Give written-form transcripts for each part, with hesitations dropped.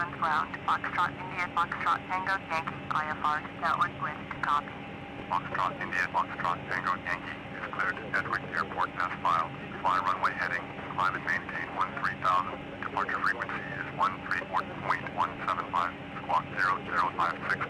sequence round. Foxtrot India, Foxtrot Tango Yankee, IFR to Gatwick with to copy. Foxtrot India, Foxtrot Tango Yankee is cleared to Gatwick Airport as filed. Fly runway heading, climb and maintain 13,000. Departure frequency is 134.175, squawk 0056.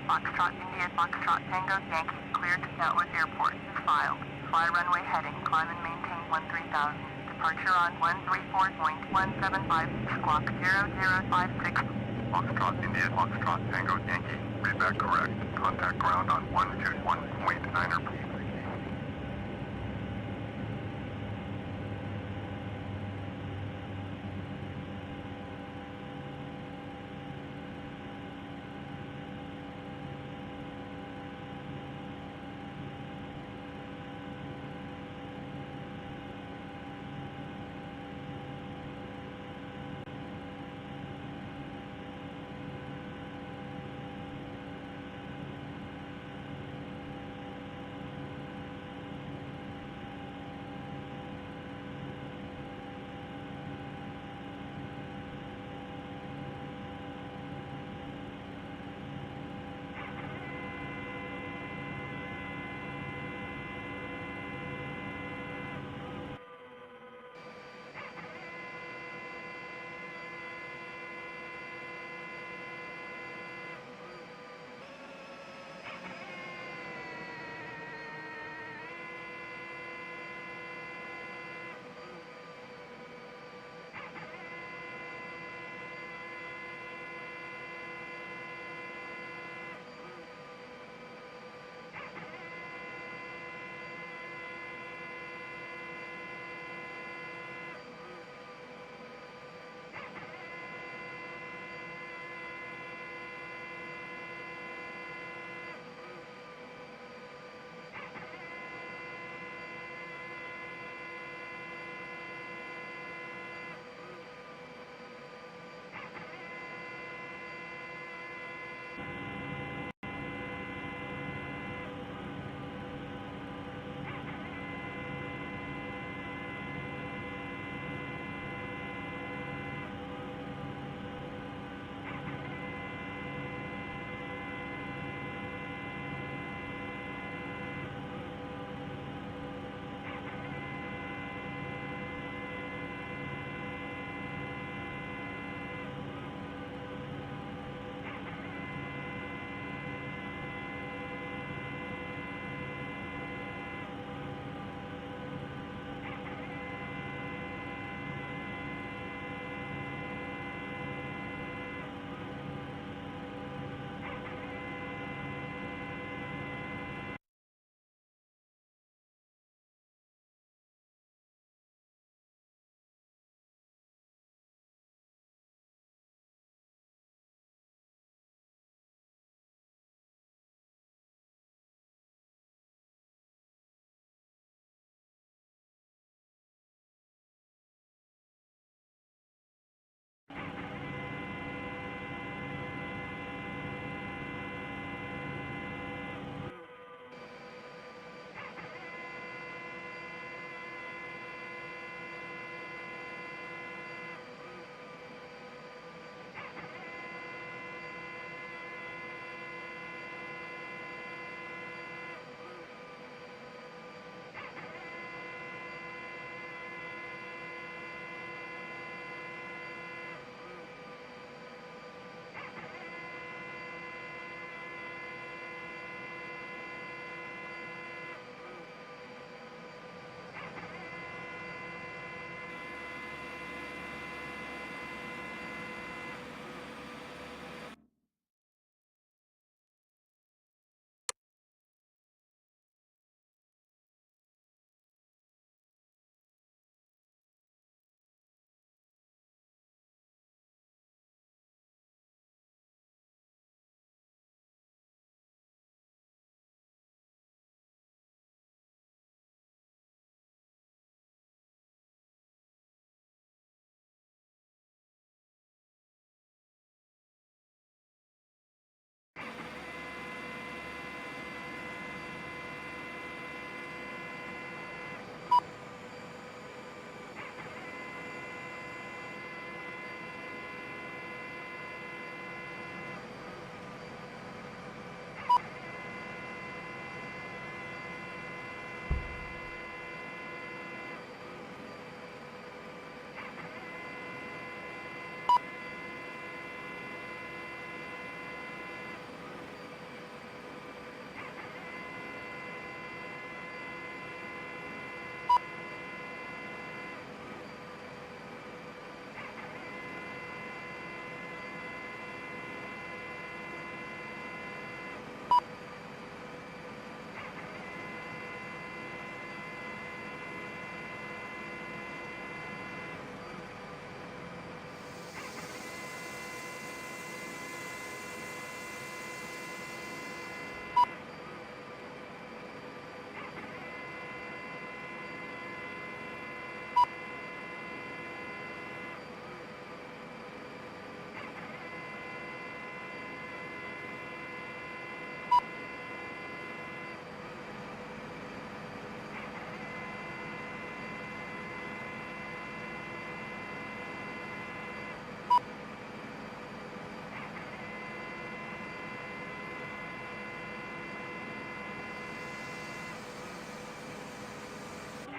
Foxtrot India, Foxtrot Tango Yankee, cleared to Gatwick Airport as filed. Fly runway heading, climb and maintain 13,000. Departure on 134.175, squawk 0056. Foxtrot India, Foxtrot Tango Yankee, read that correct. Contact ground on 121.9er.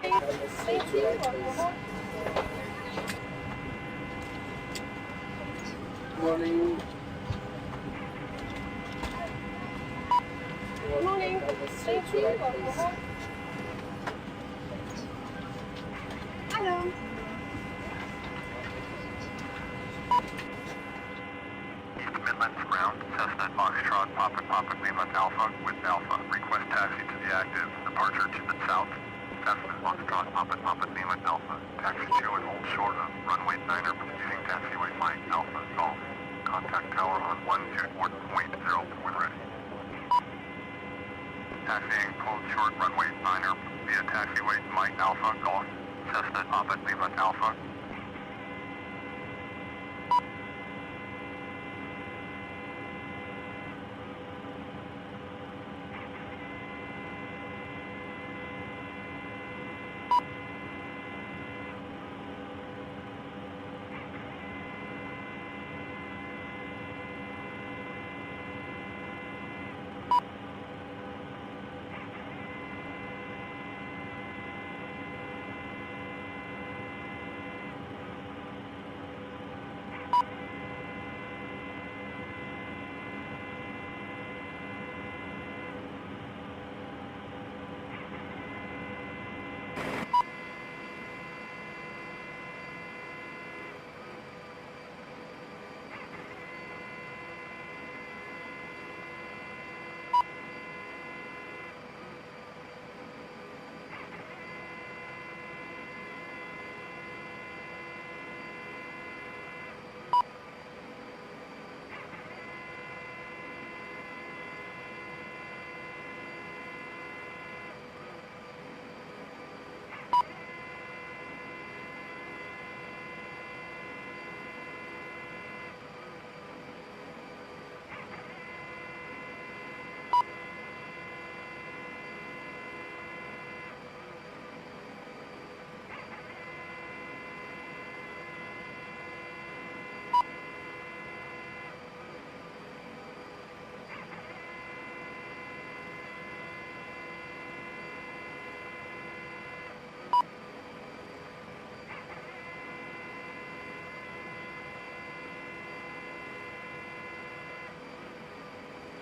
Thank you. Morning. Good morning. Thank you. Hello. East Midlands ground, Cessna Foxtrot, Papa Lima Alpha with Alpha. Request taxi to the active. Departure to the south. Cessna Foxtrot, Papa Lima Alpha. Taxi to and hold short of runway 9er using taxiway Mike Alpha Golf. Contact tower on 124.0 when ready. Taxiing hold short runway 9er via taxiway Mike Alpha Golf. Cessna Papa Lima Alpha.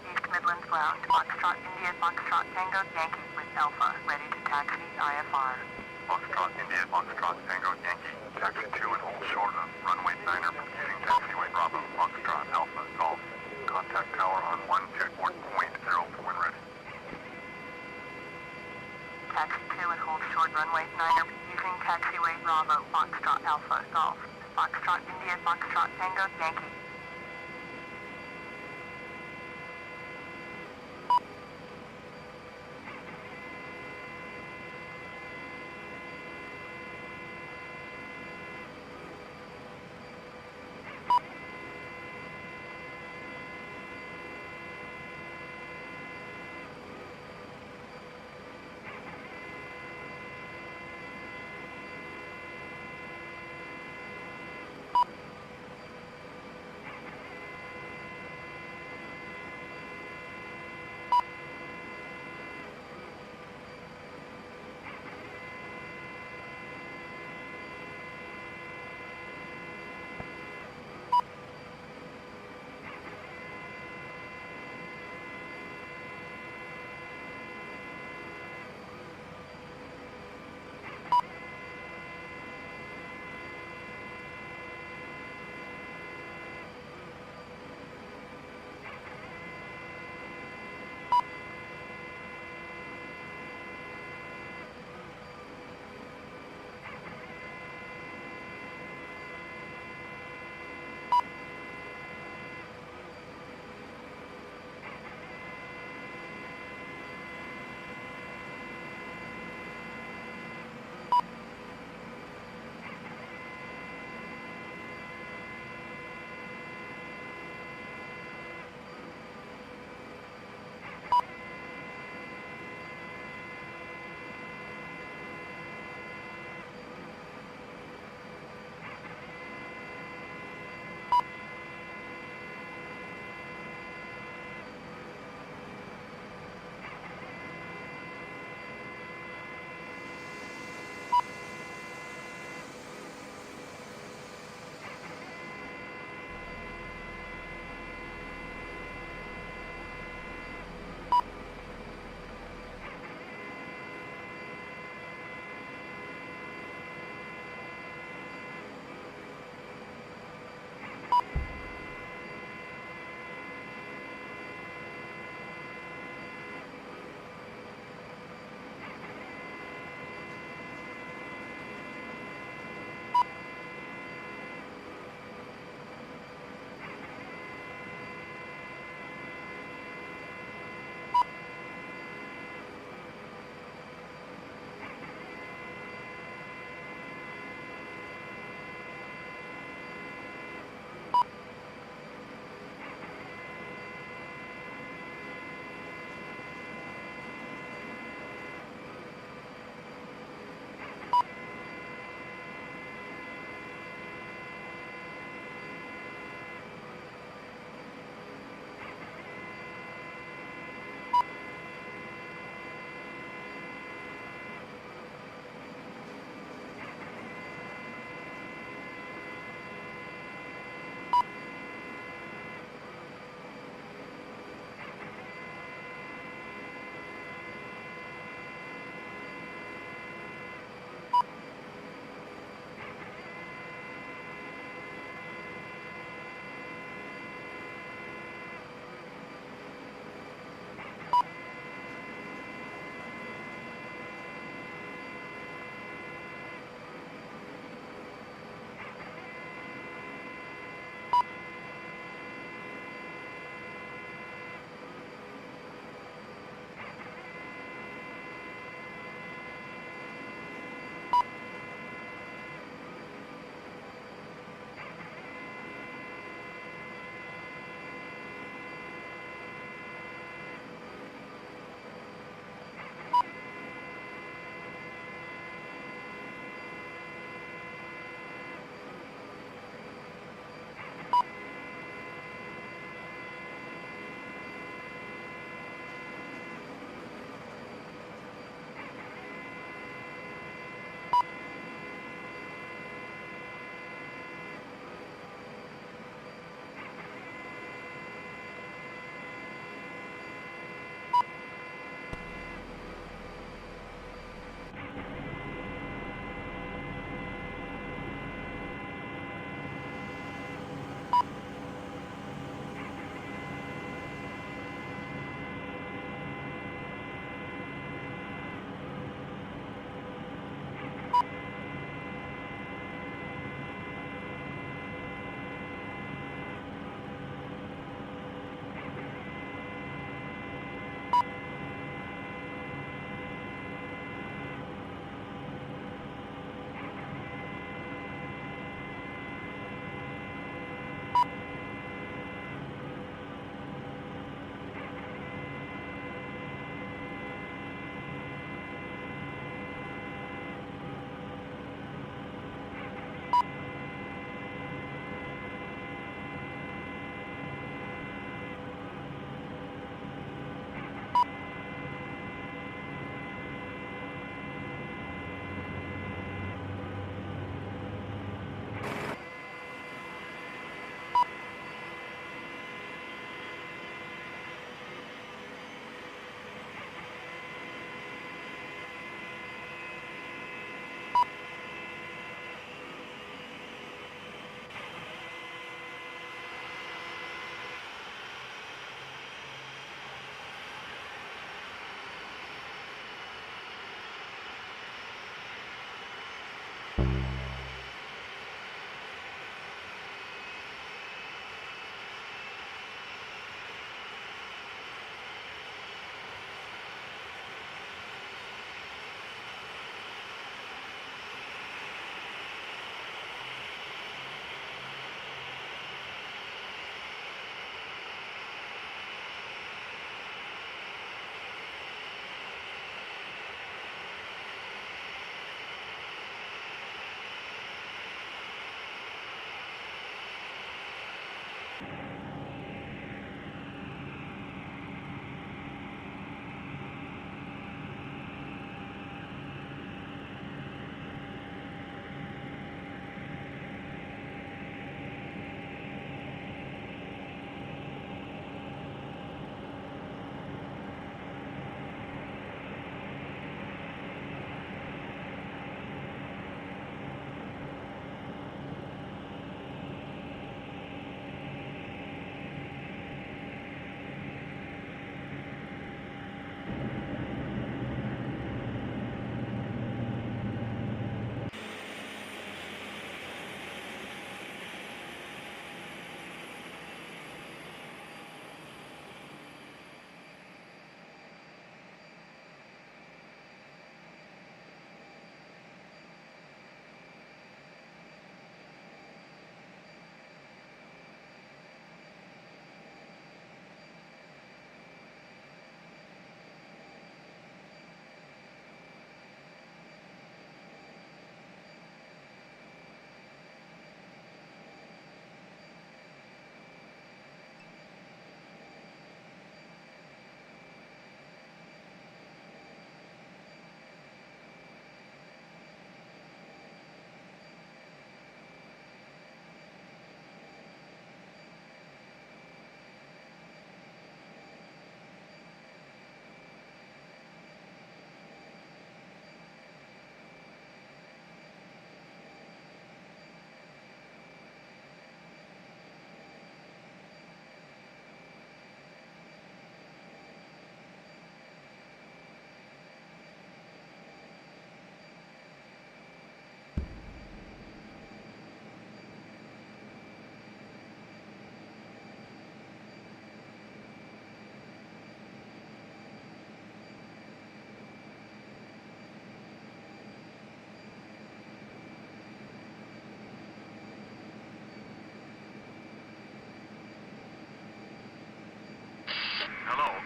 East Midlands ground, Foxtrot India Foxtrot Tango Yankee with Alpha, ready to taxi IFR. Foxtrot India Foxtrot Tango Yankee. Taxi to and hold short of runway 9er using taxiway Bravo Foxtrot Alpha Golf. Contact tower on 124.0 when ready. Taxi to and hold short runway 9er using taxiway Bravo Foxtrot Alpha Golf. Foxtrot India Foxtrot Tango Yankee.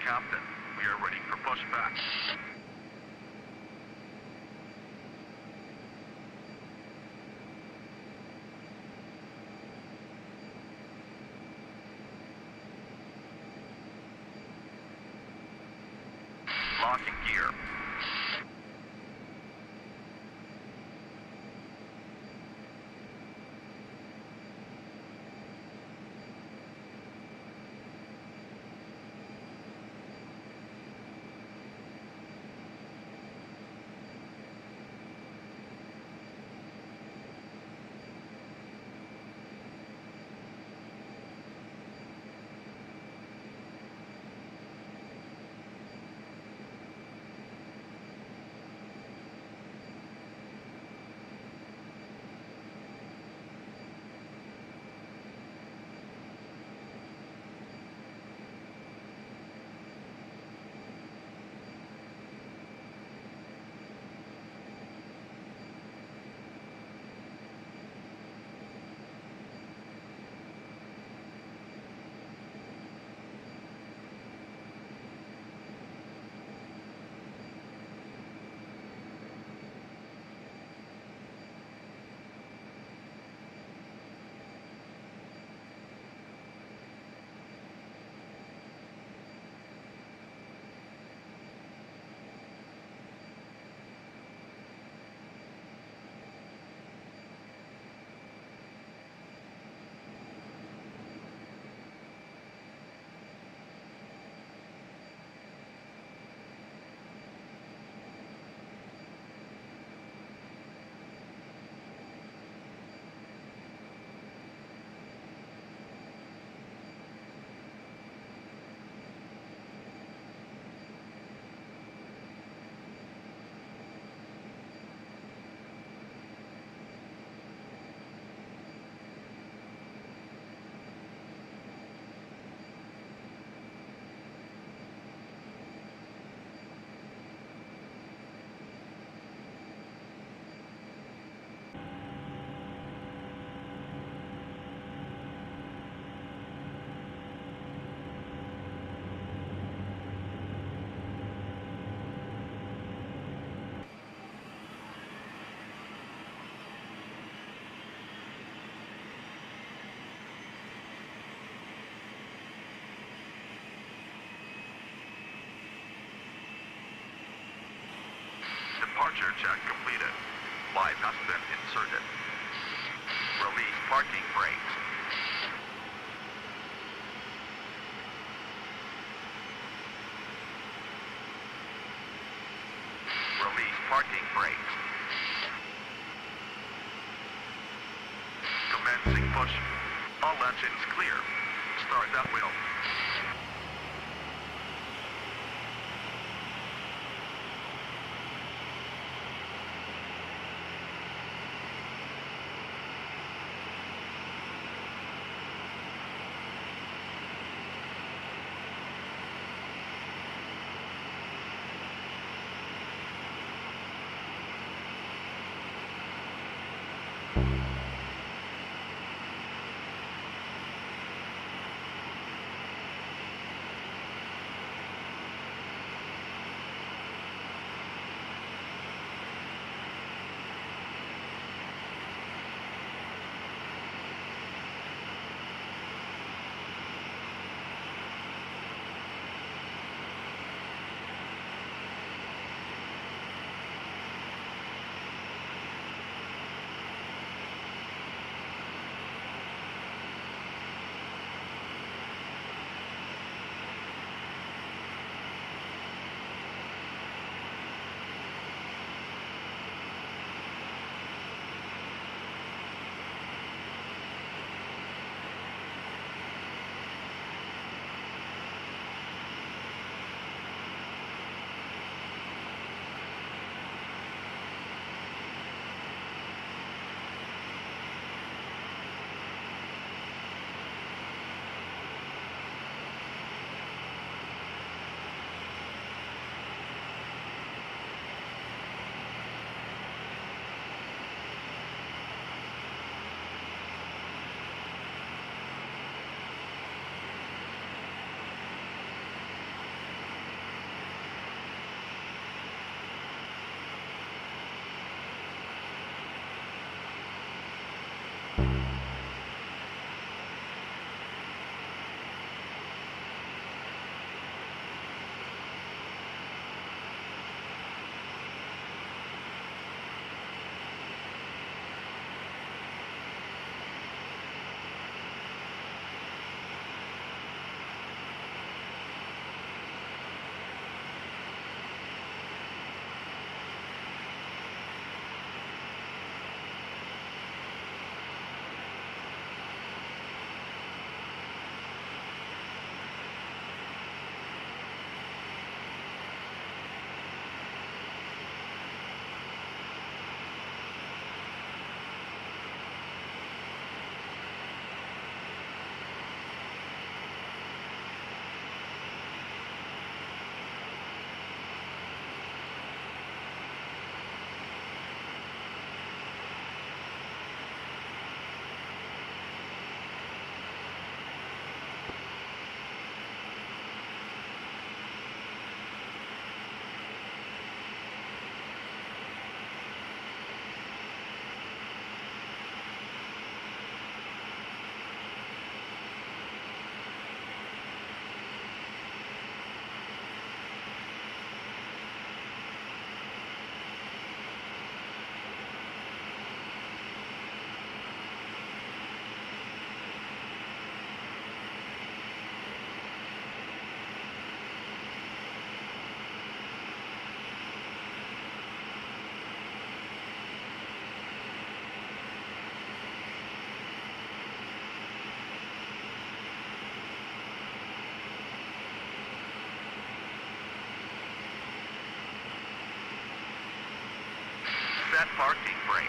Captain. We are ready for pushback. Locking gear. Center check completed. Live has been inserted. Release parking brakes. Release parking brakes. Commencing push. All engines clear. Start that wheel. Set parking brakes.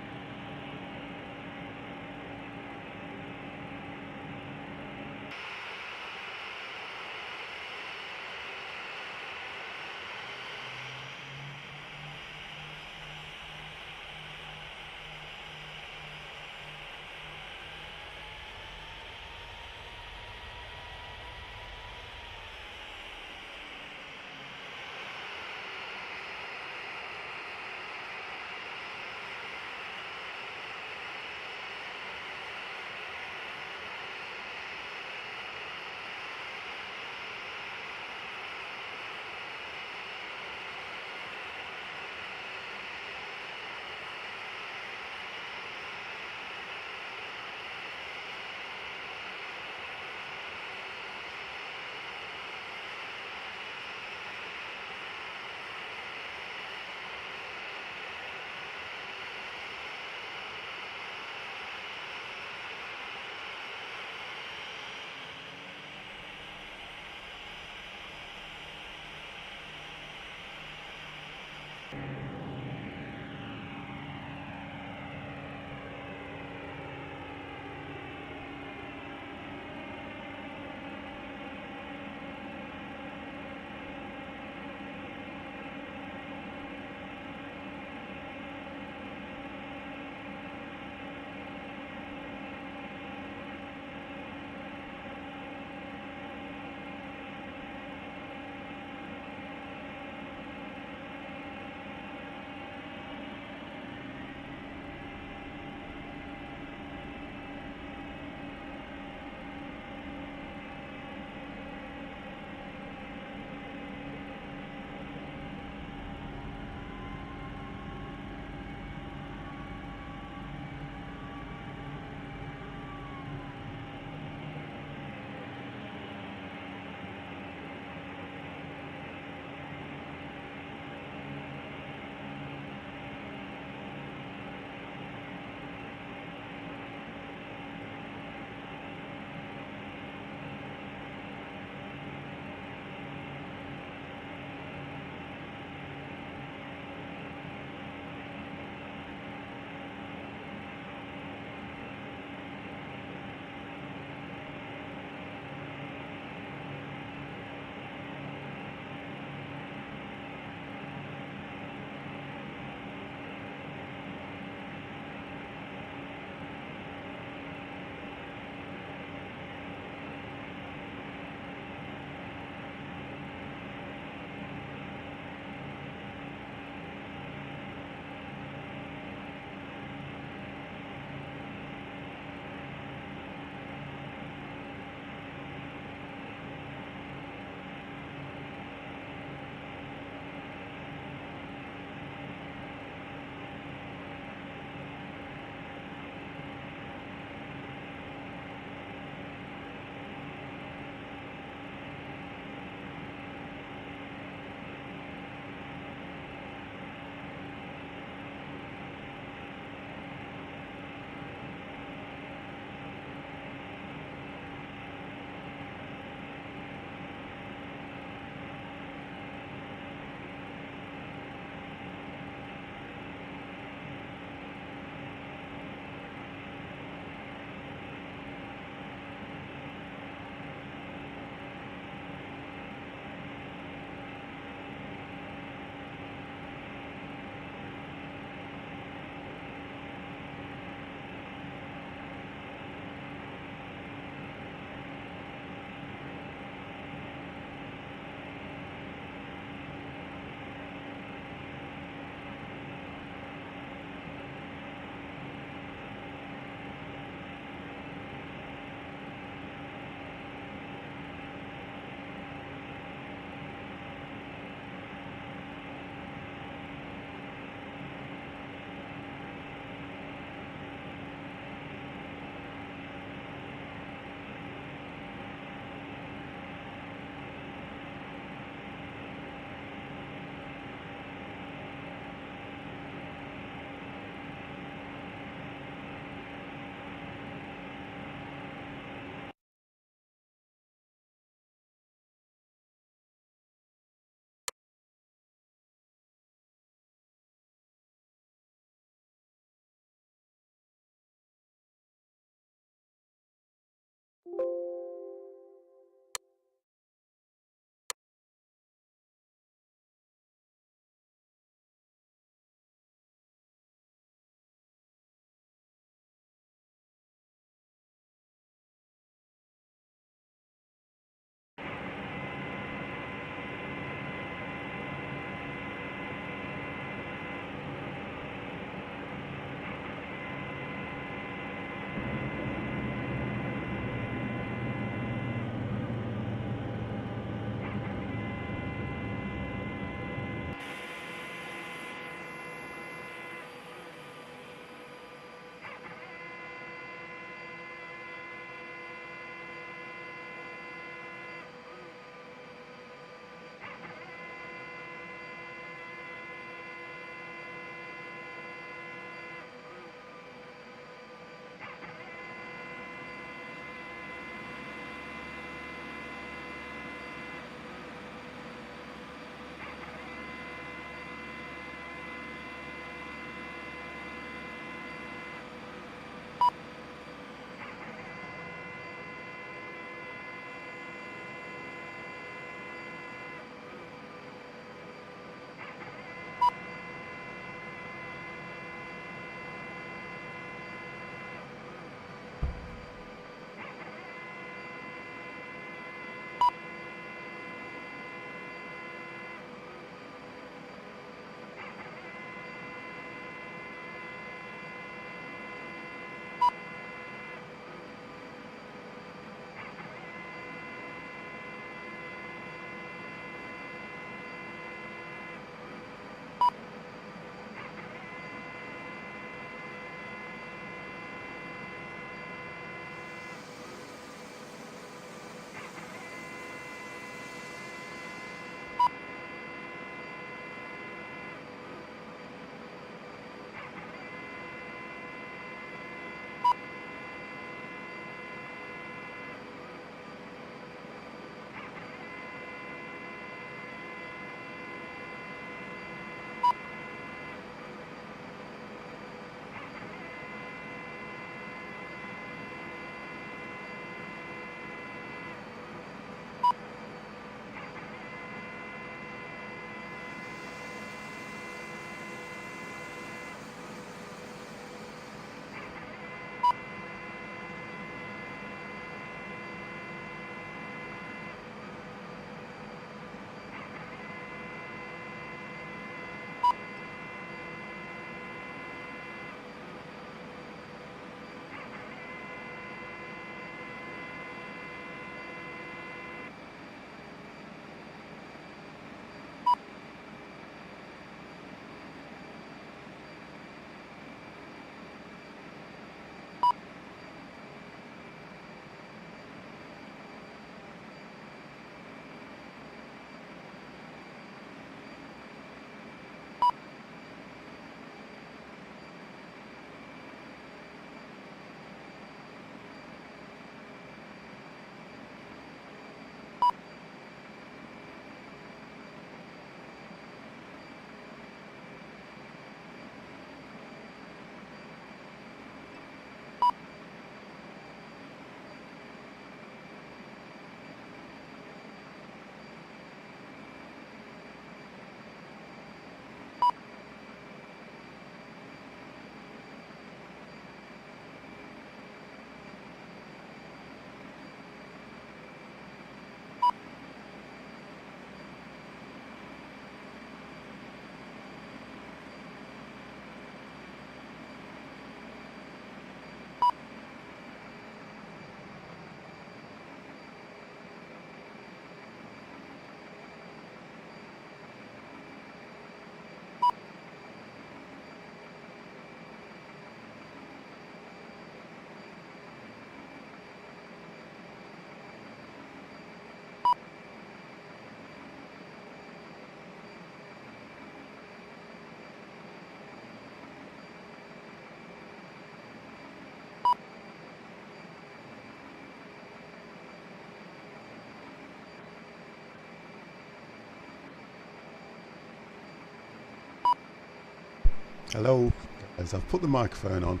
Hello, as I've put the microphone on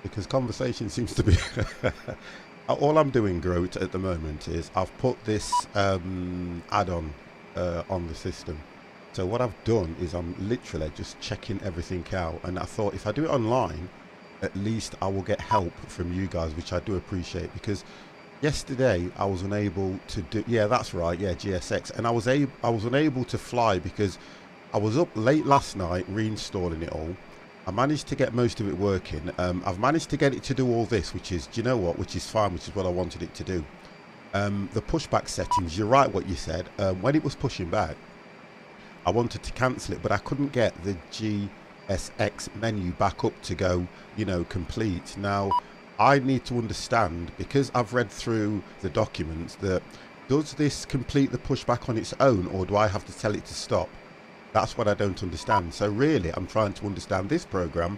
because conversation seems to be all I'm doing, Grote, at the moment is I've put this add-on on the system. So what I've done is I'm literally just checking everything out, and I thought if I do it online, at least I will get help from you guys, which I do appreciate, because yesterday I was unable to do, yeah, that's right, yeah, GSX, and I was unable to fly because I was up late last night reinstalling it all. I managed to get most of it working. I've managed to get it to do all this, which is, do you know what, which is fine, which is what I wanted it to do. The pushback settings, you're right what you said. When it was pushing back, I wanted to cancel it, but I couldn't get the GSX menu back up to go, you know, complete. Now, I need to understand, because I've read through the documents, that does this complete the pushback on its own, or do I have to tell it to stop? That's what I don't understand. So really, I'm trying to understand this program,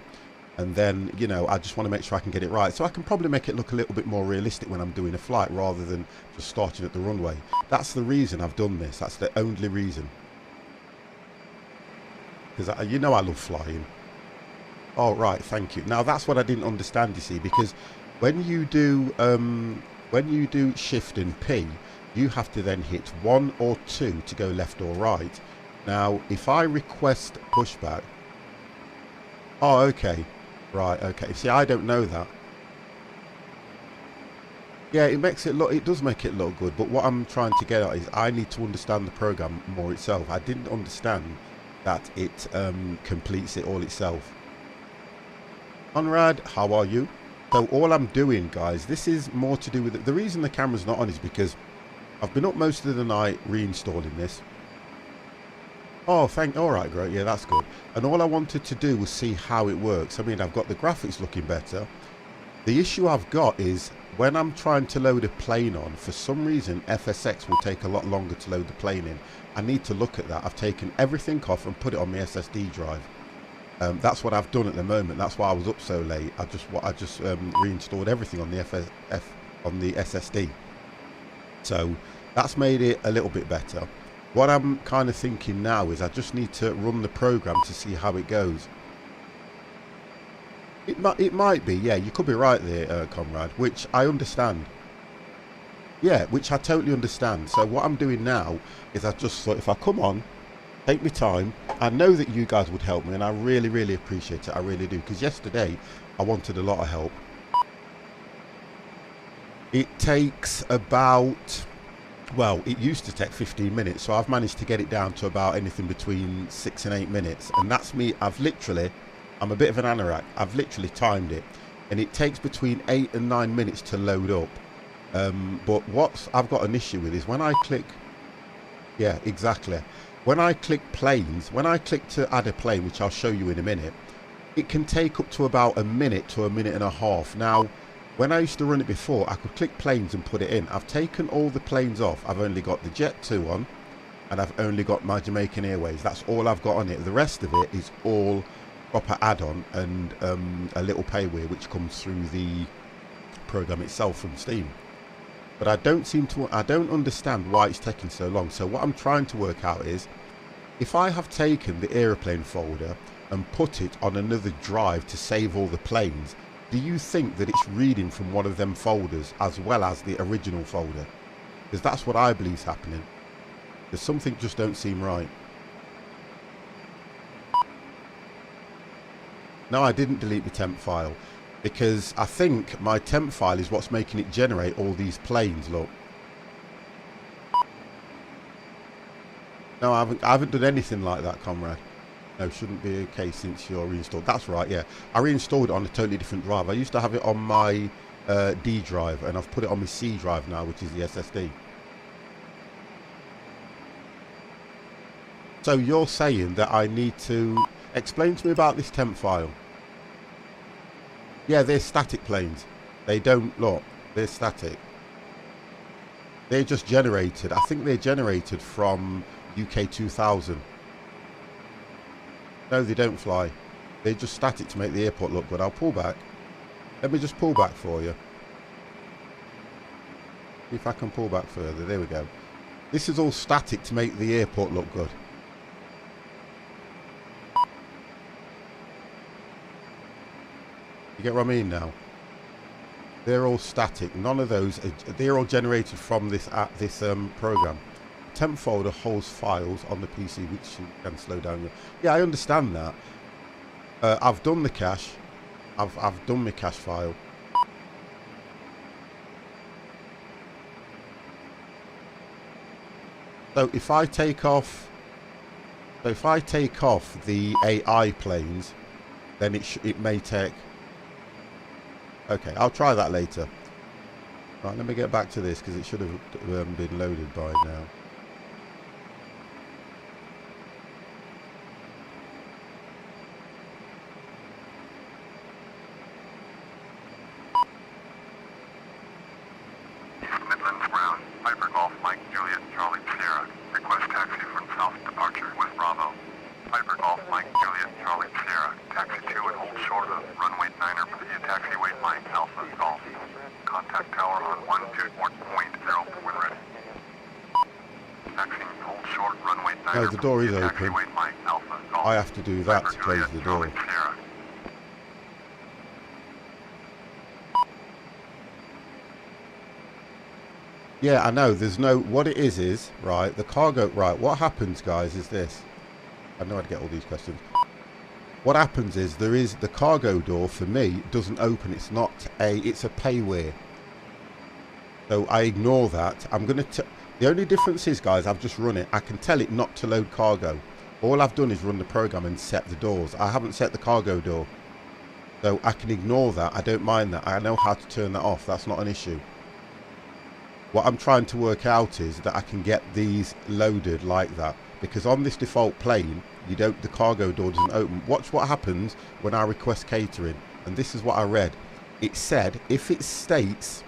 and then, you know, I just want to make sure I can get it right. So I can probably make it look a little bit more realistic when I'm doing a flight rather than just starting at the runway. That's the reason I've done this. That's the only reason. Because, you know, I love flying. Oh, right, thank you. Now, that's what I didn't understand, you see, because when you do shift and P, you have to then hit 1 or 2 to go left or right. Now, if I request pushback... Oh, okay. Right, okay. See, I don't know that. Yeah, it does make it look good, but what I'm trying to get at is I need to understand the program more itself. I didn't understand that it completes it all itself. Conrad, how are you? So all I'm doing, guys, this is more to do with... The reason the camera's not on is because I've been up most of the night reinstalling this. Oh, all right, great. Yeah, that's good. And all I wanted to do was see how it works. I mean, I've got the graphics looking better. The issue I've got is when I'm trying to load a plane on, for some reason, FSX will take a lot longer to load the plane in. I need to look at that. I've taken everything off and put it on my SSD drive. That's what I've done at the moment. That's why I was up so late. I just reinstalled everything on the SSD. So that's made it a little bit better. What I'm kind of thinking now is I just need to run the program to see how it goes. It might be, yeah, you could be right there, Conrad, which I understand. Yeah, which I totally understand. So what I'm doing now is I just thought if I come on, take my time, I know that you guys would help me, and I really, really appreciate it. I really do, because yesterday I wanted a lot of help. It takes about... Well, it used to take 15 minutes, so I've managed to get it down to about anything between 6 and 8 minutes. And that's me. I'm a bit of an anorak. I've literally timed it. And it takes between 8 and 9 minutes to load up. But what I've got an issue with is when I click... Yeah, exactly. When I click planes, when I click to add a plane, which I'll show you in a minute, it can take up to about a minute to a minute and a half. Now... When I used to run it before, I could click planes and put it in. I've taken all the planes off. I've only got the Jet 2 on, and I've only got my Jamaican Airways. That's all I've got on it. The rest of it is all proper add-on and a little payware which comes through the program itself from Steam. But I don't understand why it's taking so long. So what I'm trying to work out is, if I have taken the aeroplane folder and put it on another drive to save all the planes, do you think that it's reading from one of them folders as well as the original folder? Because that's what I believe is happening. There's something just don't seem right. No, I didn't delete the temp file, because I think my temp file is what's making it generate all these planes, look. No, I haven't done anything like that, Comrade. No, shouldn't be okay since you're reinstalled. That's right, yeah. I reinstalled it on a totally different drive. I used to have it on my D drive, and I've put it on my C drive now, which is the SSD. So you're saying that I need to... Explain to me about this temp file. Yeah, they're static planes. They don't... Look, they're static. They're just generated. I think they're generated from UK 2000. No, they don't fly. They're just static to make the airport look good. I'll pull back. Let me just pull back for you. See if I can pull back further. There we go. This is all static to make the airport look good. You get what I mean now? They're all static. None of those, they're all generated from this program. Temp folder holds files on the PC which you can slow down. Yeah, I understand that. I've done the cache. I've done my cache file. So if I take off the AI planes, then it may take. Okay, I'll try that later. Right, let me get back to this because it should have been loaded by now. East Midlands ground, Piper Golf Mike Juliet Charlie Sierra. Request taxi from South departure with Bravo. Piper Golf Mike Juliet Charlie Sierra. Taxi 2 and hold short of runway 9er for the taxiway Mike Alpha Golf. Contact tower on 124.0 when ready. Taxi hold short runway 9er. No, the door is open. Taxiway Mike Alpha Golf. I have to do that to close the door. Yeah, I know. There's no. What it is right. The cargo. Right. What happens, guys, is this. I know I'd get all these questions. What happens is the cargo door for me doesn't open. It's not a. It's a payway. So I ignore that. I'm gonna. The only difference is, guys, I've just run it. I can tell it not to load cargo. All I've done is run the program and set the doors. I haven't set the cargo door. So I can ignore that. I don't mind that. I know how to turn that off. That's not an issue. What I'm trying to work out is that I can get these loaded like that, because on this default plane, the cargo door doesn't open. Watch what happens when I request catering, and this is what I read. It said if it states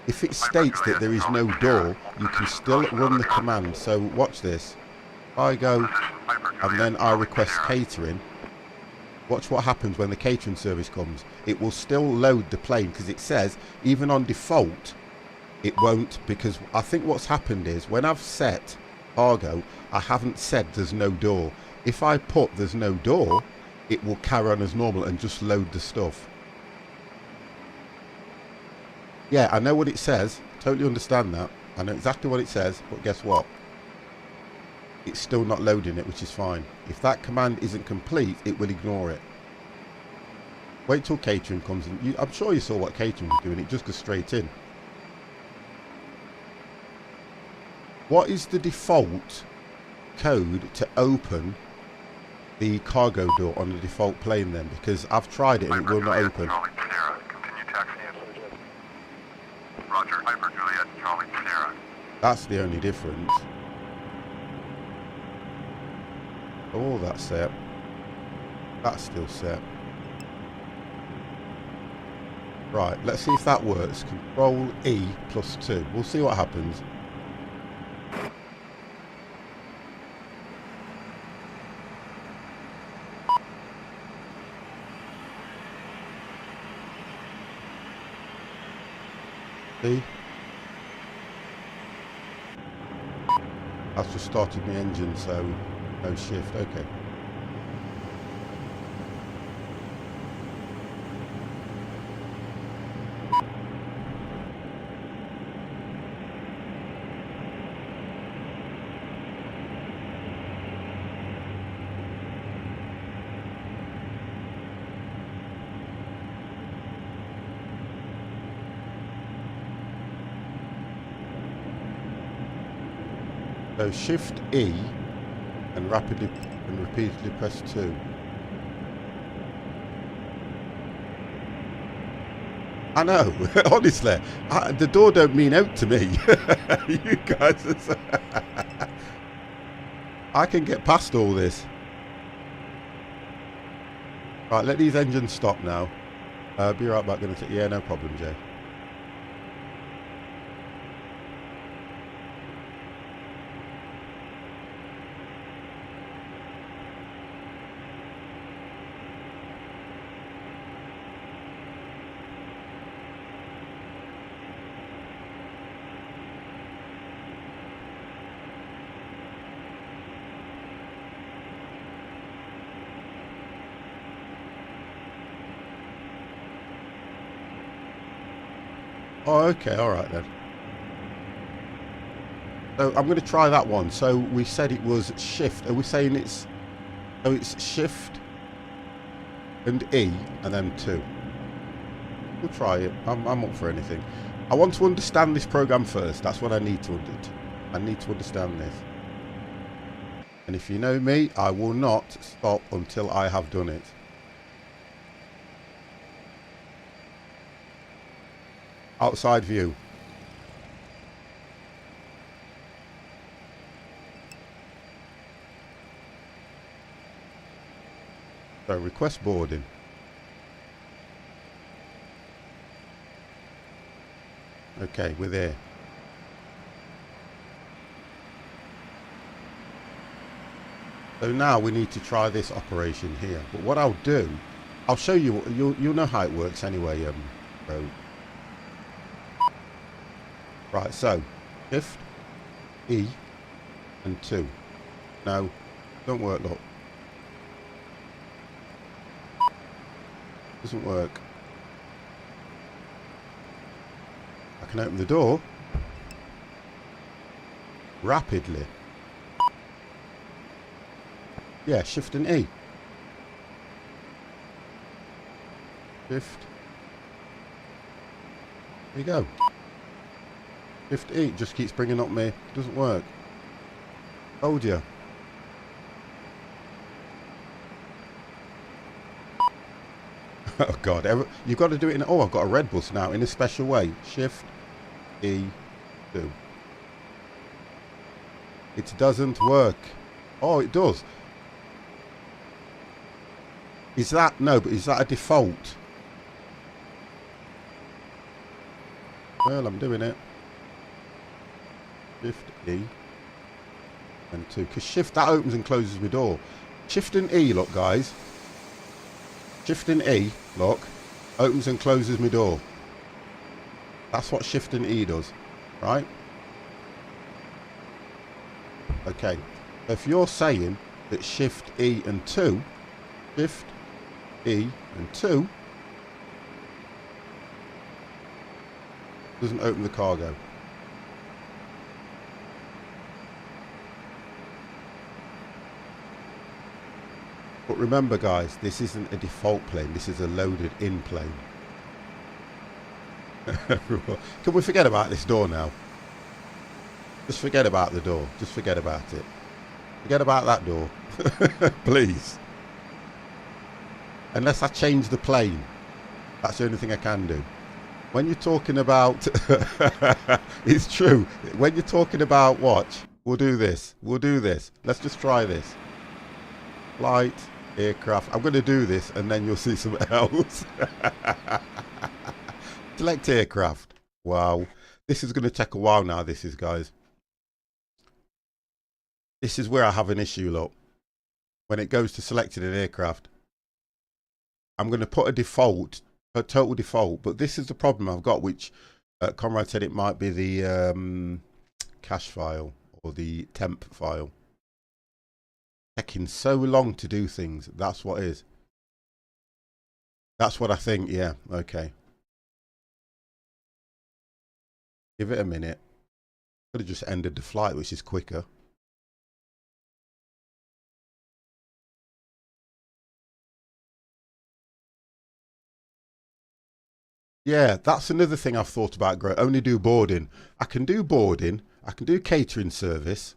that there is no door, you can still run the command. So watch this. If I go and then I request catering, watch what happens when the catering service comes. It will still load the plane, because it says even on default it won't, because I think what's happened is when I've set cargo, I haven't said there's no door. If I put there's no door, it will carry on as normal and just load the stuff. Yeah, I know what it says. Totally understand that. I know exactly what it says, but guess what? It's still not loading it, which is fine. If that command isn't complete, it will ignore it. Wait till catering comes in. I'm sure you saw what catering was doing. It just goes straight in. What is the default code to open the cargo door on the default plane then? Because I've tried it and it will not open. Roger, Piper Juliet, Charlie Sierra. That's the only difference. Oh, that's set. That's still set. Right, let's see if that works. Control E +2. We'll see what happens. See? That's just started my engine, so no shift. Okay. So Shift E and rapidly and repeatedly press 2. I know, honestly, the door don't mean out to me. You guys are so I can get past all this. Right, let these engines stop now. Be right back. Yeah, no problem, Jay. Oh, okay, all right then. So I'm going to try that one. So we said it was shift. Are we saying it's... So it's shift and E and then 2. We'll try it. I'm up for anything. I want to understand this program first. That's what I need to understand. I need to understand this. And if you know me, I will not stop until I have done it. Outside view. So request boarding. Okay, we're there. So now we need to try this operation here. But what I'll do, I'll show you. You'll know how it works anyway, bro. Right. So shift E and 2. No, don't work. Look, doesn't work. I can open the door rapidly. Yeah, shift and E. Shift. There you go. Shift E just keeps bringing up me. Doesn't work. Told you. Oh God! You've got to do it in. Oh, I've got a red bus now in a special way. Shift E 2. It doesn't work. Oh, it does. Is that no? But is that a default? Well, I'm doing it. Shift E and 2. Because shift, that opens and closes my door. Shift and E, look guys. Shift and E, look, opens and closes my door. That's what shift and E does, right? Okay. If you're saying that shift E and 2, shift E and 2 doesn't open the cargo. But remember guys, this isn't a default plane, this is a loaded in plane. Can we forget about this door now? Just forget about the door, just forget about it. Forget about that door, please. Unless I change the plane, that's the only thing I can do. When you're talking about, it's true, when you're talking about, watch, we'll do this, let's just try this. Flight, aircraft, I'm going to do this and then you'll see something else. Select aircraft. Wow, this is going to take a while now, this is, guys. This is where I have an issue, look. When it goes to selecting an aircraft, I'm going to put a default, a total default, but this is the problem I've got, which Conrad said it might be the cache file or the temp file. Taking so long to do things, that's what is. That's what I think, yeah, okay. Give it a minute. Could have just ended the flight, which is quicker. Yeah, that's another thing I've thought about. Only do boarding. I can do boarding. I can do catering service.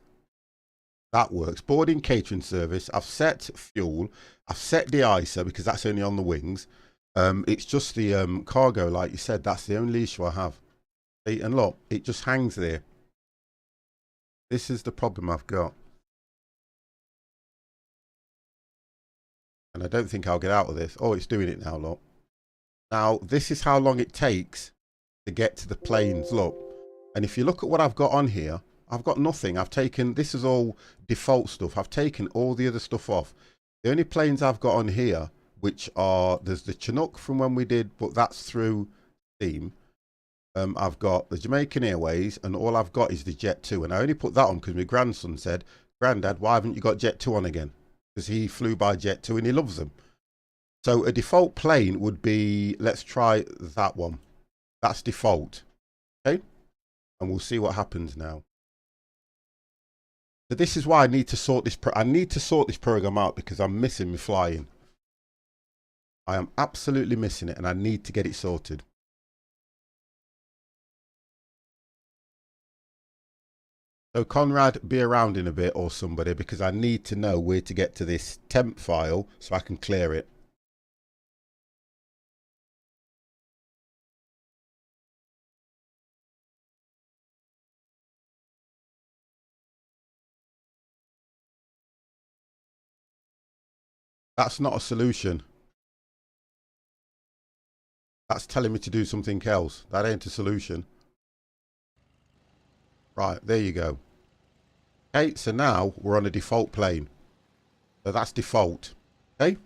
That works. Boarding, catering service. I've set fuel. I've set de-icer because that's only on the wings. It's just the cargo, like you said. That's the only issue I have. See, and look, it just hangs there. This is the problem I've got. And I don't think I'll get out of this. Oh, it's doing it now, look. Now, this is how long it takes to get to the planes, look. And if you look at what I've got on here, I've got nothing. I've taken, this is all default stuff. I've taken all the other stuff off. The only planes I've got on here, which are, there's the Chinook from when we did, but that's through Steam. I've got the Jamaican Airways, and all I've got is the Jet 2. And I only put that on because my grandson said, Granddad, why haven't you got Jet 2 on again? Because he flew by Jet 2 and he loves them. So a default plane would be, let's try that one. That's default. and we'll see what happens now. So this is why I need to sort this. I need to sort this program out because I'm missing my flying. I am absolutely missing it, and I need to get it sorted. So Conrad, be around in a bit or somebody, because I need to know where to get to this temp file so I can clear it. That's not a solution. That's telling me to do something else. That ain't a solution. Right, there you go. Okay, so now we're on a default plane. So that's default. Okay?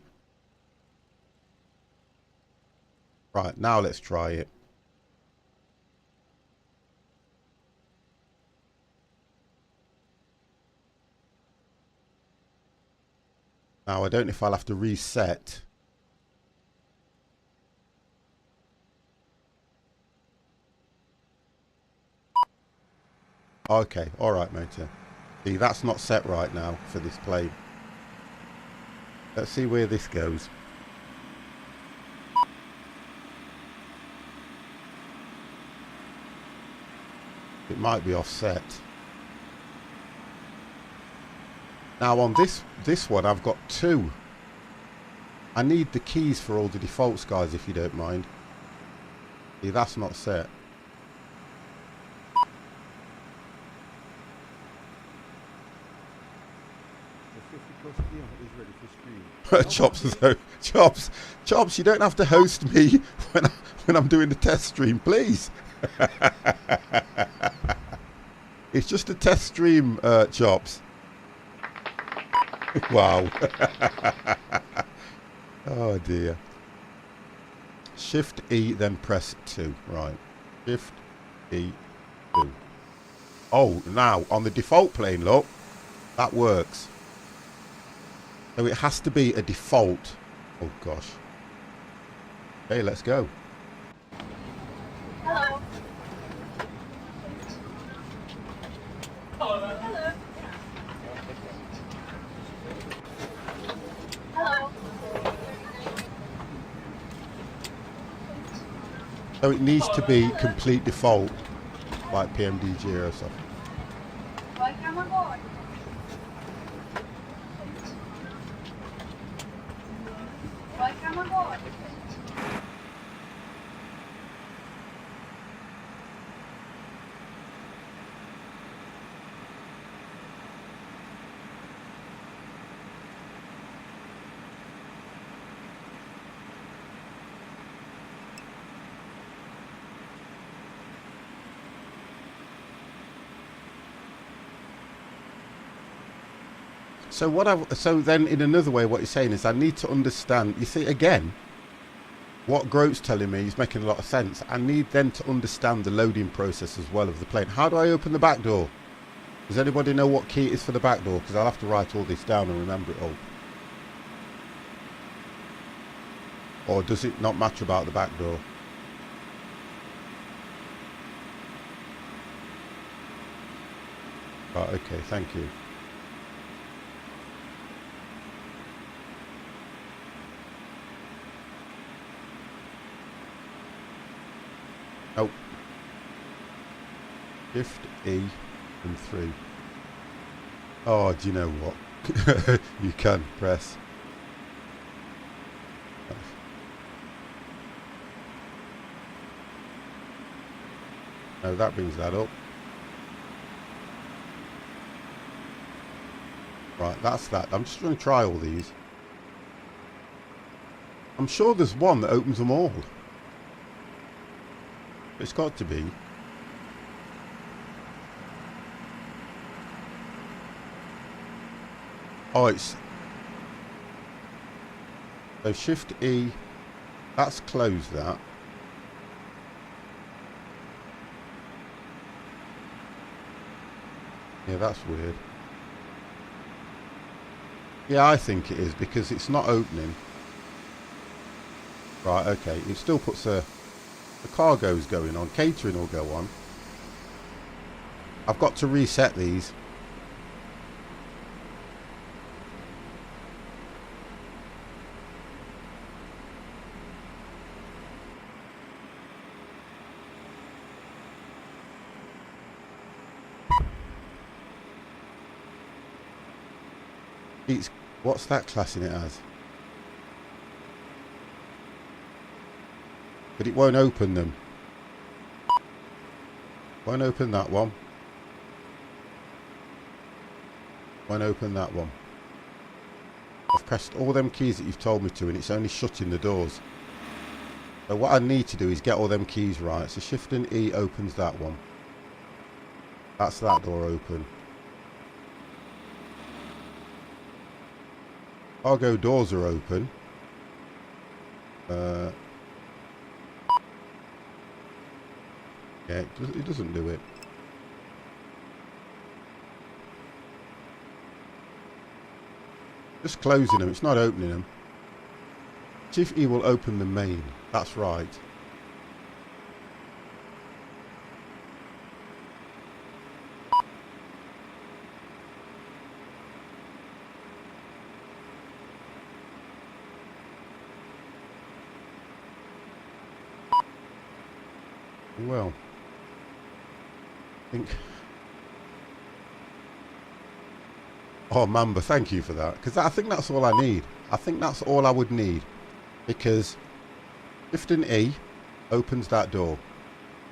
Right, now let's try it. Now I don't know if I'll have to reset. Okay, alright mate. See, that's not set right now for this plane. Let's see where this goes. It might be offset. Now on this one I've got 2. I need the keys for all the defaults, guys, if you don't mind. See, that's not set. Chops, though. Chops, you don't have to host me when I'm doing the test stream, please. It's just a test stream, Chops. Wow. Oh dear. Shift E, then press 2. Right. Shift E, 2. Oh, now on the default plane, look, that works. So it has to be a default. Oh gosh. Okay, let's go. Hello. Hello. Hello. So it needs to be complete default, like PMDG or something. Welcome aboard. Welcome aboard. So then in another way what you're saying is I need to understand, you see again, what Grote's telling me is making a lot of sense. I need then to understand the loading process as well of the plane. How do I open the back door? Does anybody know what key it is for the back door? Because I'll have to write all this down and remember it all. Or does it not matter about the back door? Right, okay, thank you. Oh. Shift E and 3. Oh, do you know what? You can press. No, that brings that up. Right, that's that. I'm just going to try all these. I'm sure there's one that opens them all. It's got to be. Oh, it's... So Shift E, that's closed that. Yeah, that's weird. Yeah, I think it is because it's not opening. Right, okay. It still puts a... The cargo's going on. Catering will go on. I've got to reset these. What's that classing it as? But it won't open them. Won't open that one. Won't open that one. I've pressed all them keys that you've told me to and it's only shutting the doors. So what I need to do is get all them keys right. So Shift and E opens that one. That's that door open. Cargo doors are open. Yeah, it doesn't do it. Just closing them, it's not opening them. Shift E will open the main, that's right. Well, I think... Oh, Mamba, thank you for that. Because I think that's all I need. I think that's all I would need. Because Shift and E opens that door.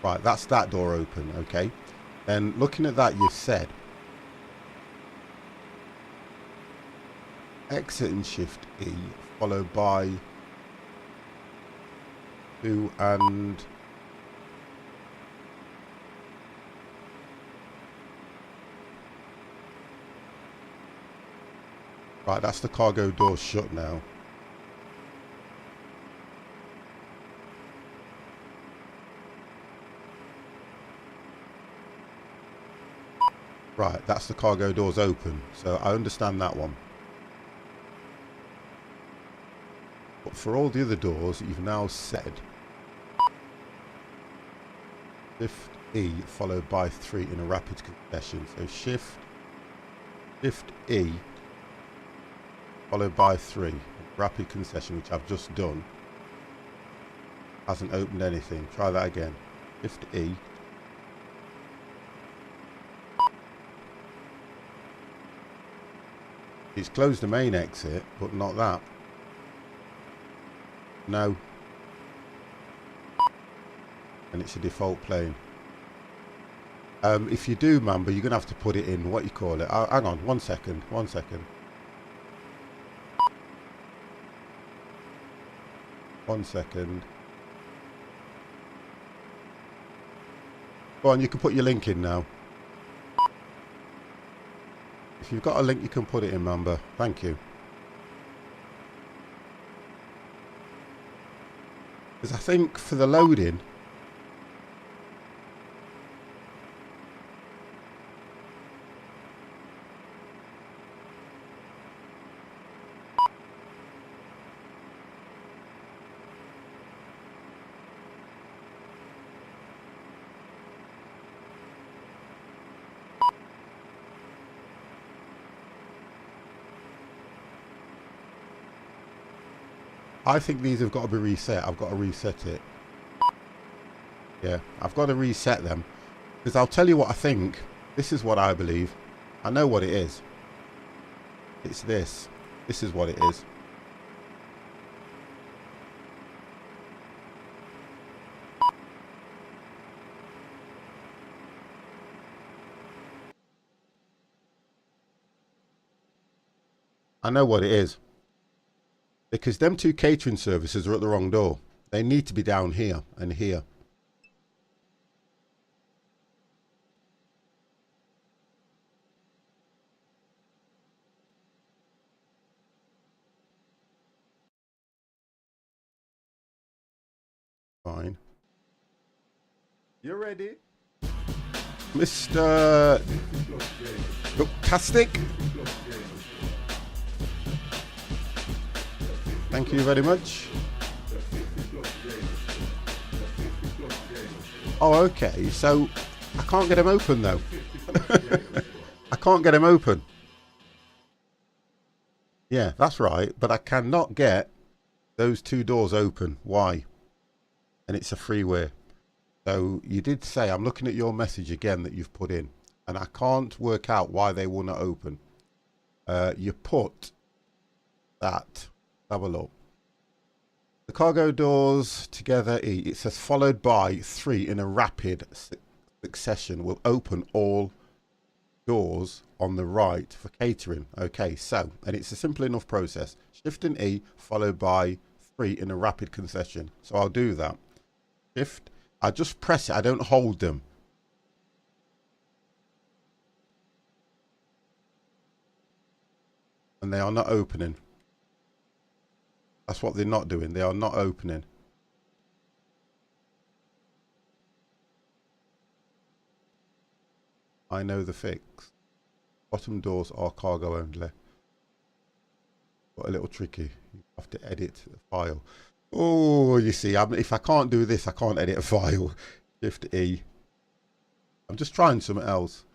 Right, that's that door open, okay? Then looking at that, you've said exit and Shift E, followed by 2 and... Right, that's the cargo door shut now. Right, that's the cargo doors open. So I understand that one. But for all the other doors, you've now said Shift E followed by 3 in a rapid succession. So Shift E followed by 3. Rapid concession, which I've just done. Hasn't opened anything. Try that again. Shift E. It's closed the main exit, but not that. No. And it's a default plane. If you do, Mamba, you're going to have to put it in, what you call it. Hang on, 1 second, 1 second. 1 second. Go on, you can put your link in now. If you've got a link, you can put it in, Mamba. Thank you. Because I think for the loading... I think these have got to be reset. I've got to reset it. Yeah, I've got to reset them. Because I'll tell you what I think. This is what I believe. I know what it is. It's this. This is what it is. I know what it is. Because them two catering services are at the wrong door. They need to be down here and here. Fine. You ready? Mr. Tastic? Thank you very much. Oh, okay. So I can't get them open though. I can't get them open. Yeah, that's right. But I cannot get those two doors open. Why? And it's a freeway. So you did say, I'm looking at your message again that you've put in, and I can't work out why they will not open. You put that. Have a look. The cargo doors together, it says followed by 3 in a rapid succession will open all doors on the right for catering. Okay, so, and it's a simple enough process. Shift and E followed by 3 in a rapid concession. So I'll do that. Shift, I just press it, I don't hold them. And they are not opening. That's what they're not doing. They are not opening. I know the fix. Bottom doors are cargo only. But a little tricky. You have to edit the file. Oh, you see, if I can't do this, I can't edit a file. Shift E. I'm just trying something else.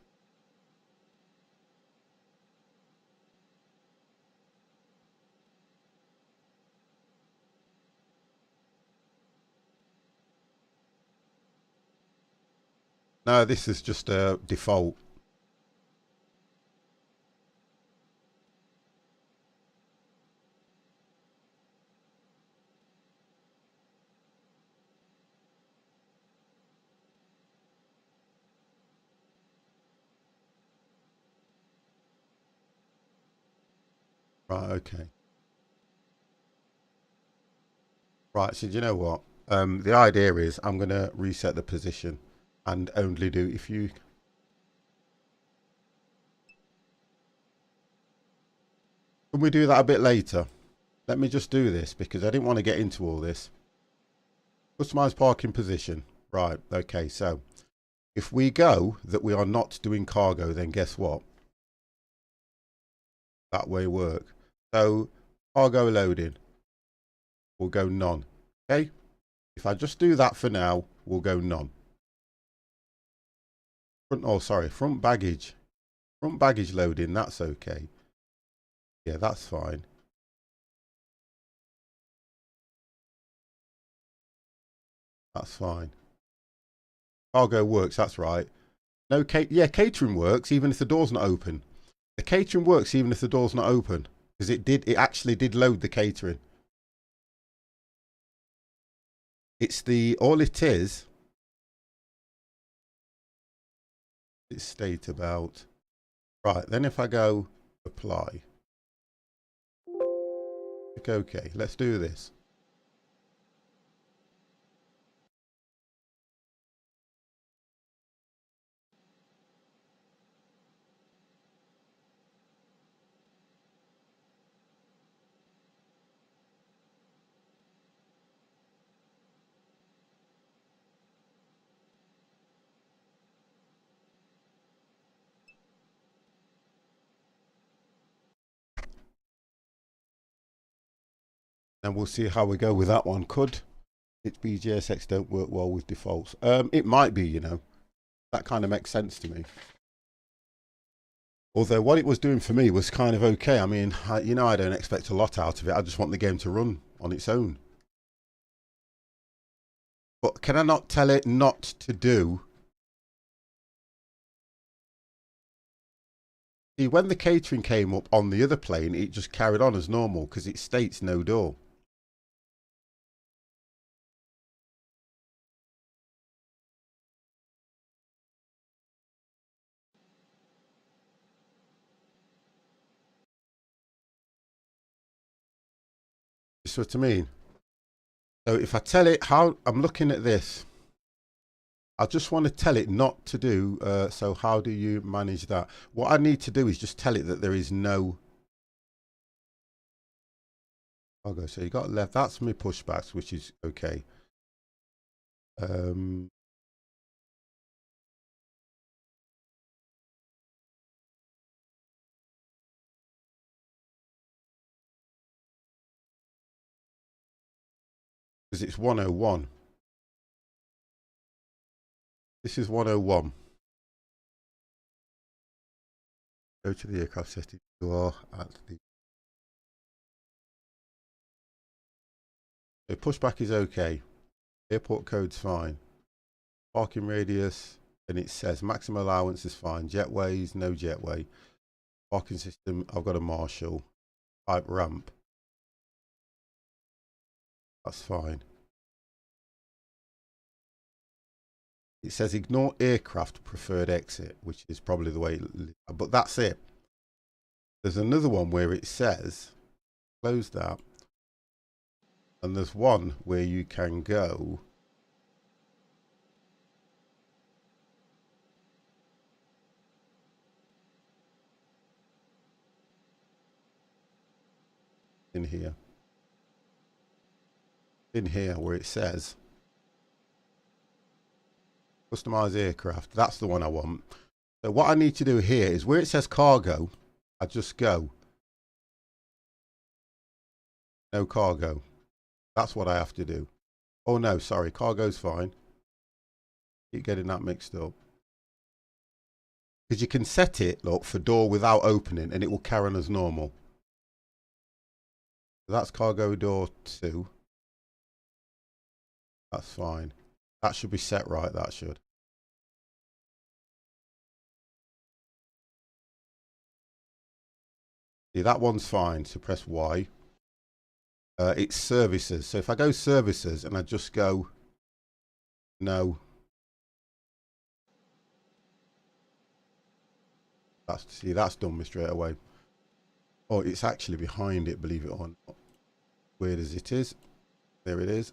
No, this is just a default. Right, okay. Right, so do you know what? The idea is I'm going to reset the position and only do if you... Can we do that a bit later? Let me just do this because I didn't want to get into all this. Customize parking position. Right, okay, so if we go that we are not doing cargo, then guess what? That way work. So cargo loading will go none. Okay? If I just do that for now, we'll go none. Front baggage. Front baggage loading, that's okay. Yeah, that's fine. That's fine. Cargo works, that's right. No, catering works even if the door's not open. The catering works even if the door's not open. Because it actually did load the catering. All it is, it's state about. Right, then if I go apply. Click OK, let's do this. And we'll see how we go with that one. Could its BGSX don't work well with defaults? It might be, you know. That kind of makes sense to me. Although what it was doing for me was kind of okay. I mean, I don't expect a lot out of it. I just want the game to run on its own. But can I not tell it not to do? See, when the catering came up on the other plane, it just carried on as normal because it states no door. You see what I mean? So if I tell it how, I'm looking at this. I just want to tell it not to do. So how do you manage that? What I need to do is just tell it that there is no. Okay, so you got left. That's my pushbacks, which is okay. Because it's 101. This is 101. Go to the aircraft settings. You are at the pushback is okay. Airport code's fine. Parking radius, and it says maximum allowance is fine. Jetways, no jetway. Parking system, I've got a Marshall. Type ramp. That's fine. It says ignore aircraft preferred exit, which is probably the way, but that's it. There's another one where it says close that, and there's one where you can go in here where it says customize aircraft. That's the one I want. So what I need to do here is where it says cargo, I just go no cargo. That's what I have to do. Oh no, sorry, cargo's fine. Keep getting that mixed up. Because you can set it, look, for door without opening, and it will carry on as normal. So that's cargo door 2. That's fine. That should be set right, that should. See, that one's fine, so press Y. It's services. So if I go services and I just go no. That's done me straight away. Oh, it's actually behind it, believe it or not. Weird as it is. There it is.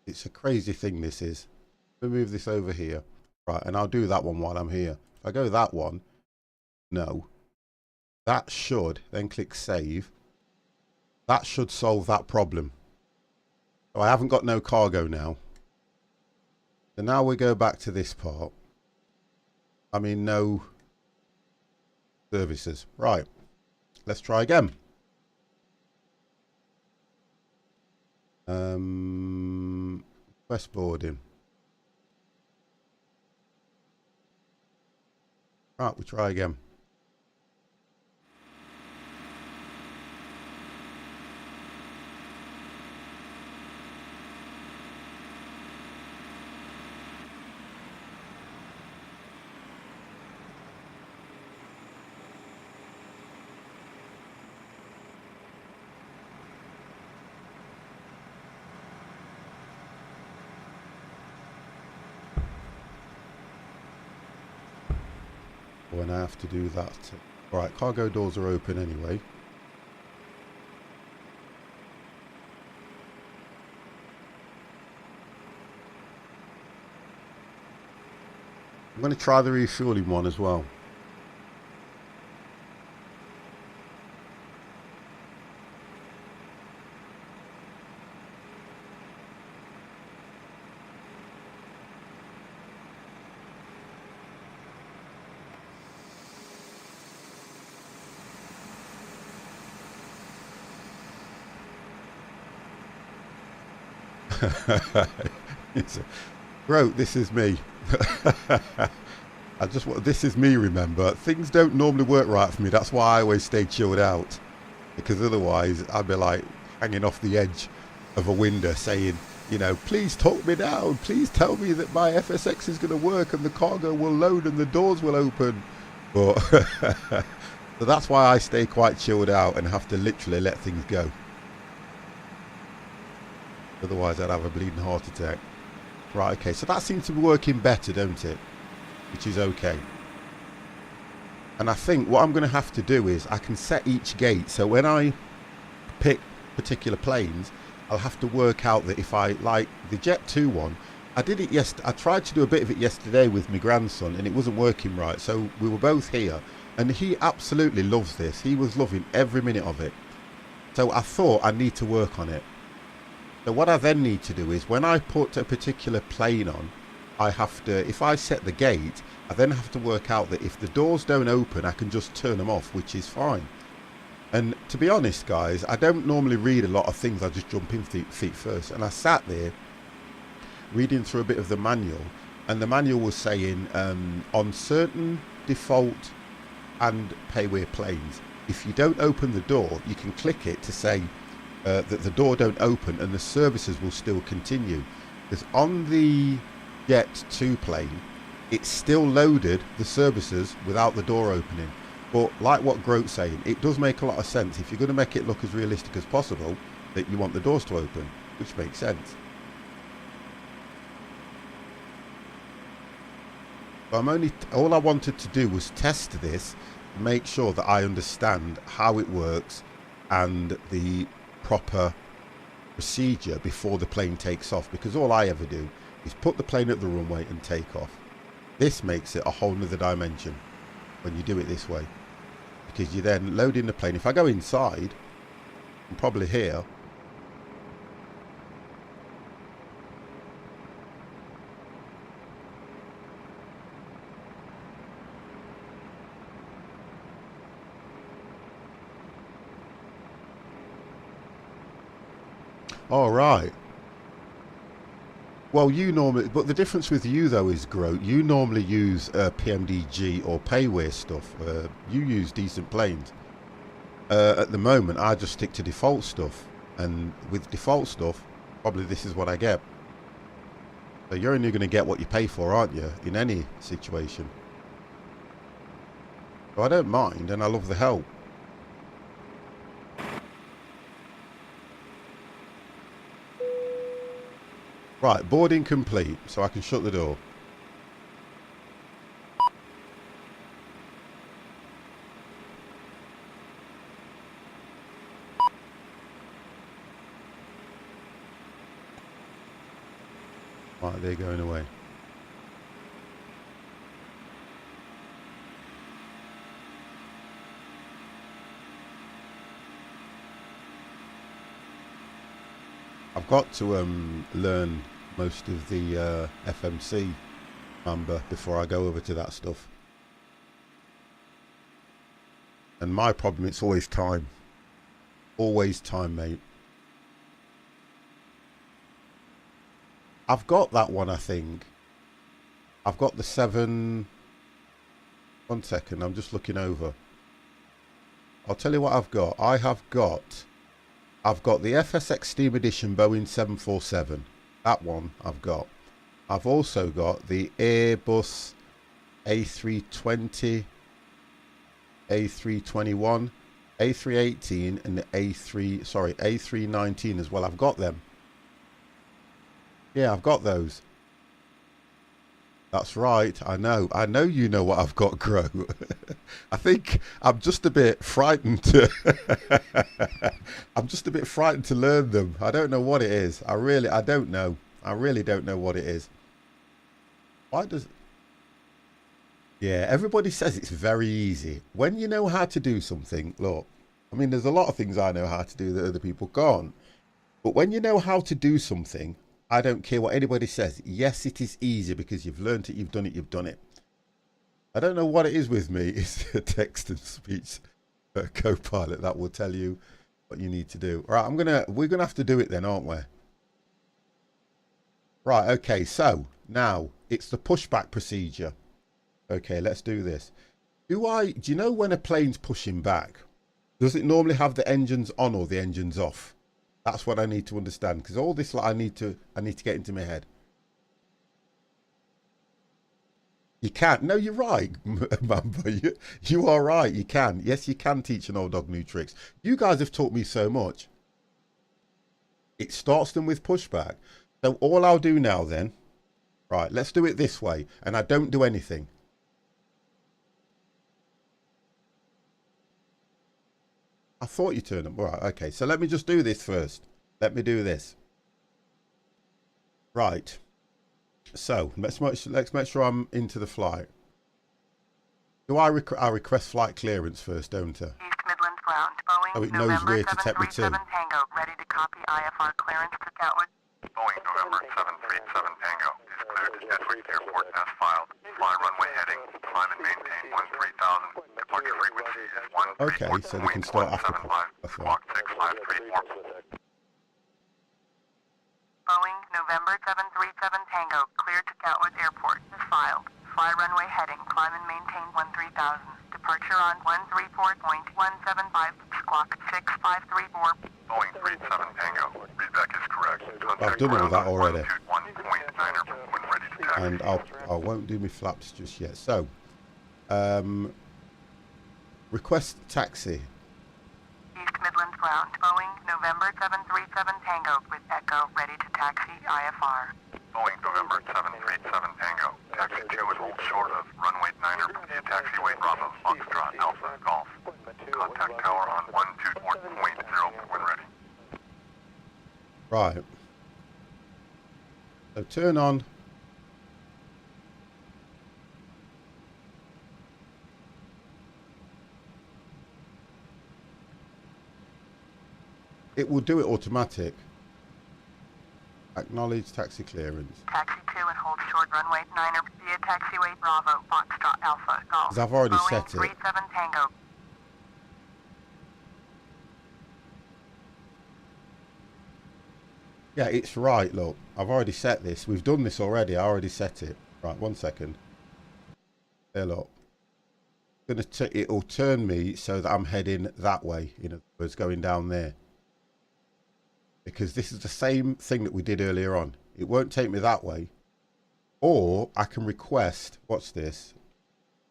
It's a crazy thing, this is. Let me move this over here. Right, and I'll do that one while I'm here. If I go that one, no. That should, then click save. That should solve that problem. So I haven't got no cargo now. So now we go back to this part. I mean, no services. Right. Let's try again. Request boarding. Right, we try again. When I have to do that. Right, cargo doors are open anyway. I'm going to try the refueling one as well. Bro, this is me. This is me, remember. Things don't normally work right for me. That's why I always stay chilled out. Because otherwise, I'd be like hanging off the edge of a window saying, you know, please talk me down. Please tell me that my FSX is going to work and the cargo will load and the doors will open. But so that's why I stay quite chilled out and have to literally let things go. Otherwise, I'd have a bleeding heart attack. Right, okay, so that seems to be working better, don't it? Which is okay. And I think what I'm going to have to do is I can set each gate. So when I pick particular planes, I'll have to work out that if I like the Jet 2 one, I did it I tried to do a bit of it yesterday with my grandson and it wasn't working right. So we were both here and he absolutely loves this. He was loving every minute of it. So I thought I need to work on it. So what I then need to do is when I put a particular plane on, I have to, if I set the gate, I then have to work out that if the doors don't open, I can just turn them off, which is fine. And to be honest, guys, I don't normally read a lot of things. I just jump in feet first. And I sat there reading through a bit of the manual, and the manual was saying on certain default and Paywear planes. If you don't open the door, you can click it to say that the door don't open and the services will still continue. Because on the Jet 2 plane, it's still loaded the services without the door opening. But like what Grote's saying, it does make a lot of sense. If you're going to make it look as realistic as possible, that you want the doors to open, which makes sense. So all I wanted to do was test this, make sure that I understand how it works and the proper procedure before the plane takes off, because all I ever do is put the plane at the runway and take off. This makes it a whole nother dimension when you do it this way, because you're then loading the plane. If I go inside, I'm probably here. All right. Well, but the difference with you though is, Grote, you normally use PMDG or Paywear stuff. You use decent planes. At the moment, I just stick to default stuff, and with default stuff, probably this is what I get. So you're only going to get what you pay for, aren't you, in any situation? So I don't mind, and I love the help. Right, boarding complete, so I can shut the door. Right, they're going away. I've got to learn most of the FMC number before I go over to that stuff. And my problem, it's always time. Always time, mate. I've got that one, I think. I've got the 7... 1 second, I'm just looking over. I'll tell you what I've got. I've got the FSX Steam Edition Boeing 747. That one I've got. I've also got the Airbus A320, A321, A318 and the A319 as well. I've got them. Yeah, I've got those. That's right. I know you know what I've got, Grow. I think I'm just a bit frightened to I'm just a bit frightened to learn them. I don't know what it is. I don't know. I really don't know what it is. Why does... Yeah, everybody says it's very easy. When you know how to do something, look, I mean, there's a lot of things I know how to do that other people can't. But when you know how to do something, I don't care what anybody says. Yes, it is easy because you've learned it, you've done it, you've done it. I don't know what it is with me. It's a text and speech co-pilot that will tell you what you need to do. All right, we're gonna have to do it then, aren't we? Right, okay, so now it's the pushback procedure. Okay, let's do this. Do you know when a plane's pushing back, does it normally have the engines on or the engines off? That's what I need to understand, because all this I need to get into my head. You can't. No, you're right, Mamba. You are right. You can. Yes, you can teach an old dog new tricks. You guys have taught me so much. It starts them with pushback. So all I'll do now then, right, let's do it this way, and I don't do anything. I thought you turned them. Right, okay, so let me just do this first. Let me do this. Right. So let's make sure I'm into the flight. Do I request flight clearance first, don't I? East Midlands ground. Boeing So it knows November where to take me to. 737 Tango, ready to copy IFR clearance to Gatwick. Boeing November 737 Tango is cleared to Gatwick Airport as filed. Fly runway heading, climb and maintain 13,000. Departure frequency is 134.175. Okay, so they can start after. Squawk 6534. Boeing November 737 Tango, cleared to Gatwick Airport as filed. Fly runway heading, climb and maintain 13,000. Departure on 134.175, squawk 6534. Boeing 37 Tango. Readback is correct. I've done all that already. 121.9er when ready to taxi. And I won't do my flaps just yet. So, request taxi. East Midlands ground, Boeing November 737 Tango with Echo, ready to taxi IFR. Boeing November 737 Tango. Taxi 2 is hold short of runway 9er. Via taxiway Bravo Foxtrot Alpha Golf. Contact tower on 124.0 when ready. Right. So turn on. It will do it automatic. Acknowledge taxi clearance. Taxi 2 and hold short runway 9er via taxiway Bravo Foxtrot Alpha Golf. 'Cause I've already Boeing set it. 37 Tango. Yeah, it's right, look. I've already set this. We've done this already. I already set it. Right, 1 second. There, look. It'll turn me so that I'm heading that way. In other words, going down there. Because this is the same thing that we did earlier on. It won't take me that way. Or I can request, watch this.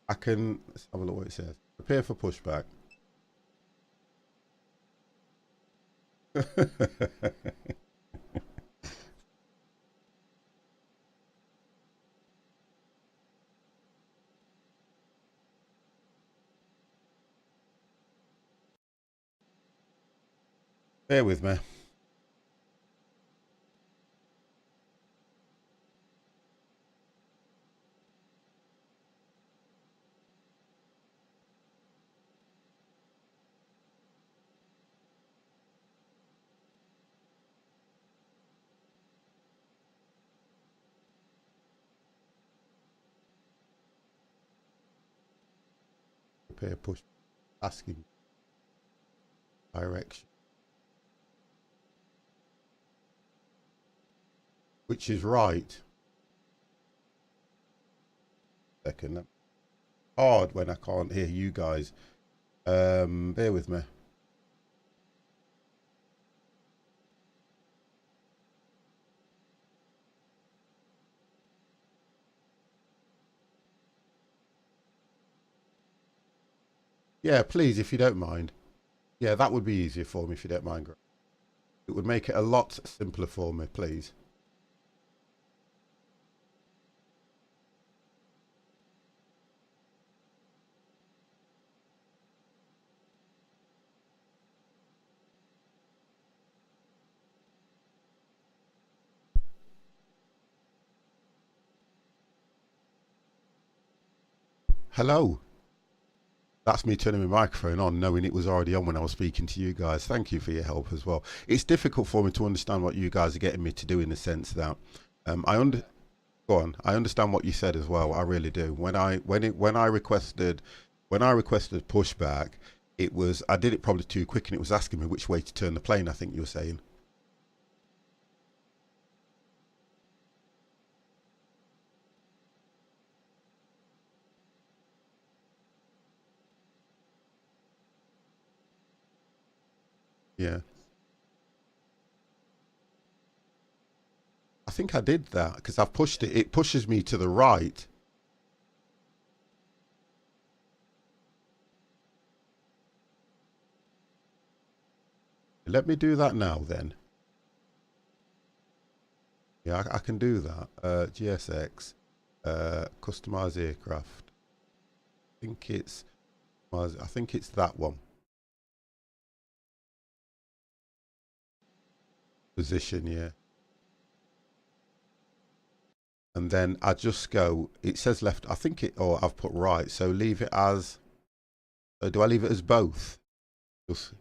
Let's have a look what it says. Prepare for pushback. Bear with me. Prepare push. Asking direction. Which is right. Second. Hard when I can't hear you guys. Bear with me. Yeah, please, if you don't mind. Yeah, that would be easier for me if you don't mind. It would make it a lot simpler for me, please. Hello. That's me turning my microphone on, knowing it was already on when I was speaking to you guys. Thank you for your help as well. It's difficult for me to understand what you guys are getting me to do in the sense that go on. I understand what you said as well. I really do. When I requested pushback, I did it probably too quick, and it was asking me which way to turn the plane. I think you were saying. Yeah. I think I did that because I've pushed it. It pushes me to the right. Let me do that now then. Yeah, I can do that. GSX, customize aircraft. I think it's that one. Position, yeah. And then I just go, it says left, I've put right, so leave it as, do I leave it as both? Just,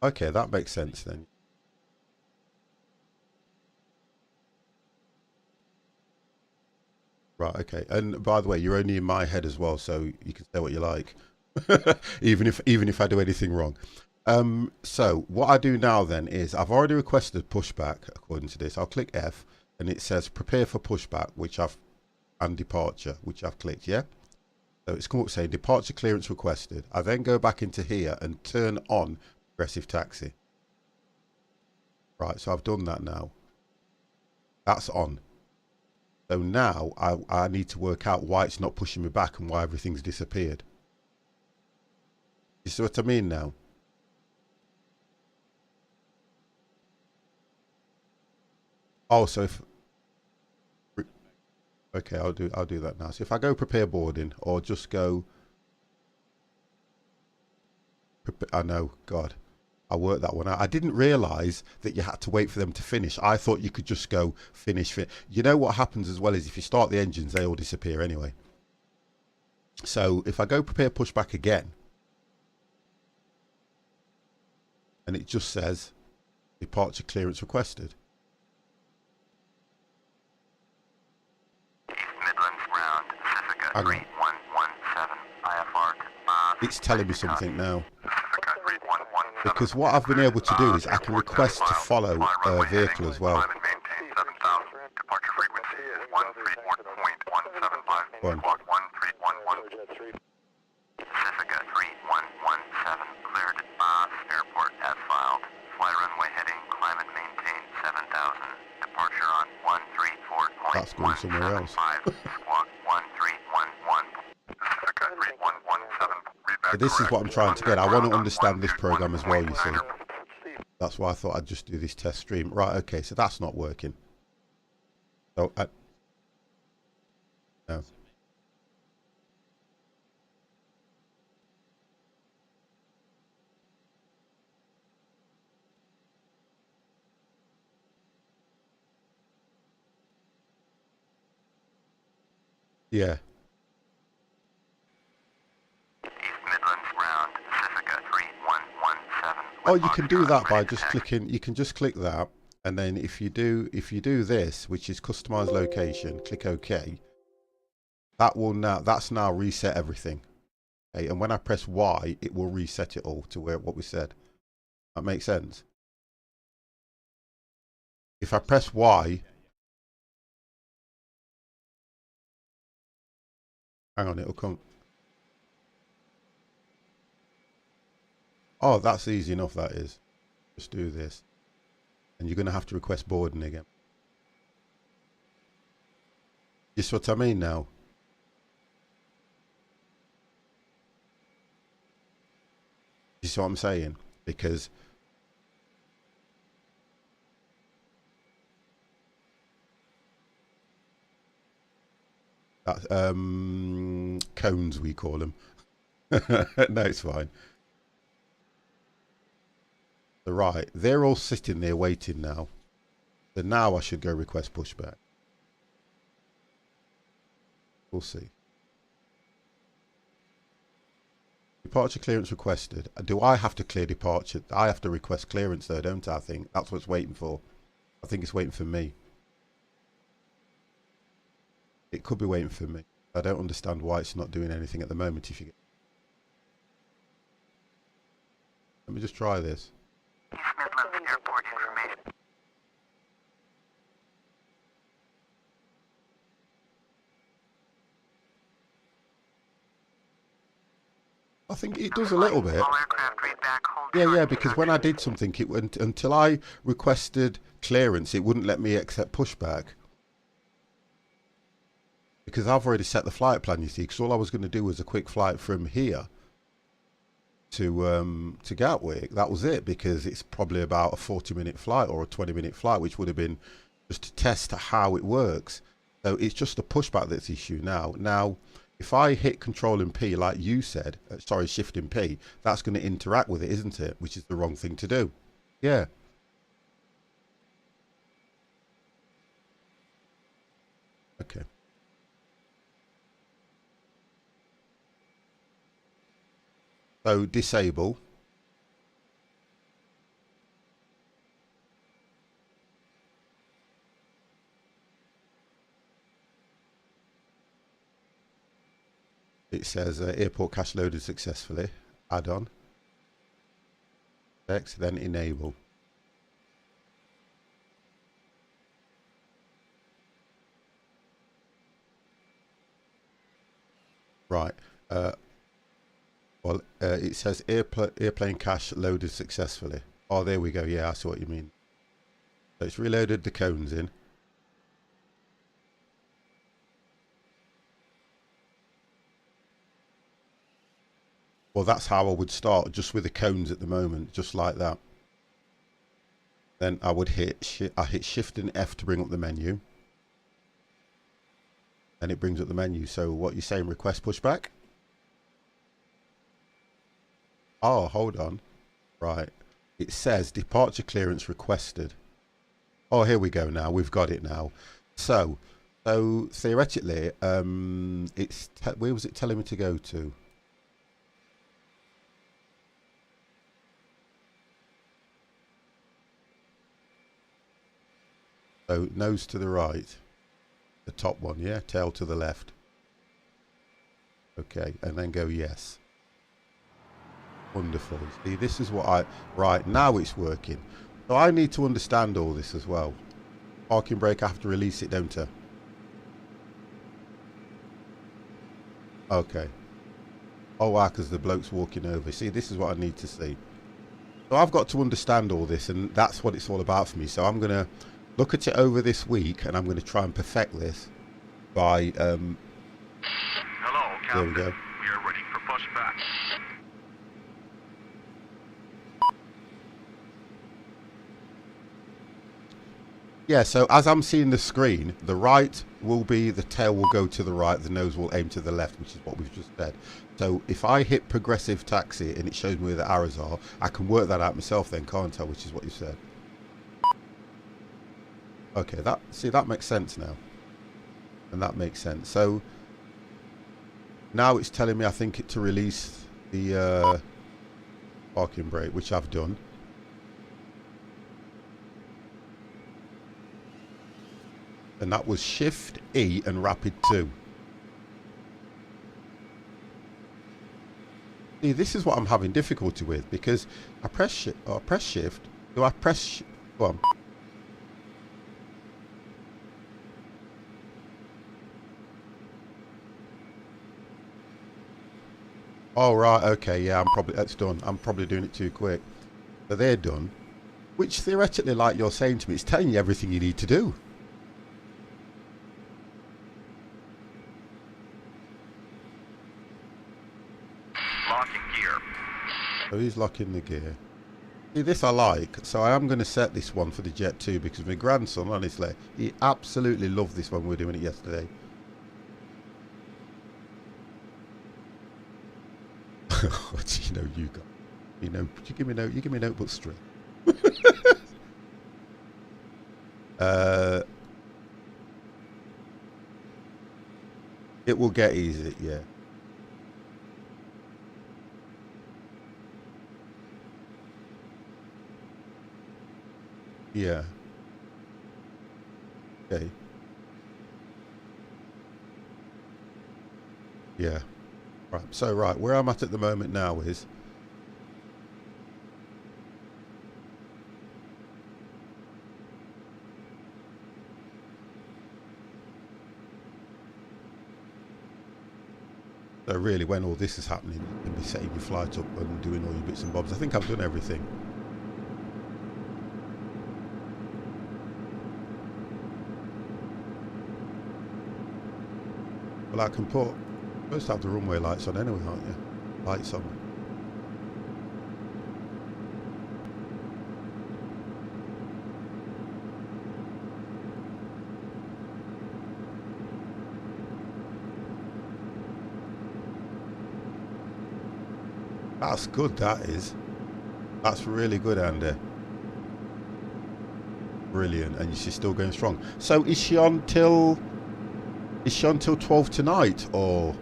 okay, that makes sense then. Right, okay. And by the way, you're only in my head as well, so you can say what you like, even if I do anything wrong. So what I do now then is I've already requested pushback according to this. I'll click F, and it says prepare for pushback, and departure, which I've clicked. Yeah. So it's come up saying departure clearance requested. I then go back into here and turn on progressive taxi. Right, so I've done that now. That's on. So now I need to work out why it's not pushing me back and why everything's disappeared. You see what I mean now? Oh, so if okay, I'll do that now. So if I go prepare boarding or just go, I know, God, I worked that one out. I didn't realise that you had to wait for them to finish. I thought you could just go finish. You know what happens as well is if you start the engines, they all disappear anyway. So if I go prepare pushback again, and it just says departure clearance requested. East Midlands ground, Pacifica Hang on. 3117, IFR to Bath. It's telling me something now. Pacifica 3117. Because what I've been able to do is I can request to follow a vehicle as well. Climb and maintain 7000. Departure frequency is 131.175. Go on. Squawk 1311. Pacifica 3117, cleared at Bath Airport as filed. Fly runway heading, climb and maintain 7000. Departure on 134.175. That's going somewhere else. Squawk 1311. Pacifica 3117. So this is what I'm trying to get. I want to understand this program as well, you see. That's why I thought I'd just do this test stream. Right, okay, so that's not working. So, no. Yeah. Midlands ground, Pacifica 3117. Oh, you can do that by just clicking. You can just click that, and then if you do this, which is customize location, click OK. That's now reset everything. Okay, and when I press Y, it will reset it all to what we said. That makes sense. If I press Y, hang on, it'll come. Oh, that's easy enough, that is. Just do this. And you're going to have to request boarding again. You see what I mean now? You see what I'm saying? Because that's cones, we call them. No, it's fine. So right, they're all sitting there waiting now. So now I should go request pushback. We'll see. Departure clearance requested. Do I have to clear departure? I have to request clearance though, don't I? I think that's what it's waiting for. I think it's waiting for me. It could be waiting for me. I don't understand why it's not doing anything at the moment. If you get... Let me just try this. East Midlands Airport information. I think it does a little bit. All aircraft read back, hold Yeah, short yeah, because when I did something, it went until I requested clearance, it wouldn't let me accept pushback. Because I've already set the flight plan, you see, because all I was going to do was a quick flight from here to Gatwick. That was it, because it's probably about a 40-minute flight or a 20-minute flight, which would have been just to test how it works. So it's just the pushback that's the issue now. Now, if I hit Control and P, like you said, sorry, Shift and P, that's going to interact with it, isn't it? Which is the wrong thing to do. Yeah. Okay. So disable. It says airport cache loaded successfully. Add on. X, then enable. Right. Well, it says airplane cache loaded successfully. Oh, there we go. Yeah, I see what you mean. So it's reloaded the cones in. Well, that's how I would start, just with the cones at the moment, just like that. Then I would hit Shift and F to bring up the menu. And it brings up the menu. So what you're saying, request pushback? Oh, hold on. Right. It says departure clearance requested. Oh, here we go now. We've got it now. So theoretically, where was it telling me to go to? So nose to the right, the top one, yeah, tail to the left. Okay, and then go yes. Wonderful. See, this is what right, now it's working. So I need to understand all this as well. Parking brake, I have to release it, don't I? Okay. Oh wow, because the bloke's walking over. See, this is what I need to see. So I've got to understand all this, and that's what it's all about for me. So I'm going to look at it over this week, and I'm going to try and perfect this by Hello, Captain. there we go. We are ready for pushback. Yeah, so as I'm seeing the screen, the right will be, the tail will go to the right, the nose will aim to the left, which is what we've just said. So if I hit progressive taxi and it shows me where the arrows are, I can work that out myself then, can't I? Which is what you said. Okay, that makes sense now. And that makes sense. So now it's telling me, I think, to release the parking brake, which I've done. And that was Shift E and Rapid 2. See, this is what I'm having difficulty with, because I press Shift. Do I press? Go on. Oh right, okay, yeah, that's done. I'm probably doing it too quick. So they're done. Which theoretically, like you're saying to me, it's telling you everything you need to do. Locking gear. So he's locking the gear. See, this I like, so I am going to set this one for the Jet 2, because my grandson, honestly, he absolutely loved this when we were doing it yesterday. What do you know you got? You know, you give me notebook string. It will get easy, yeah. Yeah. Okay. Yeah. Right. So right, where I'm at the moment now is so really when all this is happening, you can be setting your flight up and doing all your bits and bobs. I think I've done everything. Well, I can put, supposed to have the runway lights on anyway, aren't you? Lights on. That's good, that is. That's really good, Andy. Brilliant. And she's still going strong. So is she on till 12 tonight, or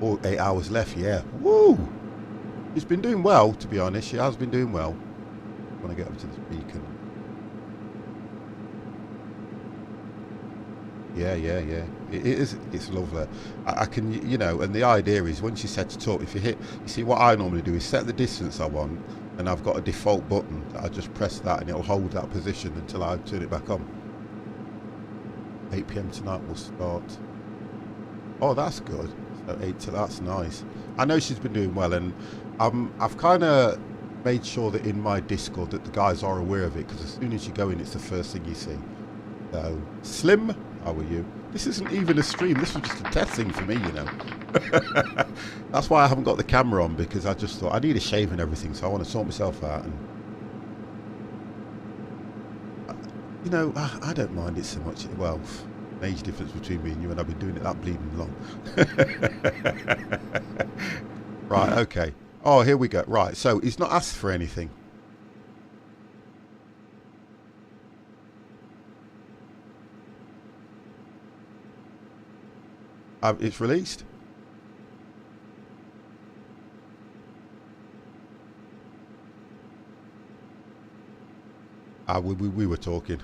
8 hours left? Yeah. Woo! She's been doing well, to be honest. She has been doing well. I want to get up to this beacon. Yeah. It is. It's lovely. I can, you know, and the idea is once you set it up, if you hit, you see what I normally do is set the distance I want, and I've got a default button. I just press that, and it'll hold that position until I turn it back on. 8 p.m. tonight we'll start. Oh, that's good. So 8 to that's nice. I know she's been doing well, and I've kind of made sure that in my Discord that the guys are aware of it, because as soon as you go in, it's the first thing you see. So, Slim, how are you? This isn't even a stream. This was just a test thing for me, you know. That's why I haven't got the camera on, because I just thought I need a shave and everything, so I want to sort myself out. And you know, I don't mind it so much. Well, an age difference between me and you, and I've been doing it that bleeding long. Right, okay. Oh, here we go. Right, so he's not asked for anything. It's released. We were talking.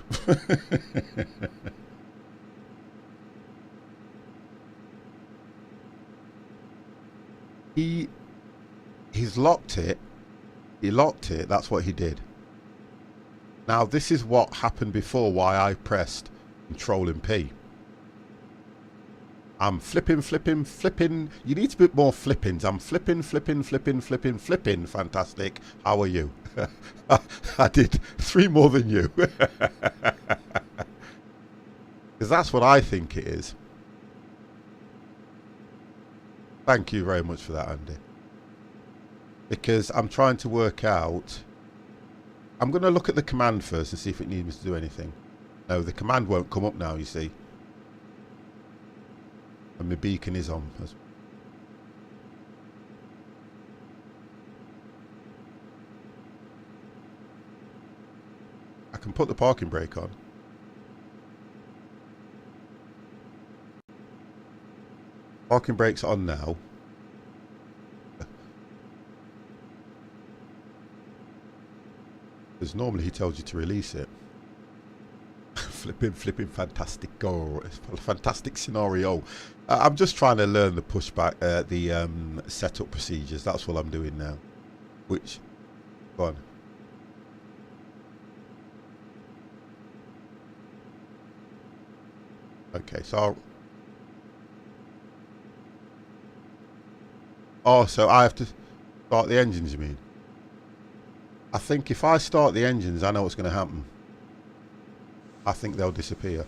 He's locked it. He locked it. That's what he did. Now this is what happened before. Why I pressed Control and P. I'm flipping. You need to be more flippings. I'm flipping. Fantastic. How are you? I did 3 more than you. Because that's what I think it is. Thank you very much for that, Andy. Because I'm trying to work out. I'm going to look at the command first and see if it needs me to do anything. No, the command won't come up now, you see. And my beacon is on. I can put the parking brake on. Parking brake's on now. Because normally he tells you to release it. Flipping, fantastic goal. Fantastic scenario. I'm just trying to learn the pushback, the setup procedures. That's what I'm doing now. Which, go on. Okay, so oh, so I have to start the engines, you mean? I think if I start the engines, I know what's going to happen. I think they'll disappear.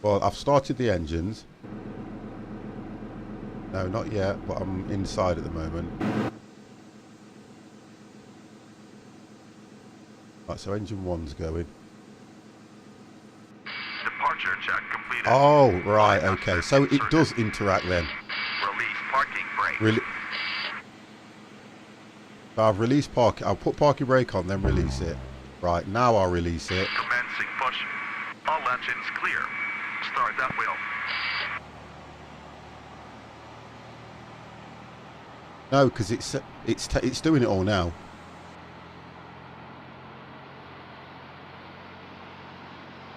Well, I've started the engines. No, not yet, but I'm inside at the moment. Right, so engine 1's going. Departure check completed. Oh, right, okay. So it does interact then. Release parking brake. So I've released parking. I'll put parking brake on, then release it. Right, now I'll release it. Commencing push. All engines clear. Start that wheel. No, because it's doing it all now.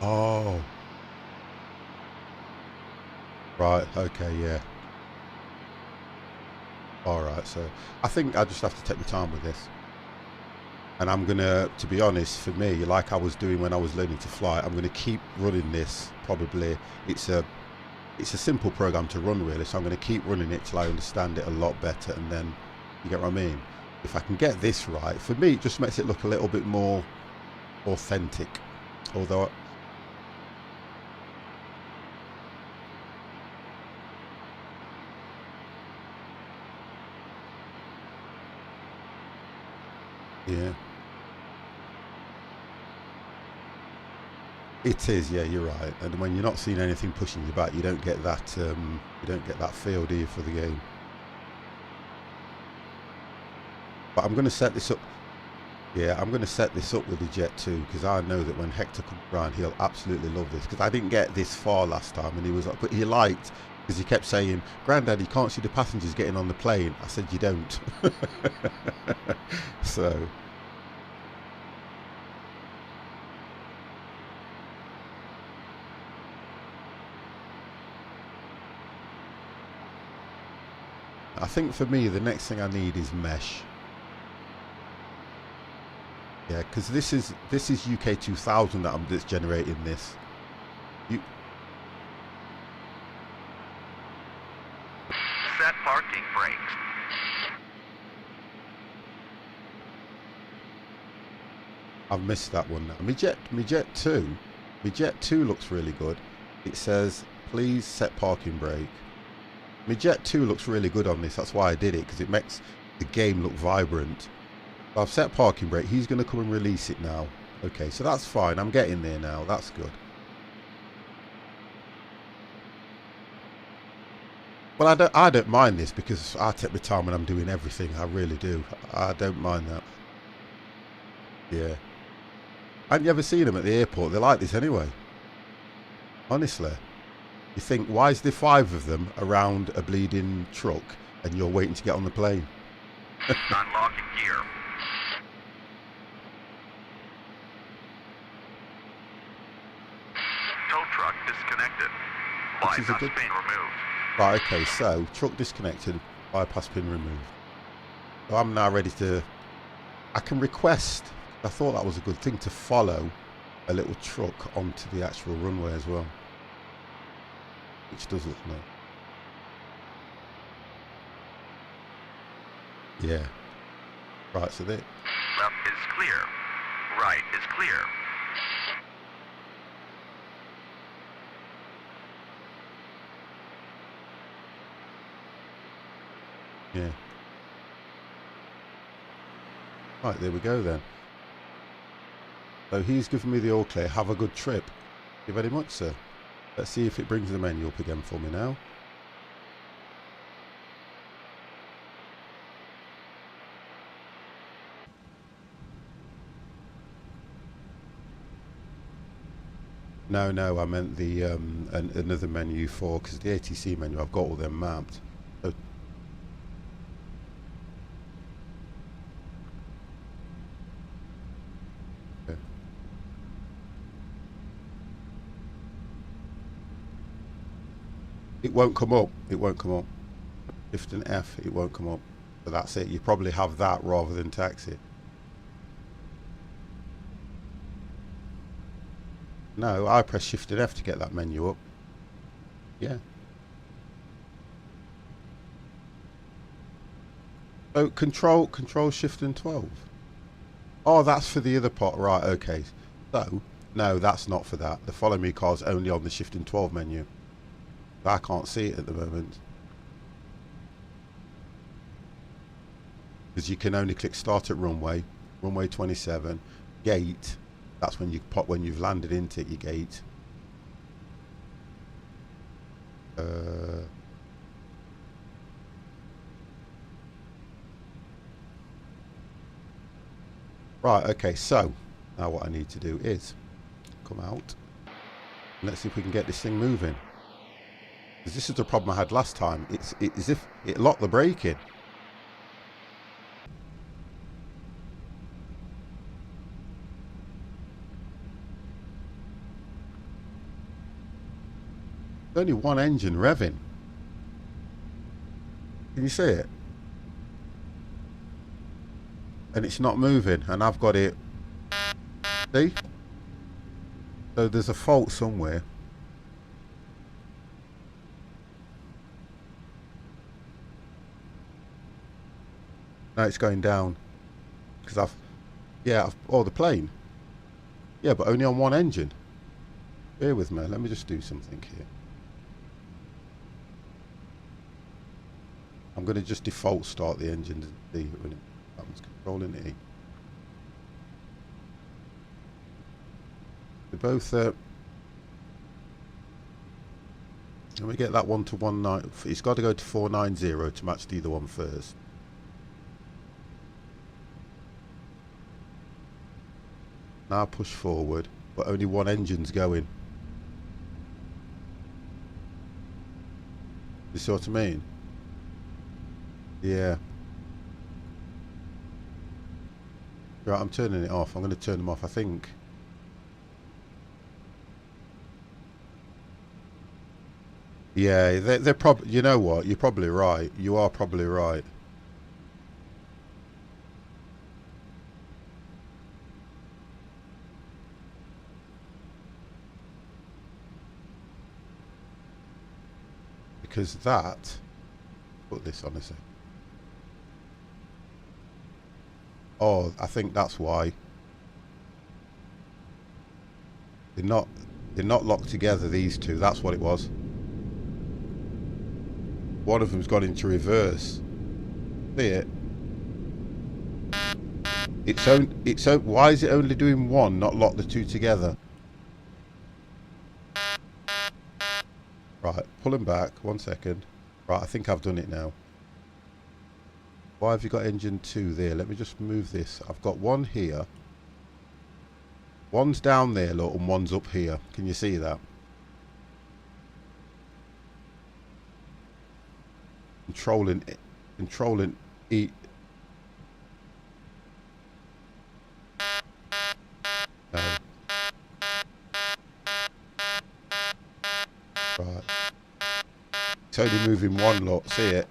Oh. Right, okay, yeah. Alright, so I think I just have to take my time with this. And I'm gonna, to be honest, for me, like I was doing when I was learning to fly, I'm gonna keep running this. Probably it's a simple program to run really, so I'm gonna keep running it till I understand it a lot better, and then you get what I mean? If I can get this right, for me it just makes it look a little bit more authentic. Although yeah. It is, yeah, you're right. And when you're not seeing anything pushing you back, you don't get that feel, do you, for the game? But I'm going to set this up. Yeah, I'm going to set this up with the Jet 2, because I know that when Hector comes around, he'll absolutely love this. Because I didn't get this far last time, and he was like, but he liked, because he kept saying, "Grandad, you can't see the passengers getting on the plane." I said, "You don't." I think for me, the next thing I need is mesh. Yeah, because this is UK 2000 that's generating this. Set parking brakes. I've missed that one now. My Jet 2 looks really good. It says, please set parking brake. My Jet 2 looks really good on this. That's why I did it, because it makes the game look vibrant. I've set parking brake. He's going to come and release it now. Okay, so that's fine. I'm getting there now. That's good. Well, I don't mind this, because I take my time when I'm doing everything. I really do. I don't mind that. Yeah. Haven't you ever seen them at the airport? They're like this anyway. Honestly. You think, why is there 5 of them around a bleeding truck and you're waiting to get on the plane? Unlocking gear. Tow truck disconnected. Bypass pin removed. Right, okay, so truck disconnected, bypass pin removed. So I'm now ready to... I can request... I thought that was a good thing, to follow a little truck onto the actual runway as well. Which does look nice. Yeah. Right, so there. Left is clear. Right is clear. Yeah. Right, there we go then. So he's given me the all clear. Have a good trip. Thank you very much, sir. Let's see if it brings the menu up again for me now. No, I meant the another menu for, because the ATC menu, I've got all them mapped. So, okay. It won't come up. It won't come up. Shift and F, it won't come up. So that's it. You probably have that rather than taxi. No, I press Shift and F to get that menu up. Yeah. Oh, control Shift and 12. Oh, that's for the other part. Right, okay. So, no, that's not for that. The Follow Me car's only on the Shift and 12 menu. I can't see it at the moment. Because you can only click Start at Runway, Runway 27, Gate. That's when you pop, when you've landed into your gate. Right, okay, so now what I need to do is come out. Let's see if we can get this thing moving. Because this is the problem I had last time. It's as if it locked the brake in. Only one engine revving. Can you see it? And it's not moving, and I've got it. See? So there's a fault somewhere. No, it's going down. Because oh, the plane. Yeah, but only on one engine. Bear with me, let me just do something here. I'm going to just default start the engine and see when it comes. Controlling E. They're both. Let me get that one to 19. It's got to go to 490 to match the other one first. Now push forward, but only one engine's going. You see what I mean? Yeah. Right, I'm turning it off. I'm going to turn them off, I think. Yeah, they're probably. You know what? You're probably right. You are probably right. Because that. Put this on a sec. Oh, I think that's why. They're not. They're not locked together. These two. That's what it was. One of them's gone into reverse. See it? Why is it only doing one, not lock the two together? Right, pulling back. 1 second. Right, I think I've done it now. Why have you got engine 2 there? Let me just move this. I've got one here. One's down there, look, and one's up here. Can you see that? Controlling E. No. Right. It's only moving one, look. See it?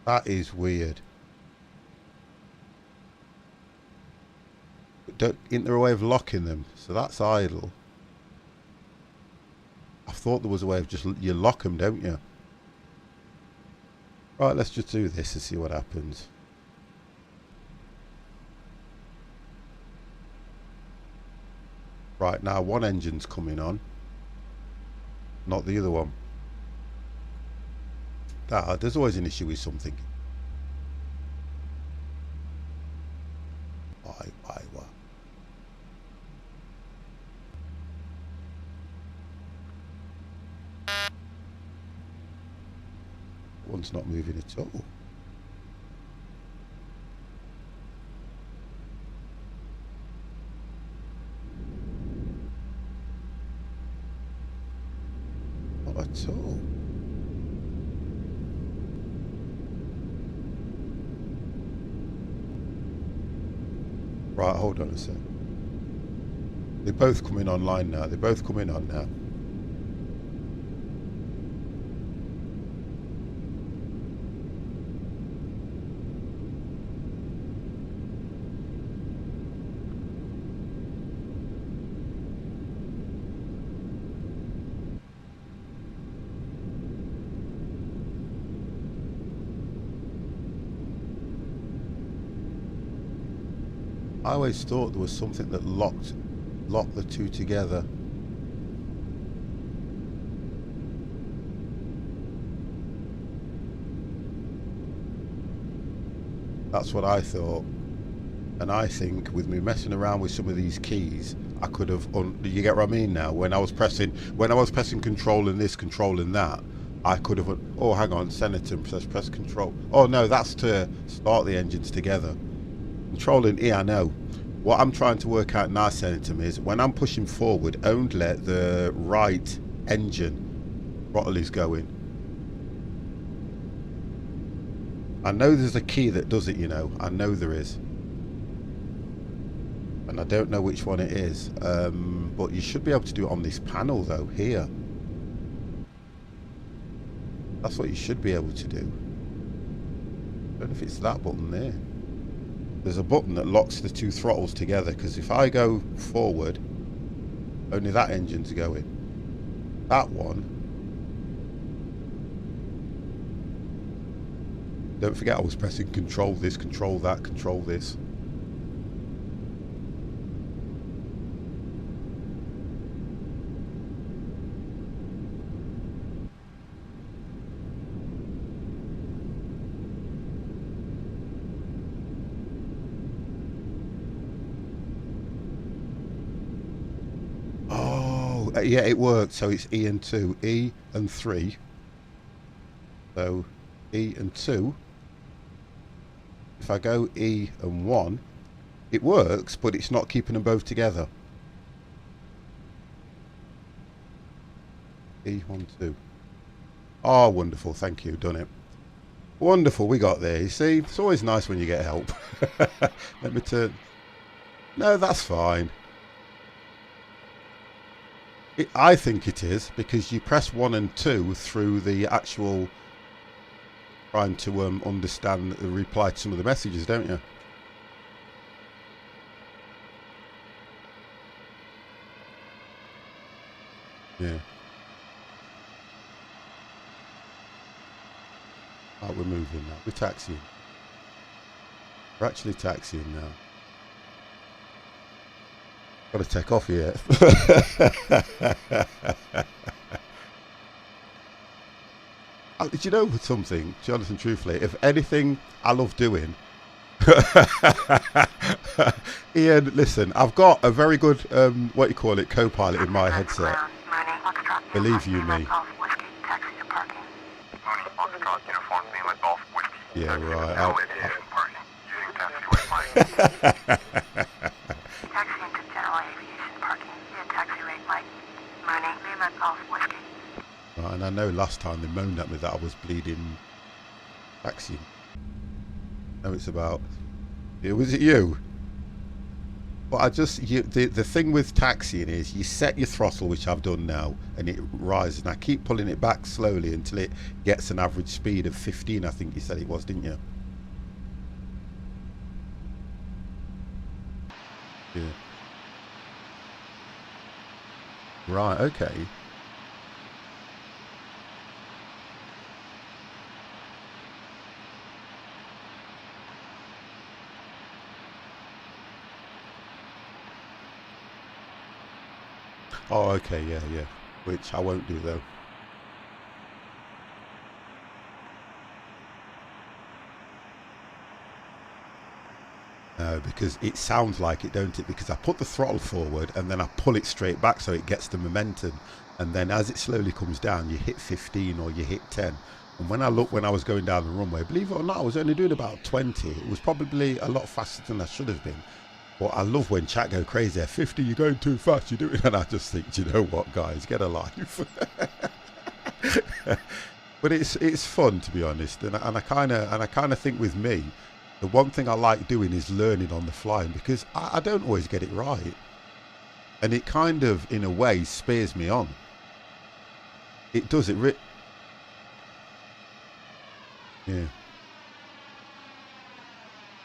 That is weird. Isn't there a way of locking them? So that's idle. I thought there was a way of just, you lock them, don't you? Right, let's just do this and see what happens. Right, now one engine's coming on. Not the other one. There's always an issue with something. Why? One's not moving at all. Not at all. Right, hold on a sec. They're both coming online now. They're both coming on now. I always thought there was something that locked the two together. That's what I thought. And I think with me messing around with some of these keys, I could have, you get what I mean now? When I was pressing control and this, control and that, I could have, oh hang on, Senator, press control. Oh no, that's to start the engines together. Controlling E, I know. What I'm trying to work out now, Senator, is when I'm pushing forward, only let the right engine throttle is going. I know there's a key that does it, you know. I know there is. And I don't know which one it is. But you should be able to do it on this panel, though, here. That's what you should be able to do. I don't know if it's that button there. There's a button that locks the two throttles together, because if I go forward, only that engine's going. That one. Don't forget I was pressing control this, control that, control this. Yeah, it worked. So it's E and 2, E and 3. So E and 2. If I go E and 1, it works, but it's not keeping them both together. E, 1, 2. Oh, wonderful. Thank you. Done it. Wonderful. We got there. You see, it's always nice when you get help. Let me turn. No, that's fine. I think it is, because you press 1 and 2 through the actual trying to understand the reply to some of the messages, don't you? Yeah. Right, we're moving now. We're taxiing. We're actually taxiing now. Got to take off here. Do you know something, Jonathan, truthfully, if anything I love doing... Ian, listen, I've got a very good, what you call it, co-pilot in my headset. Believe you me. Yeah, right. Right, and I know last time they moaned at me that I was bleeding taxiing. No, it's about... Was it you? But I just... the thing with taxiing is you set your throttle, which I've done now, and it rises. And I keep pulling it back slowly until it gets an average speed of 15, I think you said it was, didn't you? Yeah. Right, okay. Oh, okay, yeah, yeah. Which I won't do, though. No, because it sounds like it, don't it? Because I put the throttle forward and then I pull it straight back so it gets the momentum. And then as it slowly comes down, you hit 15 or you hit 10. And when I looked when I was going down the runway, believe it or not, I was only doing about 20. It was probably a lot faster than I should have been. But I love when chat go crazy. 50, you're going too fast, you're doing, and I just think, do you know what, guys, get a life. But it's fun, to be honest, and I kind of think with me, the one thing I like doing is learning on the fly, because I don't always get it right, and it kind of, in a way, spurs me on. It does. Yeah.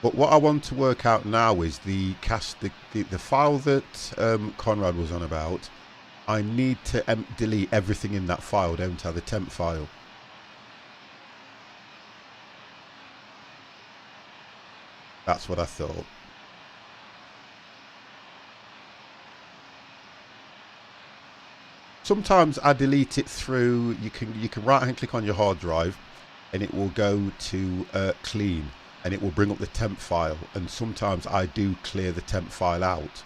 But what I want to work out now is the file that Conrad was on about. I need to delete everything in that file, don't I? The temp file. That's what I thought. Sometimes I delete it through. You can right hand click on your hard drive, and it will go to clean. And it will bring up the temp file, and sometimes I do clear the temp file out.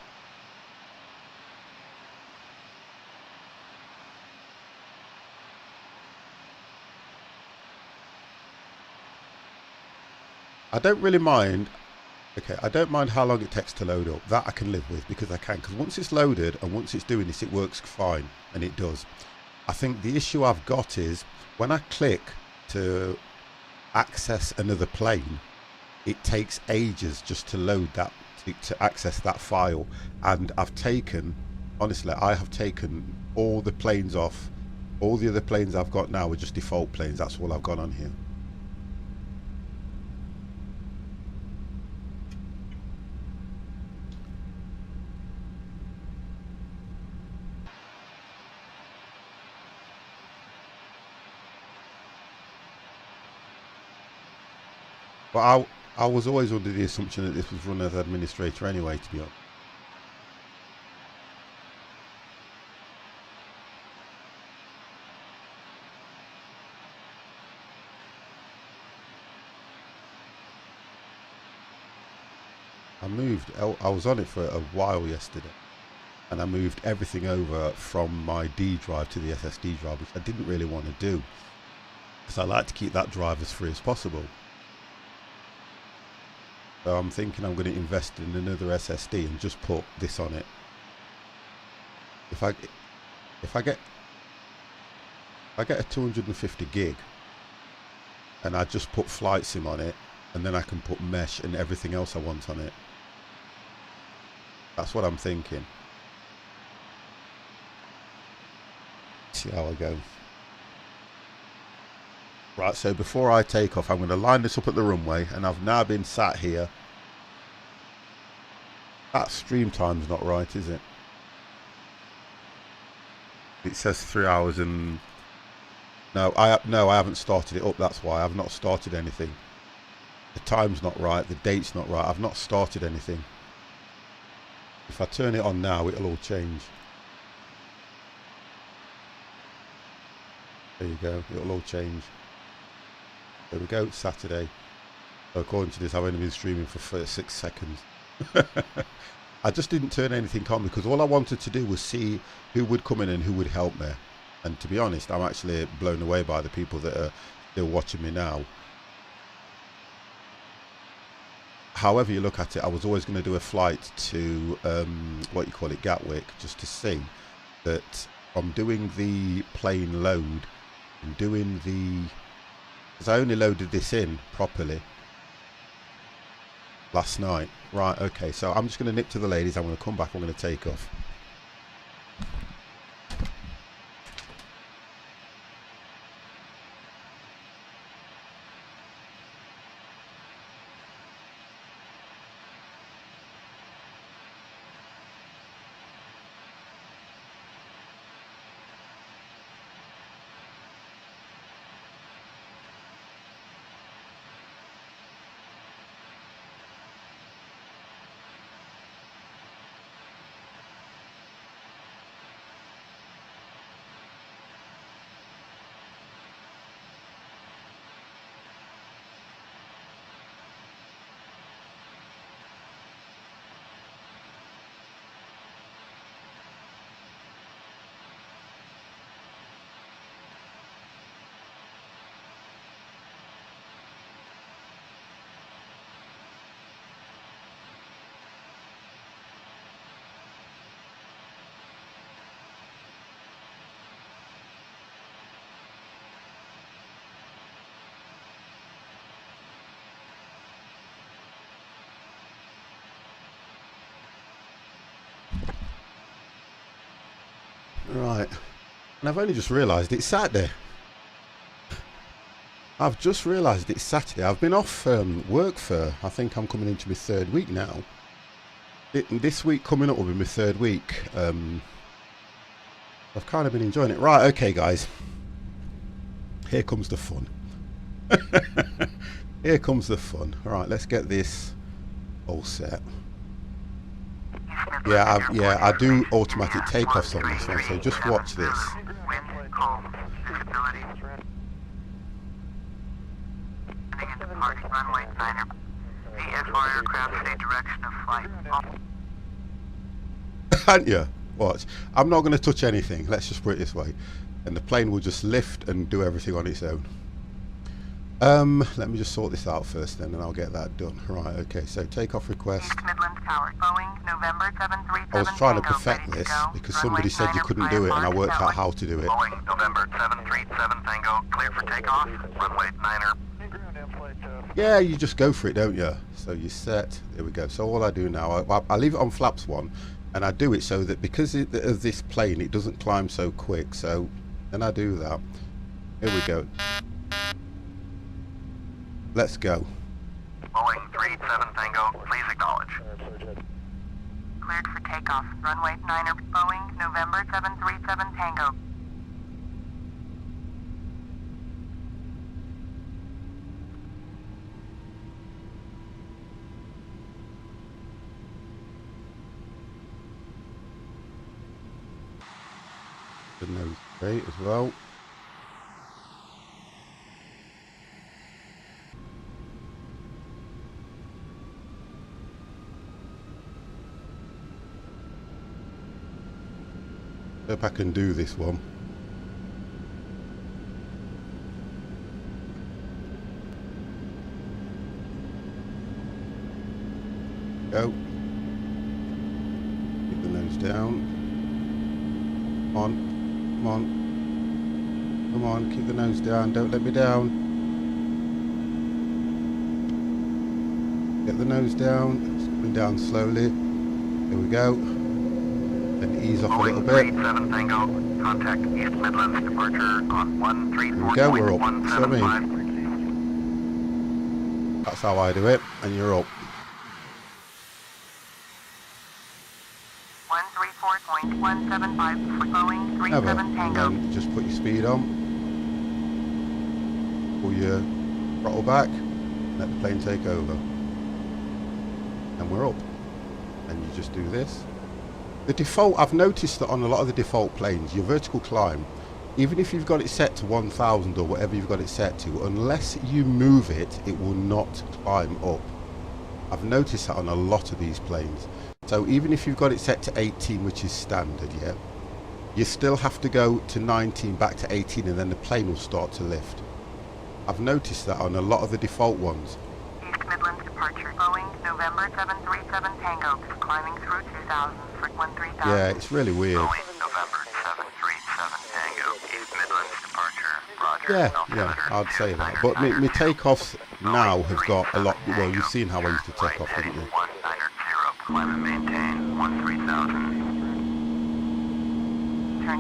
I don't really mind. Okay, I don't mind how long it takes to load up. That I can live with, because I can. Because once it's loaded and once it's doing this, it works fine, and it does. I think the issue I've got is when I click to access another plane, it takes ages just to load that, to access that file. And I've taken, honestly, I have taken all the planes off. All the other planes I've got now are just default planes. That's all I've got on here. But I was always under the assumption that this was run as administrator anyway, to be honest. I was on it for a while yesterday, and I moved everything over from my D drive to the SSD drive, which I didn't really want to do, because I like to keep that drive as free as possible. So I'm thinking I'm going to invest in another SSD and just put this on it. If I get a 250 gig, and I just put flight sim on it, and then I can put mesh and everything else I want on it. That's what I'm thinking. See how I go. Right, so before I take off, I'm going to line this up at the runway, and I've now been sat here. That stream time's not right, is it? It says 3 hours and... No, I haven't started it up, that's why. I've not started anything. The time's not right, the date's not right. I've not started anything. If I turn it on now, it'll all change. There you go, it'll all change. There we go, Saturday. So according to this, I've only been streaming for 36 seconds. I just didn't turn anything on because all I wanted to do was see who would come in and who would help me. And to be honest, I'm actually blown away by the people that are still watching me now. However you look at it, I was always going to do a flight to, Gatwick, just to see that I'm doing the plane load and doing the... Because I only loaded this in properly last night. Right, okay, so I'm just going to nip to the ladies. I'm going to come back, I'm going to take off. Right, and I've only just realised it's Saturday. I've just realised it's Saturday. I've been off work for, I think I'm coming into my 3rd week now. This week coming up will be my 3rd week. I've kind of been enjoying it. Right, okay guys. Here comes the fun. Here comes the fun. Right, let's get this all set. Yeah, I do automatic takeoffs on this one, so just watch this. Can't you? Watch. I'm not going to touch anything. Let's just put it this way. And the plane will just lift and do everything on its own. Let me just sort this out first then, and I'll get that done. Right, okay, so takeoff request. East Midlands Tower, Boeing, November 737 I was trying to Tango, perfect ready to this go. because Runway somebody said you 9 couldn't do it, and I worked out how to do it. Boeing, November 737 Tango, clear for takeoff. Runway 9er. Yeah, you just go for it, don't you? So you set, there we go. So all I do now, I leave it on flaps 1, and I do it so that because of this plane, it doesn't climb so quick. So then I do that. Here we go. Let's go. Boeing 37 Tango, please acknowledge. Cleared for takeoff. Runway 9er, Boeing, November 737 Tango. The nose straight as well. Hope I can do this one. Go. Keep the nose down. Come on. Come on. Come on, keep the nose down. Don't let me down. Get the nose down. It's coming down slowly. There we go. and ease off a little bit. 37 Tango, contact East Midlands departure on 134.175. Here we go, we're up. So I mean, that's how I do it, and you're up. 134.175 for Boeing 37 Tango. And then just put your speed on, pull your throttle back, let the plane take over, and we're up. And you just do this. The default, I've noticed that on a lot of the default planes, your vertical climb, even if you've got it set to 1000 or whatever you've got it set to, unless you move it, it will not climb up. I've noticed that on a lot of these planes. So even if you've got it set to 18, which is standard, yeah, you still have to go to 19 back to 18 and then the plane will start to lift. I've noticed that on a lot of the default ones. East Midlands departure, Boeing November 737 Tango, climbing through 2000 for 13,000. Yeah, it's really weird. Boeing November 737 Tango, East Midlands departure. Roger. Yeah, I'd say that. But my takeoffs now have got a lot. Well, you've seen how I used to take off, haven't you? 190, climb and maintain 13,000.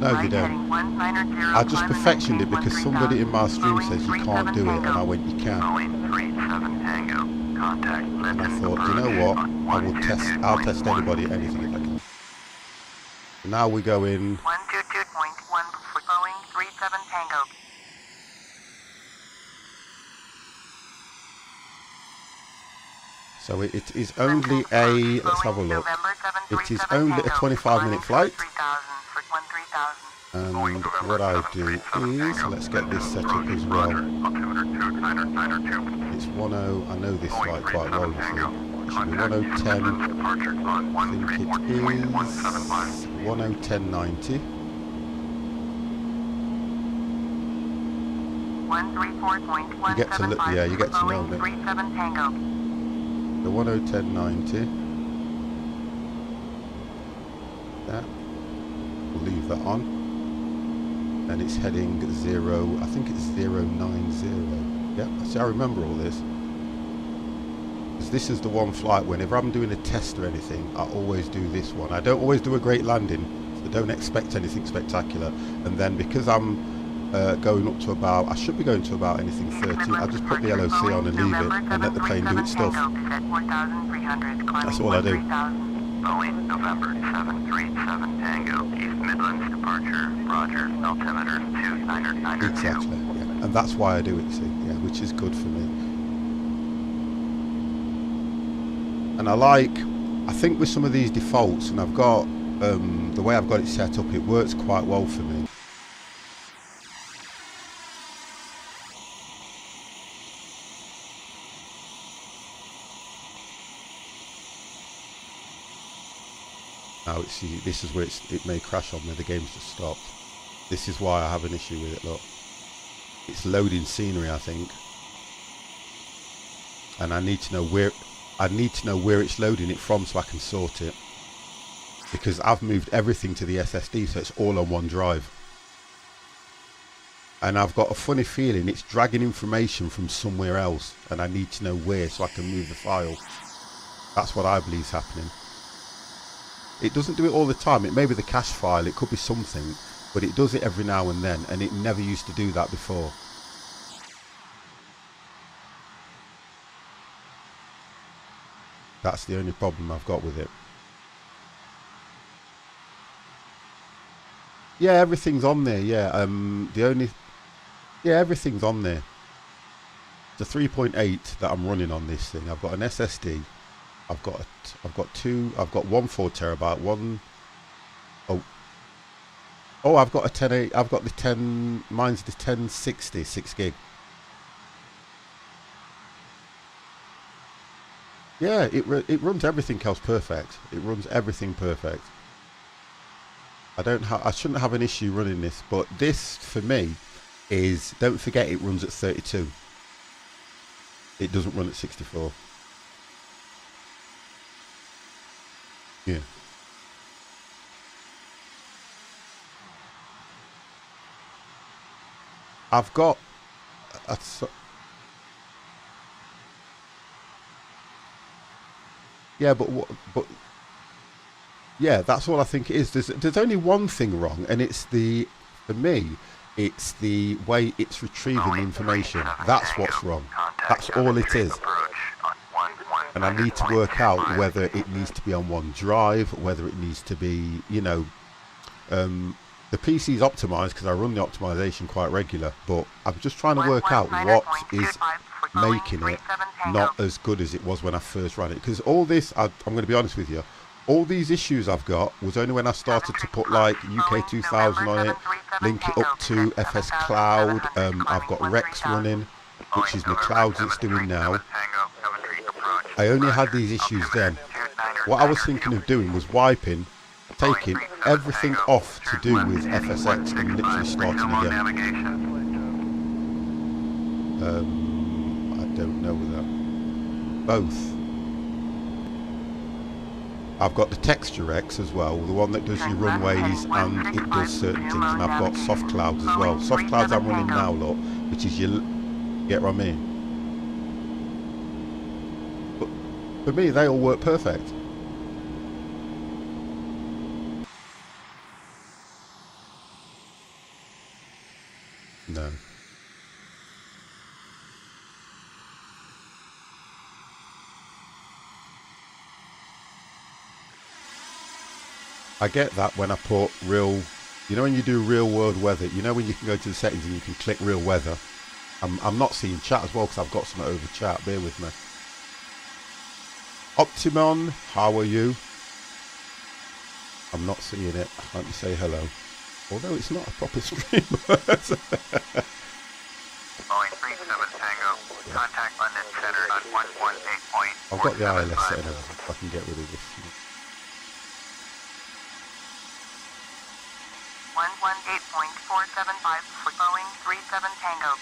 No, you don't. I just perfectioned it because somebody in my stream says you can't do it, and I went, you can. And I thought, you know what? I'll test anybody at anything if I can. Now we go in. 122.1 for Boeing 37 Tango. So it is only a, let's have a look. It is only a 25-minute flight. And what I do is, let's get this set up as well. It's 10, I know this flight quite well, you see. It should be 1010, I think it is 101090. 134.175 You get to look, yeah, you get to know it. 37 Tango. The 101090. That. We'll leave that on. And it's heading 0, I think it's 090. Yeah, see, I remember all this. Because this is the one flight, whenever I'm doing a test or anything, I always do this one. I don't always do a great landing, so don't expect anything spectacular. And then because I'm going up to about, I should be going to about anything 30, I just put the LOC on and leave it and let the plane do its stuff. That's all I do. Boeing November 737 Tango, East Midlands departure, Roger, altimeter 2992. Exactly, yeah. And that's why I do it, see, yeah, which is good for me. And I think with some of these defaults, and I've got, the way I've got it set up, it works quite well for me. Now, see, this is where it may crash on me, the game's just stopped. This is why I have an issue with it, look. It's loading scenery, I think. And I need to know where it's loading it from so I can sort it. Because I've moved everything to the SSD, so it's all on one drive. And I've got a funny feeling it's dragging information from somewhere else, and I need to know where so I can move the file. That's what I believe is happening. It doesn't do it all the time. It may be the cache file, it could be something, but it does it every now and then, and it never used to do that before. That's the only problem I've got with it. Yeah, everything's on there, yeah. Everything's on there. The 3.8 that I'm running on this thing, I've got an SSD. I've got 1 4 terabyte, I've got a 10, I've got the 10, mine's the 1060, 6 gig. Yeah, it runs everything else perfect. It runs everything perfect. I shouldn't have an issue running this, but this for me is, don't forget it runs at 32. It doesn't run at 64. Yeah. I've got yeah, but Yeah, that's all I think it is. There's only one thing wrong, and it's for me, it's the way it's retrieving the information. That's what's wrong. That's all it is. And I need to work out whether it needs to be on one drive, whether it needs to be, the PC's optimized because I run the optimization quite regular, but I'm just trying to work out what is making it not as good as it was when I first ran it. Because all this, I'm going to be honest with you, all these issues I've got was only when I started to put like UK 2000 on it, link it up to FS Cloud. I've got Rex running, which is my clouds it's doing now. I only had these issues then. What I was thinking of doing was taking everything off to do with FSX and literally starting again. I don't know that. Both. I've got the texture X as well, the one that does your runways and it does certain things, and I've got soft clouds as well. Soft clouds I'm running now, look, which is you get what I mean? But for me, they all work perfect. No. I get that when I put real, when you do real world weather, when you can go to the settings and you can click real weather. I'm not seeing chat as well because I've got something over chat, bear with me. Optimon, how are you? I'm not seeing it, can't you say hello? Although it's not a proper stream. I've got the ILS set and everything, if I can get rid of this. 118.475 for Boeing 37 Tango.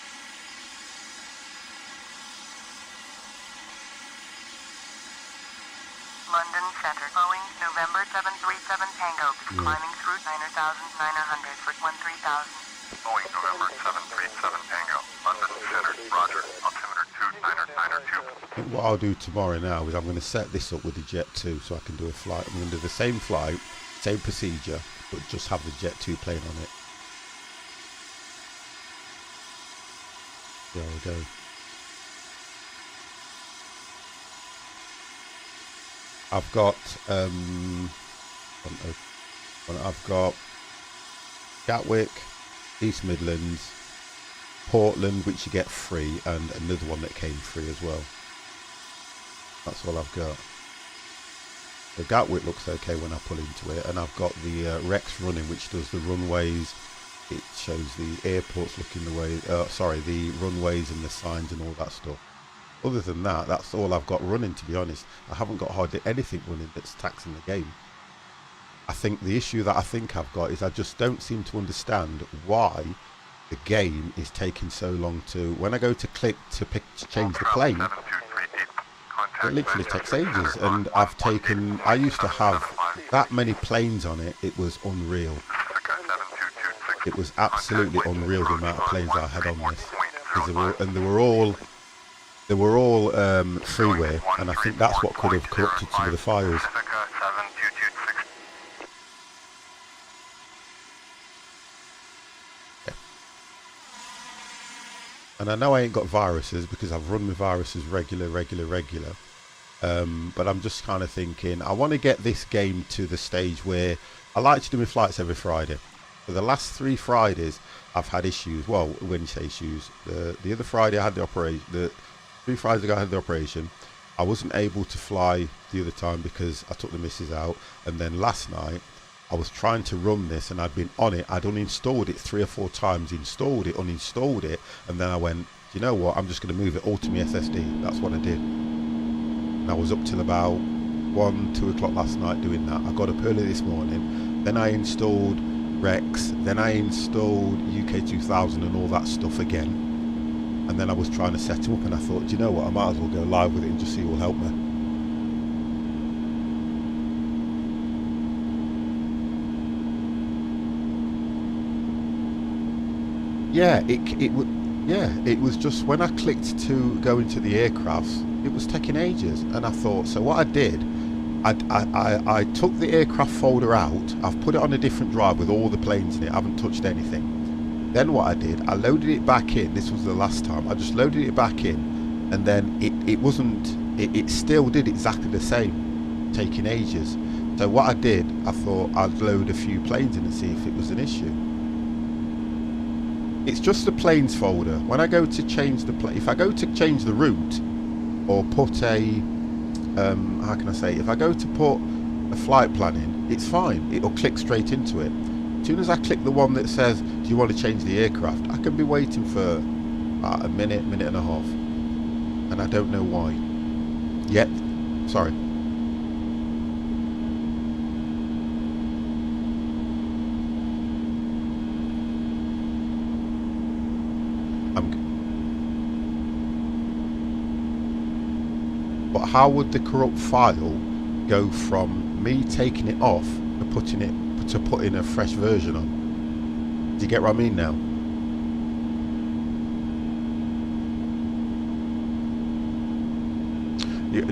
London Center, Boeing November 737 Tango, climbing through 9,900 for 13,000. Boeing November 737 Tango, London Center, Roger, altimeter 2992. What I'll do tomorrow now is I'm going to set this up with the Jet 2 so I can do a flight. I'm going to do the same flight, same procedure, but just have the Jet 2 plane on it. There we go. I've got I've got Gatwick, East Midlands, Portland, which you get free, and another one that came free as well. That's all I've got. The Gatwick looks okay when I pull into it, and I've got the Rex running, which does the runways. It shows the airports looking the way, the runways and the signs and all that stuff. Other than that, that's all I've got running, to be honest. I haven't got hardly anything running that's taxing the game. I think the issue that I think I've got is I just don't seem to understand why the game is taking so long to, when I go to click to change the plane, it literally takes ages. And I used to have that many planes on it, it was unreal. It was absolutely unreal the amount of planes I had on this. They were all freeware, and I think that's what could have corrupted some of the files. Yeah. And I know I ain't got viruses because I've run my viruses regular. But I'm just kind of thinking, I want to get this game to the stage where I like to do my flights every Friday. For the last 3 Fridays, I've had issues. Well, when you say issues, the other Friday I had the operation. 3 Fridays ago I had the operation. I wasn't able to fly the other time because I took the missus out. And then last night, I was trying to run this and I'd been on it. I'd uninstalled it 3 or 4 times, installed it, uninstalled it. And then I went, you know what, I'm just going to move it all to my SSD. That's what I did. And I was up till about 1, 2 o'clock last night doing that. I got up early this morning. Then I installed Rex, then I installed UK 2000 and all that stuff again, and then I was trying to set them up, and I thought, do you know what, I might as well go live with it and just see who will help me. Yeah, it was just when I clicked to go into the aircrafts, it was taking ages, and I thought, so what I did I took the aircraft folder out. I've put it on a different drive with all the planes in it. I haven't touched anything. Then what I did, I loaded it back in. This was the last time. I just loaded it back in, and then it still did exactly the same, taking ages. So what I did, I thought I'd load a few planes in and see if it was an issue. It's just the planes folder. When I go to change the if I go to change the route, or put a how can I say, if I go to put a flight plan in, it's fine, it'll click straight into it. As soon as I click the one that says, do you want to change the aircraft, I can be waiting for a minute and a half, and I don't know why yet. Sorry. But how would the corrupt file go from me taking it off and putting a fresh version on? Do you get what I mean now?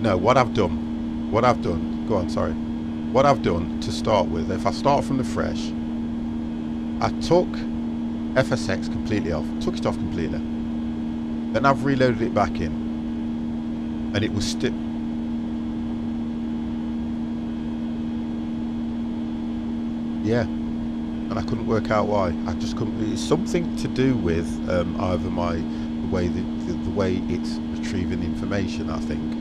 No, what I've done, go on, sorry. What I've done to start with, if I start from the fresh, I took FSX completely off, took it off completely. Then I've reloaded it back in. And it was still, yeah, and I couldn't work out why. I just couldn't. It's something to do with either the way it's retrieving the information, I think.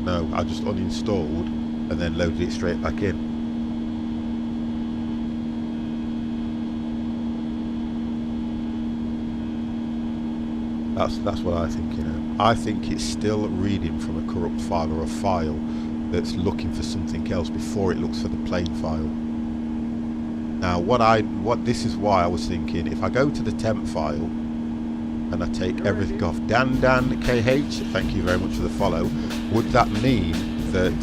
No, I just uninstalled and then loaded it straight back in. That's what I think, you know. I think it's still reading from a corrupt file or a file that's looking for something else before it looks for the plain file. Now this is why I was thinking, if I go to the temp file and I take everything off, Dan KH, thank you very much for the follow, would that mean that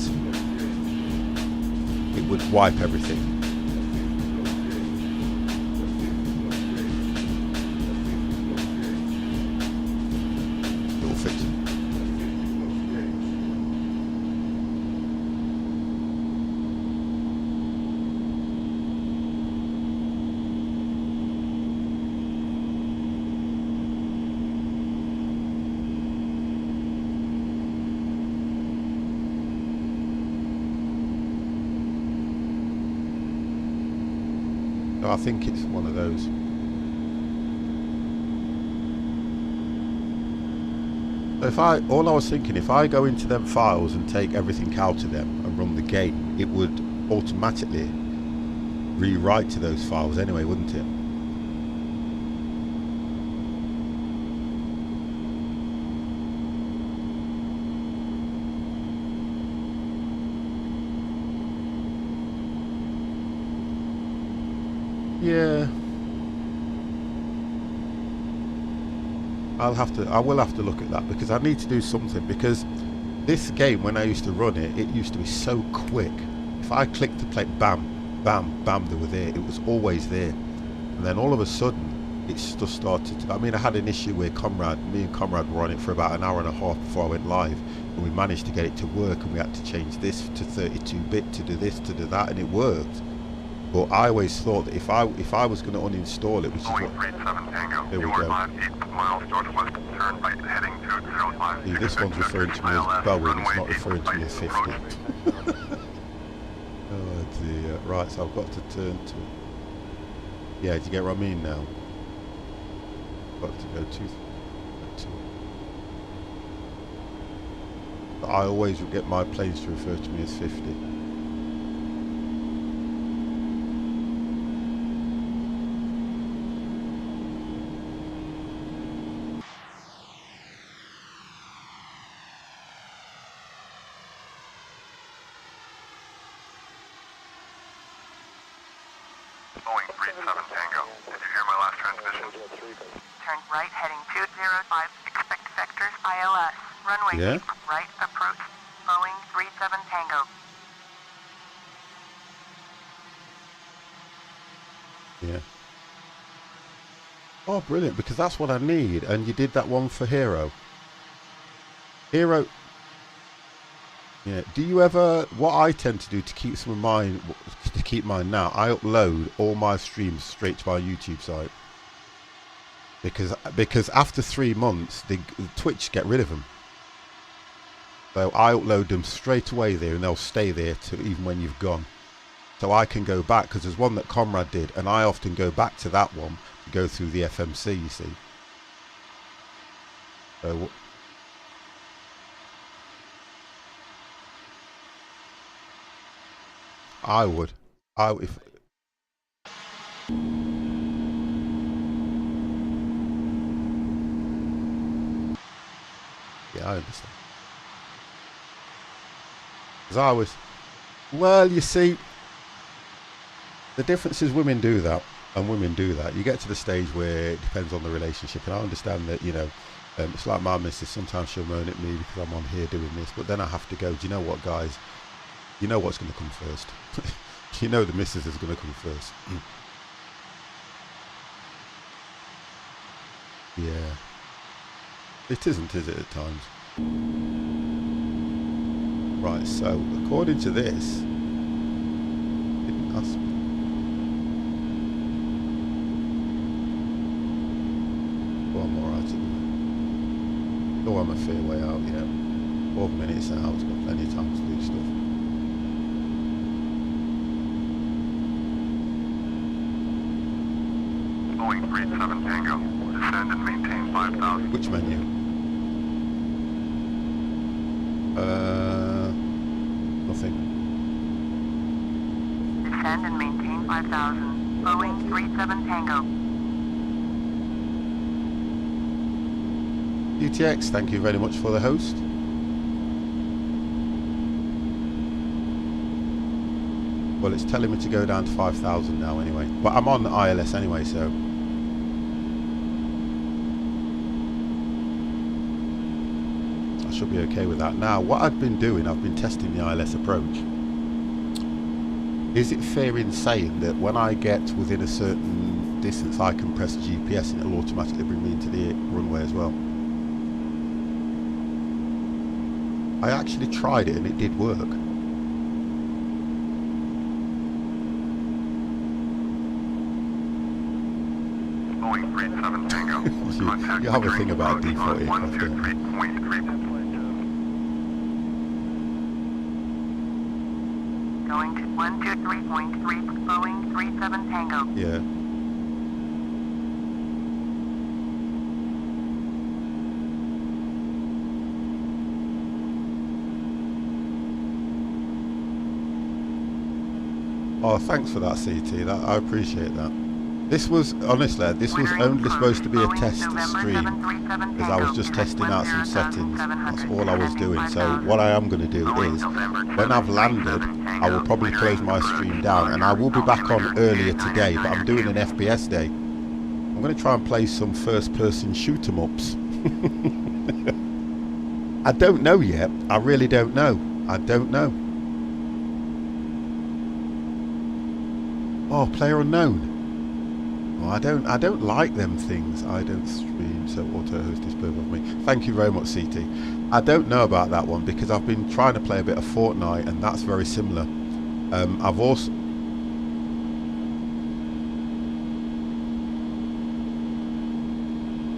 it would wipe everything? It will fix it. I think it's one of those. So all I was thinking, if I go into them files and take everything out of them and run the game, it would automatically rewrite to those files anyway, wouldn't it? Yeah, I will have to look at that, because I need to do something, because this game, when I used to run it, it used to be so quick. If I clicked to play, bam, bam, bam, they were there. It was always there. And then all of a sudden, it's just started to, I mean, I had an issue where me and Comrade were on it for about an hour and a half before I went live, and we managed to get it to work, and we had to change this to 32-bit to do this, to do that, and it worked. But I always thought that if I was going to uninstall it, which is what... Here we go. See, this one's referring to me as Bowen, it's not referring to me as 50. Oh dear. Right, so I've got to turn to... Yeah, do you get what I mean now? Got to go to... But I always would get my planes to refer to me as 50. Boeing 37 Tango. Did you hear my last transmission? Turn right heading 205. Expect vectors ILS. Runway Yeah? right approach. Boeing 37 Tango. Yeah. Oh, brilliant, because that's what I need. And you did that one for Hero. Hero. Yeah. Do you ever, what I tend to do to keep some of mine, to keep mine now, I upload all my streams straight to my YouTube site. Because after 3 months, the Twitch get rid of them. So I upload them straight away there, and they'll stay there to even when you've gone. So I can go back, because there's one that Comrade did, and I often go back to that one to go through the FMC, you see. So I would. If yeah, I understand. Because I was, well, you see, the difference is women do that, and women do that. You get to the stage where it depends on the relationship, and I understand that, you know, it's like my missus, sometimes she'll moan at me because I'm on here doing this, but then I have to go, do you know what, guys? You know what's going to come first. You know the missus is going to come first. Yeah. It isn't, is it, at times? Right, so, according to this, didn't ask me. Well, I'm alright at the minute. Oh, I'm a fair way out, yeah. 12 minutes out, I've got plenty of time to do stuff. Boeing 37 Tango, descend and maintain 5,000. Which menu? Nothing. Descend and maintain 5,000. Boeing 37 Tango. UTX, thank you very much for the host. Well, it's telling me to go down to 5,000 now anyway. But I'm on the ILS anyway, so. I should be okay with that. Now, what I've been doing, I've been testing the ILS approach. Is it fair in saying that when I get within a certain distance, I can press GPS and it'll automatically bring me into the runway as well? I actually tried it and it did work. Boeing 37 Tango. You have a thing about default aircraft, don't you? 123.3. Going to 123.3 Boeing 37 Tango. Yeah. Oh, thanks for that, CT. I appreciate that. This was, honestly, this was only supposed to be a test stream, because I was just testing out some settings. That's all I was doing. So what I am going to do is, when I've landed, I will probably close my stream down, and I will be back on earlier today, but I'm doing an FPS day. I'm going to try and play some first-person shoot-em-ups. I don't know yet. I really don't know. I don't know. Oh, player unknown. Well, I don't like them things. I don't stream, so auto host is perfect for me. Thank you very much, CT. I don't know about that one because I've been trying to play a bit of Fortnite, and that's very similar. I've also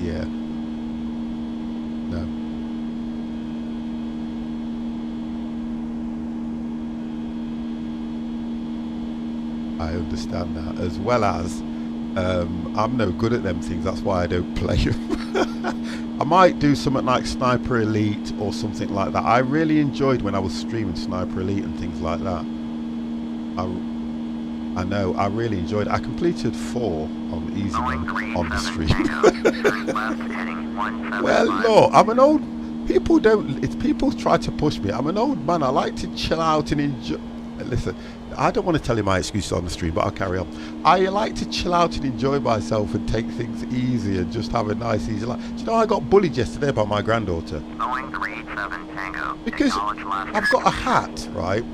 yeah. No. I understand that, as well as I'm no good at them things, that's why I don't play them. I might do something like Sniper Elite or something like that. I really enjoyed when I was streaming Sniper Elite and things like that. I know, I really enjoyed it. I completed 4 on easy mode on the stream. Well, look, I'm an old... People try to push me. I'm an old man. I like to chill out and enjoy... Listen, I don't want to tell you my excuses on the stream, but I'll carry on. I like to chill out and enjoy myself and take things easy and just have a nice, easy life. Do you know, I got bullied yesterday by my granddaughter. Boeing 37 Tango. Because I've got a hat, right?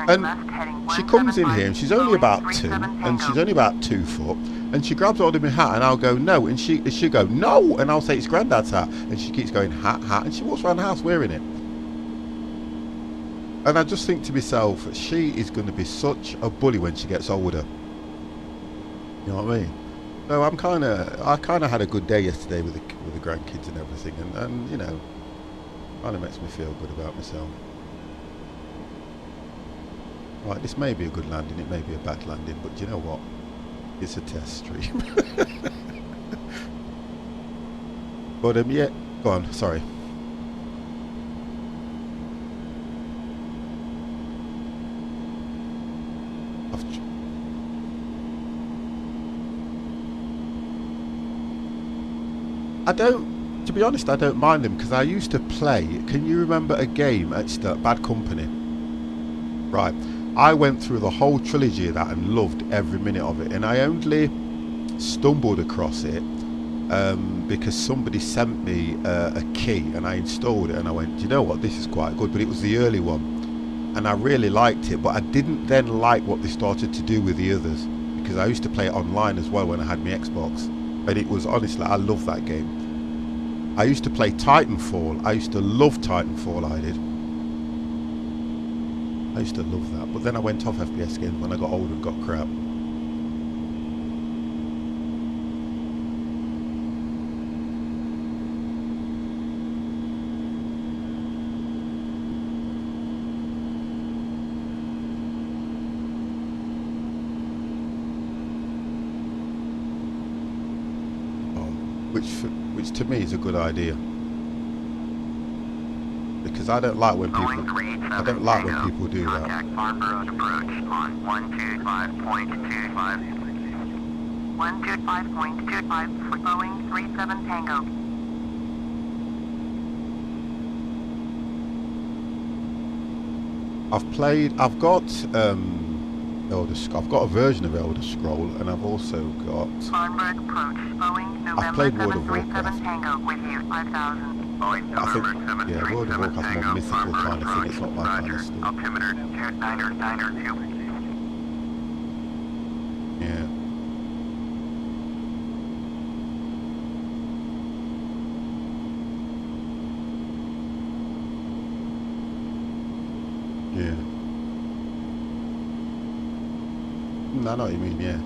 turning left, heading she comes in here and she's only about 2, 175 and she's only about 2 foot, and she grabs hold of my hat and I'll go no, and she go no, and I'll say it's Grandad's hat, and she keeps going hat, and she walks around the house wearing it. And I just think to myself, she is going to be such a bully when she gets older. You know what I mean? So I kind of had a good day yesterday with the grandkids and everything, and you know, kind of makes me feel good about myself. Right, this may be a good landing, it may be a bad landing, but do you know what? It's a test stream. But yeah, go on. Sorry. To be honest, I don't mind them, because I used to play. Can you remember a game at Bad Company? Right. I went through the whole trilogy of that and loved every minute of it, and I only stumbled across it because somebody sent me a key, and I installed it, and I went, do you know what, this is quite good. But it was the early one, and I really liked it, but I didn't then like what they started to do with the others, because I used to play it online as well when I had my Xbox, and it was, honestly, I love that game. I used to play Titanfall. I used to love Titanfall, I did. I used to love that, but then I went off FPS games when I got older and got crap. Which to me is a good idea, because I don't like when people do that. Contact Farm Road approach on 125.25. 125.25 for Boeing 37 Tango. I've got a version of Elder Scroll, and I've also got. Farnborough approach, Boeing I've played World of 737 Warcraft. Tango with you, 5000. Boeing I think, November yeah, World of 737 Warcraft's more Tango, mythical Farnborough kind of thing. It's not my kind Roger. of stuff. Altimeter 2992. Yeah. Yeah. I know what you mean, yeah.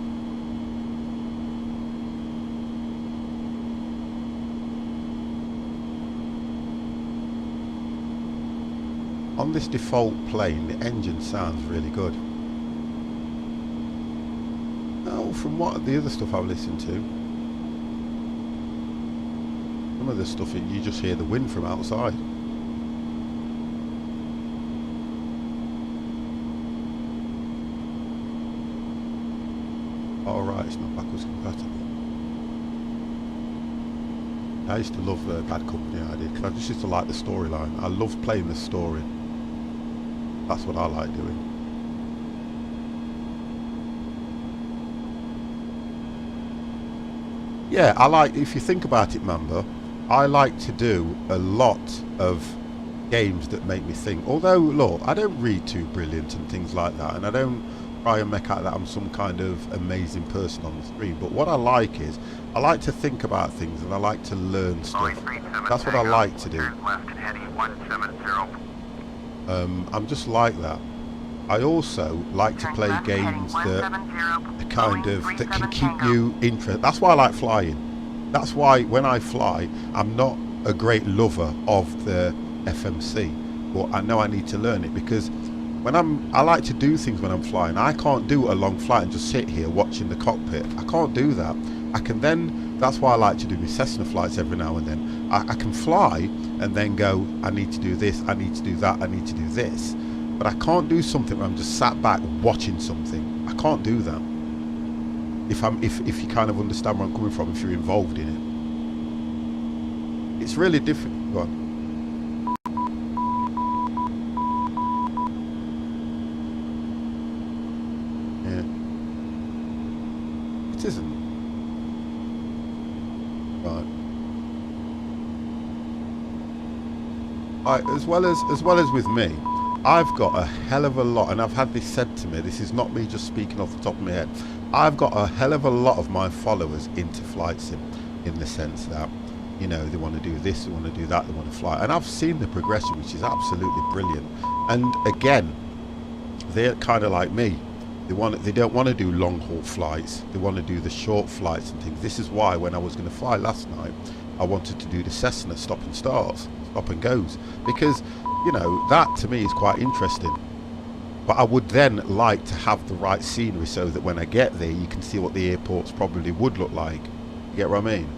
On this default plane, the engine sounds really good. Oh, from what the other stuff I've listened to, some of the stuff you just hear the wind from outside. Alright, it's not backwards compatible. I used to love Bad Company, I did, because I just used to like the storyline. I loved playing the story. That's what I like doing. Yeah, I like, if you think about it, Mamba, I like to do a lot of games that make me think. Although, look, I don't read too brilliant and things like that, and I don't try and make out that I'm some kind of amazing person on the screen. But what I like is, I like to think about things, and I like to learn stuff. That's what I like to do. Left and heading 170. I'm just like that. I also like to play games that can keep you interested. That's why I like flying. That's why when I fly, I'm not a great lover of the FMC, but I know I need to learn it, because when I like to do things when I'm flying. I can't do a long flight and just sit here watching the cockpit. I can't do that. I can then, that's why I like to do my Cessna flights every now and then. I can fly and then go, I need to do this, I need to do that, I need to do this. But I can't do something where I'm just sat back watching something. I can't do that. If you kind of understand where I'm coming from, if you're involved in it. It's really difficult. Go on. It isn't. Right. As well as with me, I've got a hell of a lot, and I've had this said to me, this is not me just speaking off the top of my head, I've got a hell of a lot of my followers into flight sim, in the sense that, you know, they want to do this, they want to do that, they want to fly, and I've seen the progression, which is absolutely brilliant. And again, they're kind of like me. They don't want to do long haul flights. They want to do the short flights and things. This is why when I was going to fly last night, I wanted to do the Cessna stop and starts, stop and goes, because, you know, that to me is quite interesting. But I would then like to have the right scenery so that when I get there, you can see what the airports probably would look like. You get what I mean?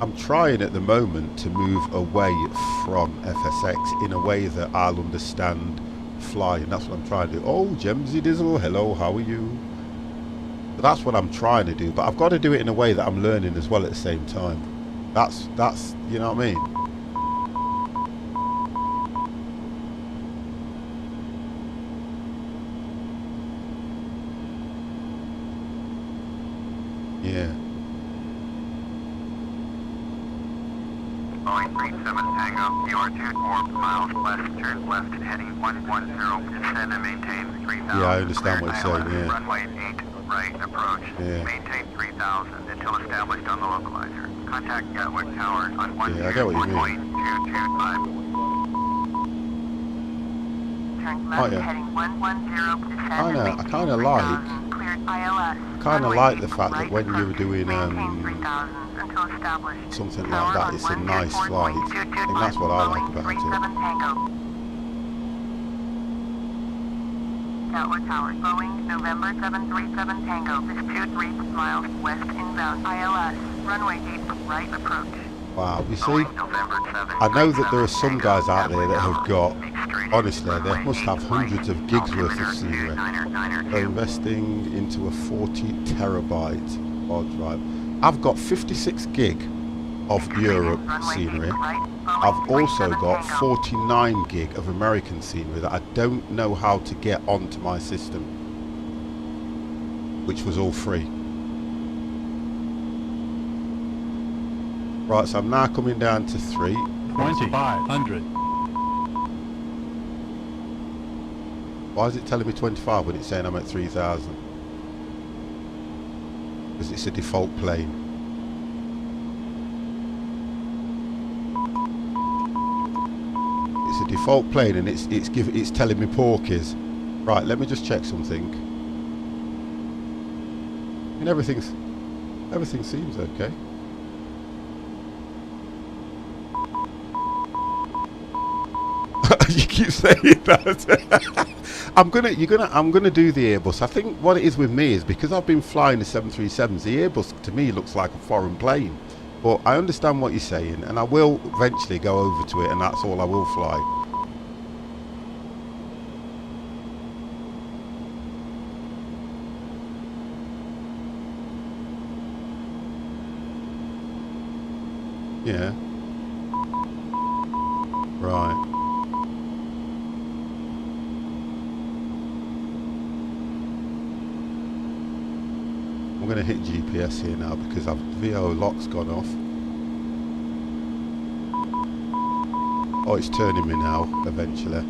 I'm trying at the moment to move away from FSX in a way that I'll understand flying. That's what I'm trying to do. Oh, Jemsy Dizzle, hello, how are you? So that's what I'm trying to do, but I've got to do it in a way that I'm learning as well at the same time. That's you know what I mean? Yeah. Boeing 37 Tango, you are 24 miles west, turn left, heading 110, descend and maintain 3000. Yeah, I understand what you're saying, yeah. Runway 8, right, approach. Yeah. Maintain 3000 until established on the localizer. Contact Gatwick Tower on 1. Yeah, I get what you mean. 225. Turn left, Oh, yeah. heading 110, descend I and know, I maintain kinda 3000, cleared ILS. Kinda Runway like the 8, fact that right when you were approach, doing, maintain 3000 until established. something like Tower that, on it's a nice flight. 104.225, I think that's what I like Boeing about 37 Tango. Gatwick Tower, Boeing, November 737 Tango, is 23 miles west inbound ILS, runway 8, right approach. Wow, you see, Boeing November 7. I know that there are some guys out there that have got, honestly, they must have hundreds of gigs worth of scenery. They're investing into a 40 terabyte hard drive. I've got 56 gig of Europe scenery. I've also got 49 gig of American scenery that I don't know how to get onto my system, which was all free. Right, so I'm now coming down to 3. 2500. Why is it telling me 25 when it's saying I'm at 3000? Because it's a default plane. It's a default plane and it's telling me porkies. Right, let me just check something. I mean, everything seems okay. You keep saying that. I'm gonna do the Airbus. I think what it is with me is because I've been flying the 737s, the Airbus to me looks like a foreign plane. But I understand what you're saying, and I will eventually go over to it, and that's all I will fly. Yeah. Right. I'm going to hit GPS here now because our VO lock's gone off. Oh, it's turning me now, eventually.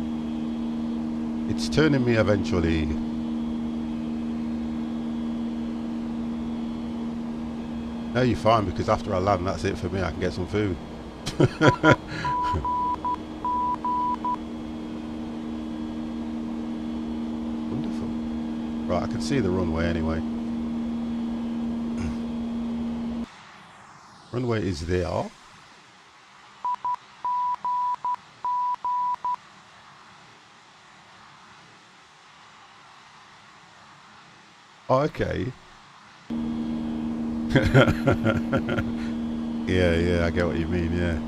It's turning me eventually. No, you're fine because after I land, that's it for me. I can get some food. Wonderful. Right, I can see the runway anyway. Runway is there. Oh, okay. Yeah, I get what you mean, yeah.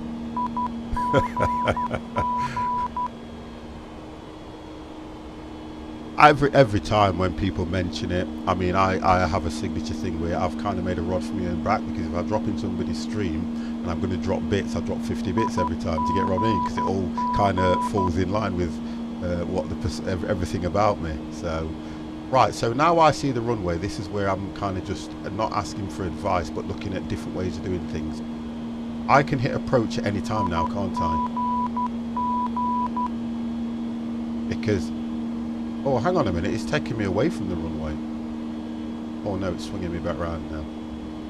every time when people mention it, I mean, I have a signature thing where I've kind of made a rod for my own back, because if I drop in somebody's stream and I'm going to drop bits, I drop 50 bits every time to get Rob in, because it all kind of falls in line with what everything about me. So right, so now I see the runway. This is where I'm kind of just not asking for advice, but looking at different ways of doing things. I can hit approach at any time now, can't I? Because, oh, hang on a minute, it's taking me away from the runway. Oh no, it's swinging me back round now.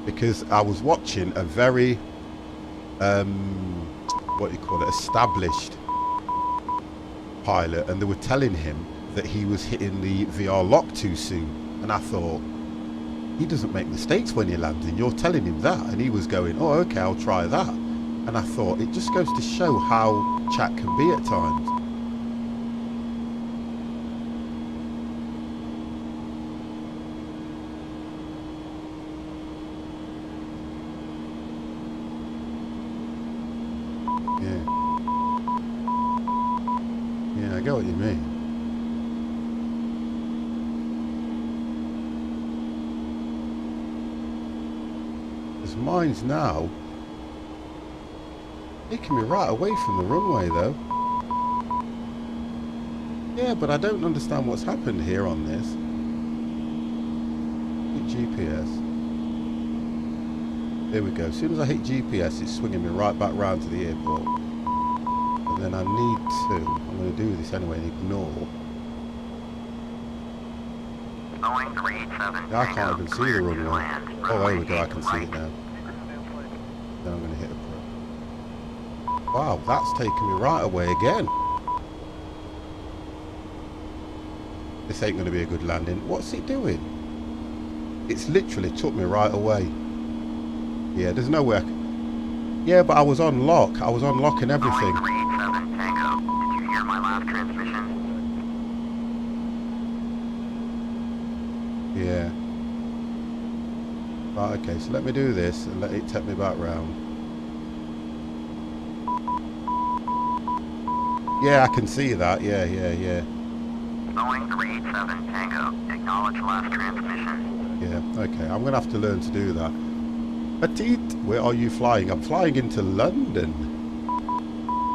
Because I was watching a very, what do you call it, established pilot, and they were telling him that he was hitting the VR lock too soon. And I thought, he doesn't make mistakes when he lands, and you're telling him that. And he was going, oh, okay, I'll try that. And I thought, it just goes to show how chat can be at times. Yeah, I get what you mean. Because mine's now taking me right away from the runway though. Yeah, but I don't understand what's happened here on this. Hit GPS. There we go. As soon as I hit GPS, it's swinging me right back round to the airport. And then I need to, I'm going to do this anyway and ignore. I can't even see the runway. Oh, there we go, I can see it now. Then I'm going to hit approach. Wow, that's taking me right away again. This ain't going to be a good landing. What's it doing? It's literally took me right away. Yeah, there's no way I can... Yeah, but I was on lock. I was on lock and everything. Did you hear my last transmission? Yeah. Right, okay, so let me do this and let it take me back round. Yeah, I can see that. Yeah. Boeing 387 Tango, acknowledge last transmission. Yeah, okay, I'm going to have to learn to do that. Petit, where are you flying? I'm flying into London.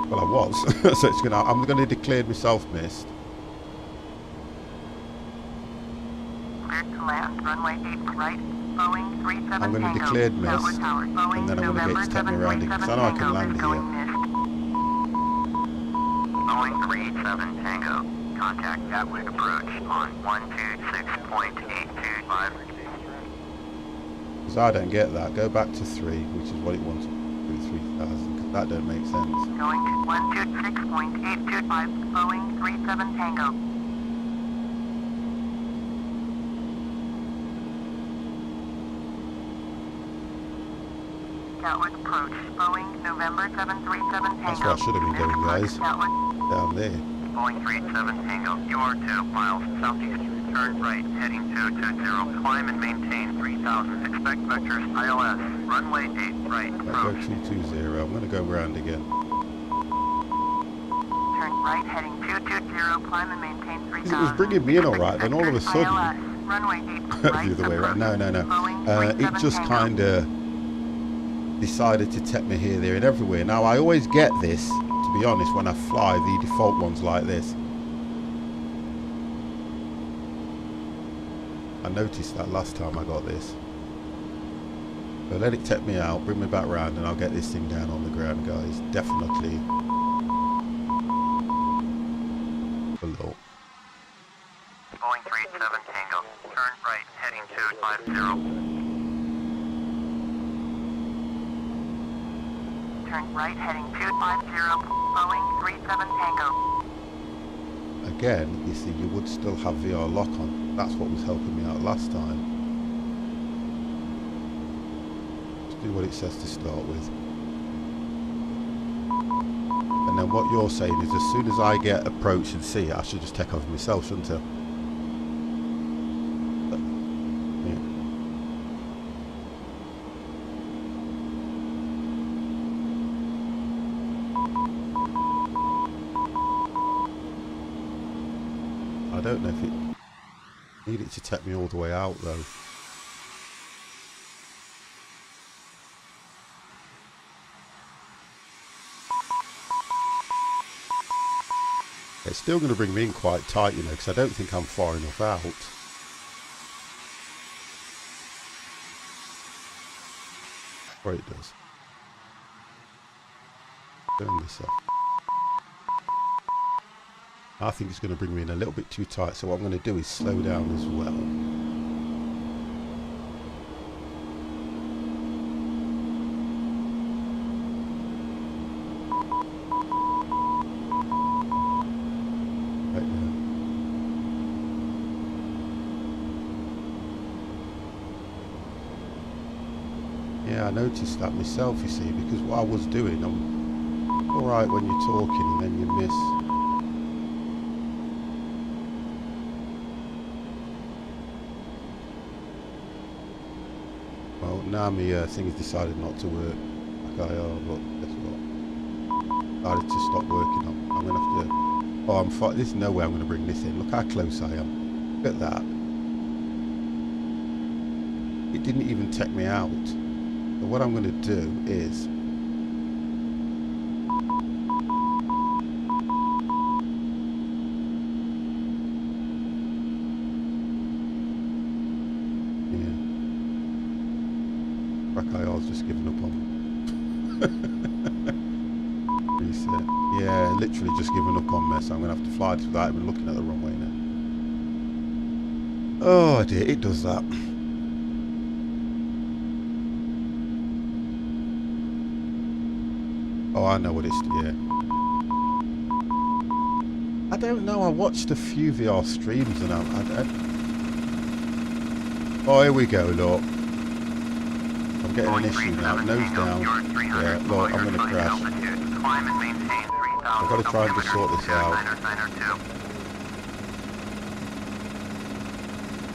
Well, I was. So it's gonna. I'm going to declare myself missed. Cleared to land, runway 8 right, Boeing 37 I'm going to declare missed, and then I'm going to get to take me around because I know I can land here. Boeing 387 Tango, contact Gatwick approach on 126.825. Because I don't get that. Go back to 3, which is what it wants to do, 3,000, because that don't make sense. Going to 126.825, Boeing 37 Tango. Gatwick approach, Boeing November 737 Tango. That's what I should have been doing, guys. Down there. Boeing 387 Tango, you are 2 miles southeast. Turn right, heading 220. Climb and maintain 3,000. Expect vectors ILS. Runway 8 right, approach. Go 220. I'm going to go around again. Turn right, heading 220. Climb and maintain 3,000. It was bringing me in alright, then all of a sudden... Runway 8 right, the other way around. No. It just kind of decided to take me here, there and everywhere. Now, I always get this, to be honest, when I fly the default ones like this. I noticed that last time I got this. So let it take me out, bring me back round, and I'll get this thing down on the ground, guys. Definitely below. Boeing 387 Tango, turn right, heading 250. Turn right, heading 250, Boeing 37 Tango. Again, you see, you would still have VR lock on. That's what was helping me out last time. Just do what it says to start with. And then what you're saying is as soon as I get approach and see it, I should just take off myself, shouldn't I? I don't know if it Need it to take me all the way out though. It's still going to bring me in quite tight, you know, because I don't think I'm far enough out. Or it does. Turn this off. I think it's going to bring me in a little bit too tight, so what I'm going to do is slow down as well. Right now. Yeah, I noticed that myself, you see, because what I was doing, I'm alright when you're talking and then you miss. Well, now my thing has decided not to work like I are, but guess what? Decided to stop working on. I'm going to have to... Oh, I'm fine. There's no way I'm going to bring this in. Look how close I am. Look at that. It didn't even take me out. So what I'm going to do is... I've just given up on. Reset. Yeah, literally just given up on me, so I'm going to have to fly this without even looking at the wrong way now. Oh dear, it does that. Oh, I know what it's... yeah. I don't know, I watched a few VR streams and Oh, here we go, look. I'm getting an issue now. Nose down. Yeah, look, I'm going to crash. I've got to try and just sort this out.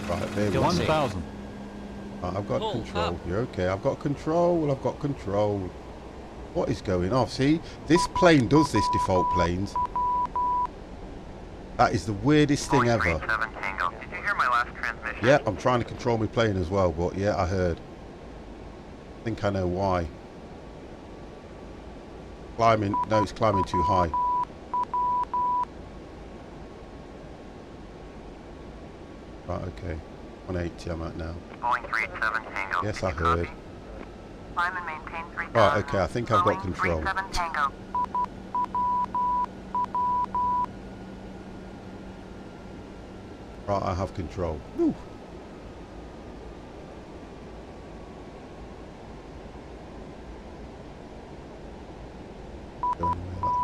Right, there we go. 1,000. Right, I've got control. You're okay. I've got control. I've got control. What is going on? See, this plane does this, default planes. That is the weirdest thing ever. Did you hear my last transmission? Yeah, I'm trying to control my plane as well, but yeah, I heard. I think I know why. Climbing, no, it's climbing too high. Right, okay. 180 I'm at now. Boeing 37 Tango. Yes, I heard. Climb and maintain 3,000. Right, okay, I think I've got Boeing control. 37 Tango. Right, I have control. Woo. Going away like that.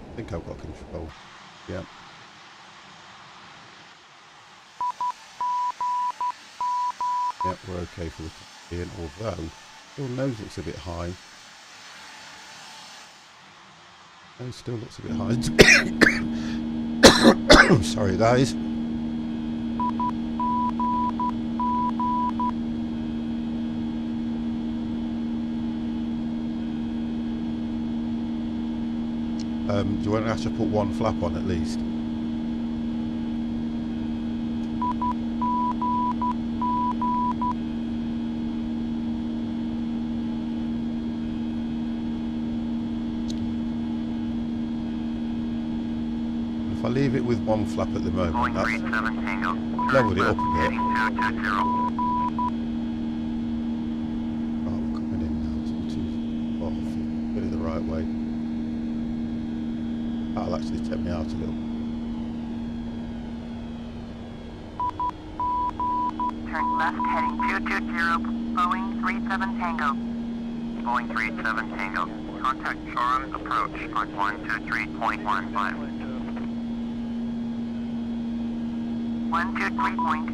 I think I've got control. Yeah. Yep, we're okay for the time being, although still nose looks a bit high. Nose still looks a bit high. Sorry guys. Do you want to actually put one flap on at least? If I leave it with one flap at the moment, that's leveled it up a bit. Oh, we're coming in now, it's not too off. Get it the right way. That'll actually take me out a little. Turn left heading 220, Boeing 37 Tango. Boeing 37 Tango. Contact Shoreham approach on 123.15. 123.15,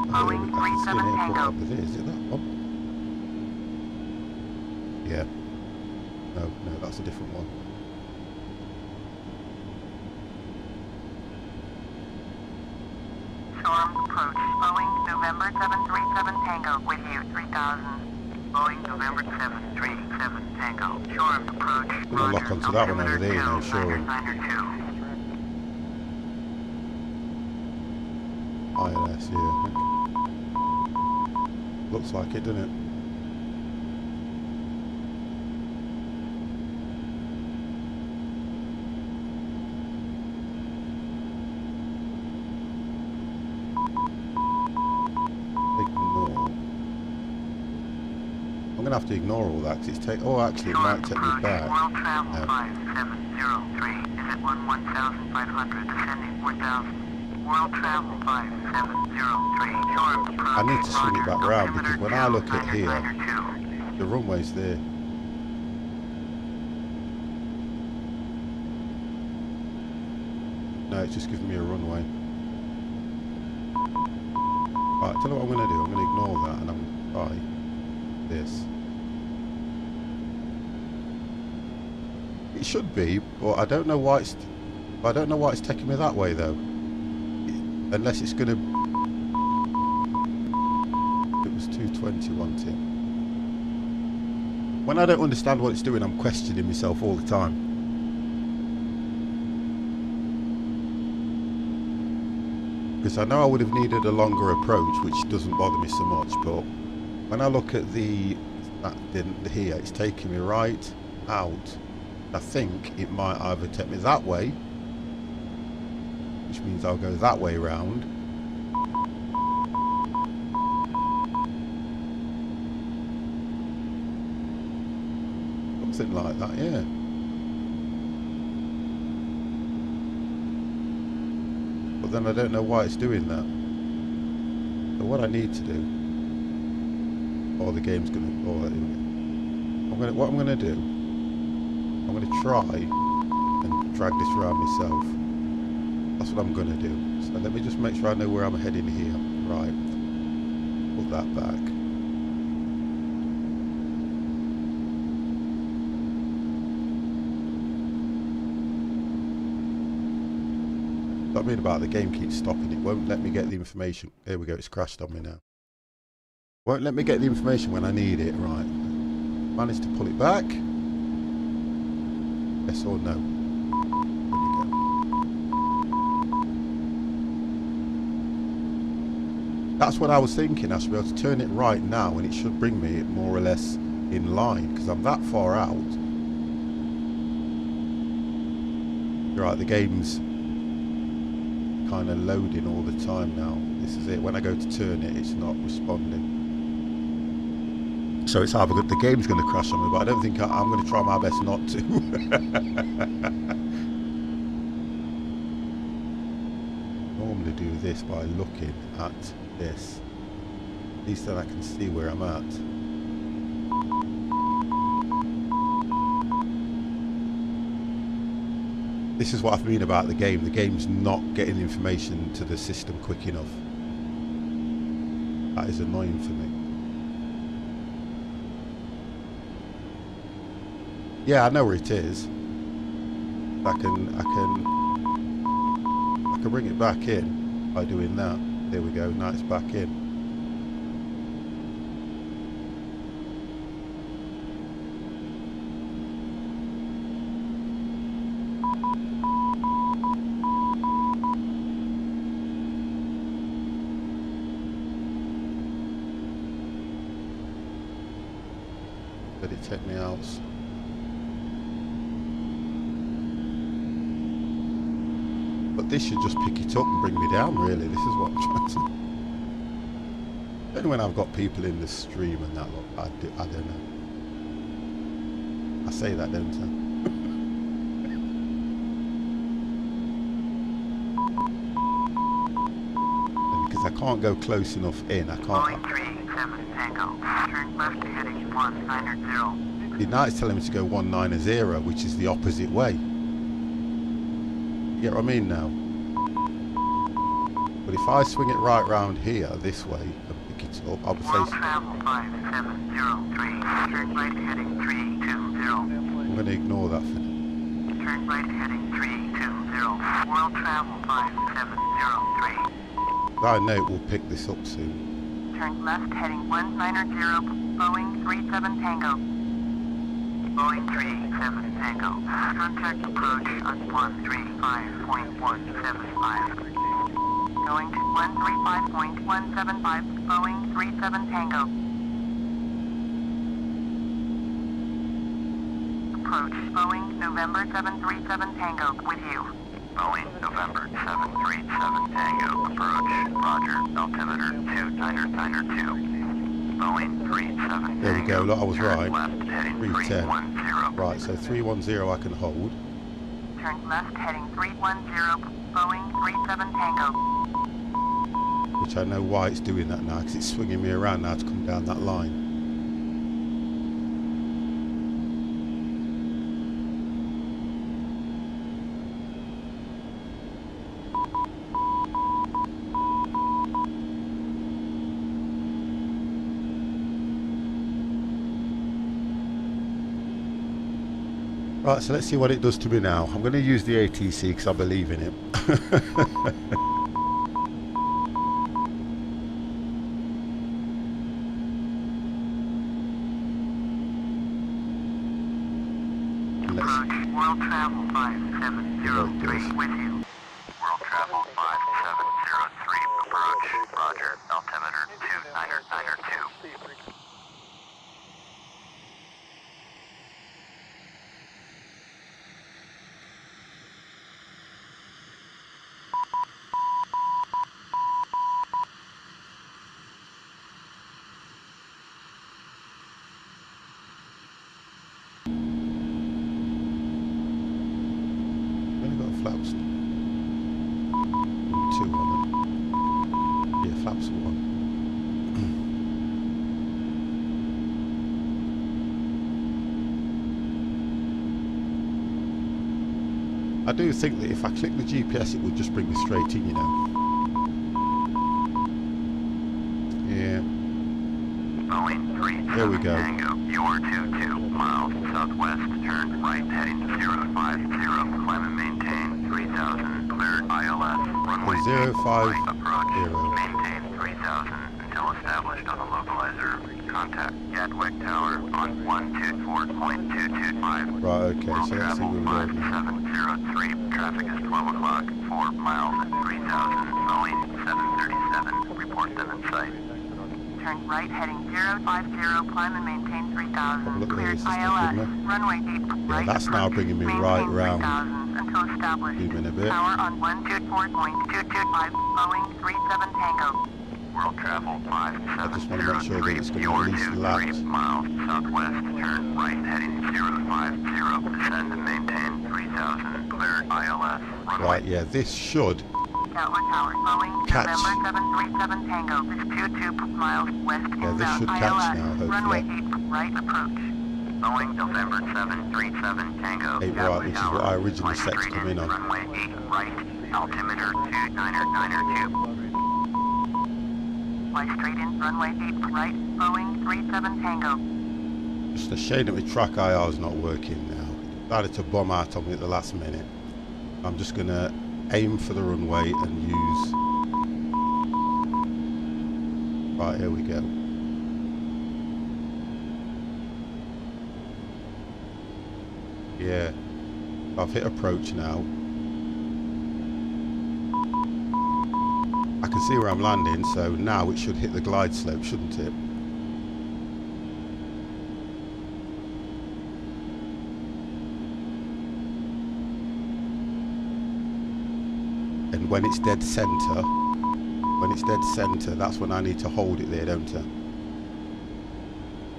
Boeing 37 Tango. Is it that one? Yeah. No, that's a different one. Shoreham approach, Boeing November 737 Tango, with you 3,000. Boeing November 737 Tango. Shoreham approach. I'm gonna lock onto that one over there, you know, Shoreham. ILS, yeah. Looks like it, doesn't it? Ignore. I'm gonna have to ignore all that because it's oh, actually, it might take me back. World Travel 5703. Is it 11,500 descending 4,000? World Travel 5703. I need to swing it back round because when I look at here, the runway's there. No, it's just giving me a runway. Right, tell you what I'm going to do. I'm going to ignore that and I'm going to try this. It should be, but I don't know why it's taking me that way though. Unless it's going to. It was 220, wasn't it? When I don't understand what it's doing, I'm questioning myself all the time. Because I know I would have needed a longer approach, which doesn't bother me so much, but when I look at here, it's taking me right out. I think it might either take me that way, which means I'll go that way round. Something like that, yeah. But then I don't know why it's doing that. So what I need to do, or the game's gonna, what I'm gonna do, I'm gonna try and drag this around myself. That's what I'm gonna do. So let me just make sure I know where I'm heading here. Right, put that back. What I mean about the game keeps stopping. It won't let me get the information. There we go, it's crashed on me now. Won't let me get the information when I need it. Right, managed to pull it back. Yes or no? There we go. That's what I was thinking. I should be able to turn it right now and it should bring me more or less in line because I'm that far out. Right, the game's kind of loading all the time now. This is it. When I go to turn it, it's not responding. So it's either the game's going to crash on me, but I don't think I'm going to try my best not to. Normally do this by looking at this. At least then I can see where I'm at. This is what I mean about the game. The game's not getting information to the system quick enough. That is annoying for me. Yeah, I know where it is. I can bring it back in by doing that. There we go. Now it's back in. Did it take me out? But this should just pick it up and bring me down, really. This is what I'm trying to... Only when I've got people in the stream and that, I don't know. I say that, don't I? And because I can't go close enough in, I can't... Boeing 387 Tango. Turn left to heading 190. Now it's telling me to go 190, which is the opposite way. You get what I mean now? But if I swing it right round here, this way, and pick it up, I'll be World facing... Travel 5703. Turn right to heading 320. I'm going to ignore that for now. Turn right to heading 320. World Travel 5703. I know it will pick this up soon. Turn left heading 190. Boeing 37 Tango. Boeing 37 Tango. Contact approach on 135.175. Going to 135.175. Boeing 37 Tango. Approach Boeing November 737 Tango with you. Boeing November 737 Tango. Approach. Roger. Altimeter 2992. Boeing 37 There we go, look, I was right. Left heading 310. 310. Right, so 310 I can hold. Turn left heading 310. Boeing 37 Tango. Which I know why it's doing that now, because it's swinging me around now to come down that line. Right, so let's see what it does to me now. I'm going to use the ATC because I believe in it. Approach World Travel 5703 with you. World Travel 5703. Approach. Roger. Altimeter 2992. Flaps 2 on it. Yeah, flaps 1. I do think that if I click the GPS it would just bring me straight in, you know. Yeah. Boeing 37 There we go. Tango. You're 22 miles southwest. Turn right heading 050. Climb and maintain 3000. Clear ILS. Runway 050. right approach. Maintain 3000 until established on the localizer. Contact Gatwick Tower on 124.225. Right, okay, World so let's see Travel where we're going. 5703. Traffic is 12 o'clock. 4 miles at 3000. Boeing 737. Report them in sight. Turn right heading 050. Climb and maintain 3000. Look at Cleared this, it's ILS. taking me. Runway 8 right that's now approach. bringing me Maintain right round. 3000 until established. Zoom in a bit. Tower on 124.225. Boeing 37 Tango. World Travel I just want to make sure that 5703. it's going to You're at least 23 lapse. miles southwest. Turn right heading 050. Descend and maintain 3000. Clear ILS. Runway. Right, yeah, this should Gatwick Tower. Boeing Catch. November 737 Tango. Is 22 miles west Yeah, this inbound should catch ILS. now, hopefully. Runway 8 right approach. Boeing November 737 Tango. Hey, right, Gatwick which is Tower. what I originally Fly set to straight come in on. Runway 8 right. Altimeter 2992. Fly straight in. Runway 8 right. Boeing 37 Tango. Just a shame that my track IR is not working now. Decided to bomb out on me at the last minute. I'm just going to aim for the runway and use... Right, here we go. Yeah, I've hit approach now. I can see where I'm landing, so now it should hit the glide slope, shouldn't it? And when it's dead center, that's when I need to hold it there, don't I?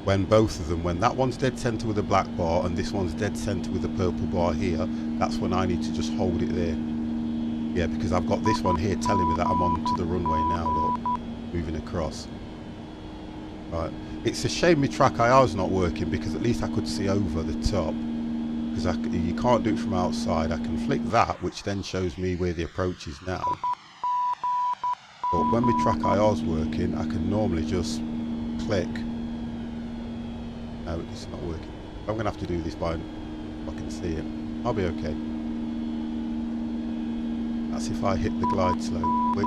When both of them, when that one's dead center with a black bar and this one's dead center with a purple bar here, that's when I need to just hold it there. Yeah, because I've got this one here telling me that I'm on to the runway now, look, moving across. Right, it's a shame my track IR's not working because at least I could see over the top. Because you can't do it from outside. I can flick that, which then shows me where the approach is now. But when my track IR's working, I can normally just click. No, it's not working. I'm going to have to do this by if I can see it. I'll be okay. That's if I hit the glide slope, which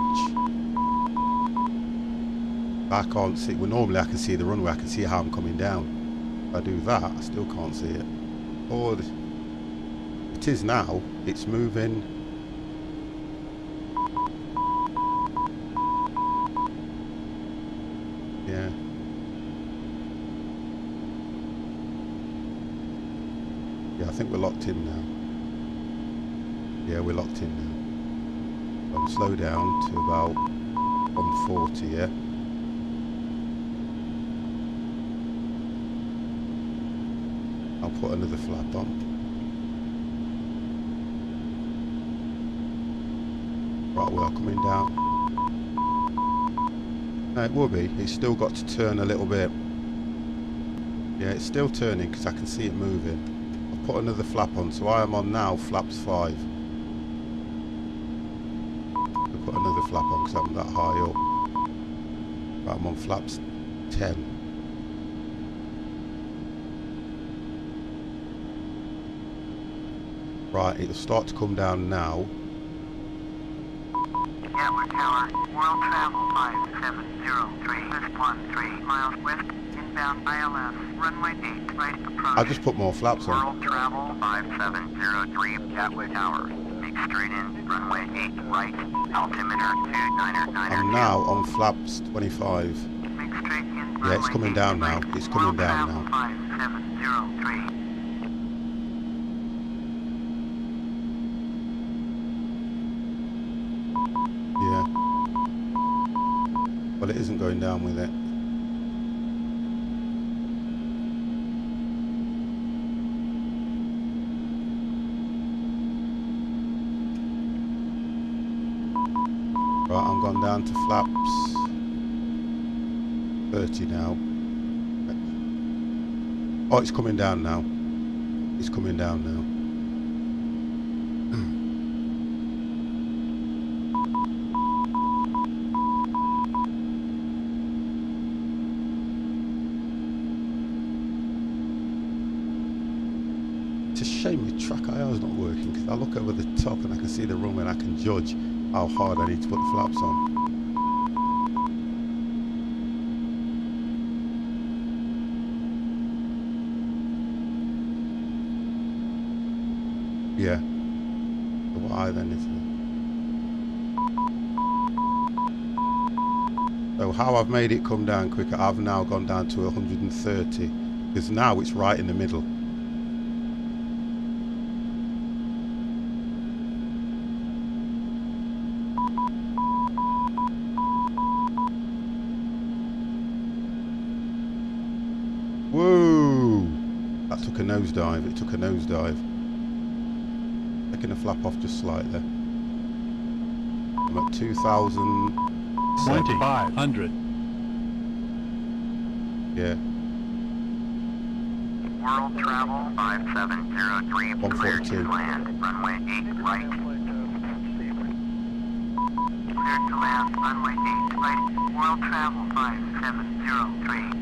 I can't see. Well, normally I can see the runway. I can see how I'm coming down. If I do that, I still can't see it. Or it is now. It's moving. Yeah. Yeah, I think we're locked in now. Yeah, we're locked in now. I'll slow down to about 140, yeah? I'll put another flap on. Right, we are coming down. No, it will be. It's still got to turn a little bit. Yeah, it's still turning because I can see it moving. I'll put another flap on. So I am on now flaps 5. I'll put another flap on because I'm that high up. Right, I'm on flaps 10. Right, it'll start to come down now. Gatwick Tower, World Travel 5703, 13 miles west, inbound ILS, runway 8, right approach. I'll just put more flaps on. World Travel 5703, Gatwick Tower, make straight in, runway 8, right, altimeter 29er. I'm now on flaps 25. Make straight in, Yeah, it's coming down now. right, It's coming down now. World Travel 5703. Yeah. Well, it isn't going down with it. Right, I'm gone down to flaps 30 now. Oh, it's coming down now. It's coming down now. It's a shame my track IR is not working because I look over the top and I can see the runway and I can judge how hard I need to put the flaps on. Yeah. So what I then is so how I've made it come down quicker, I've now gone down to 130 because now it's right in the middle. Whoa! That took a nosedive. It took a nosedive. Taking the flap off just slightly. I'm at 2,000. 2,500. Yeah. World Travel 5703, cleared to 142. land, runway 8, right. Cleared to land, runway 8, right. World Travel 5703.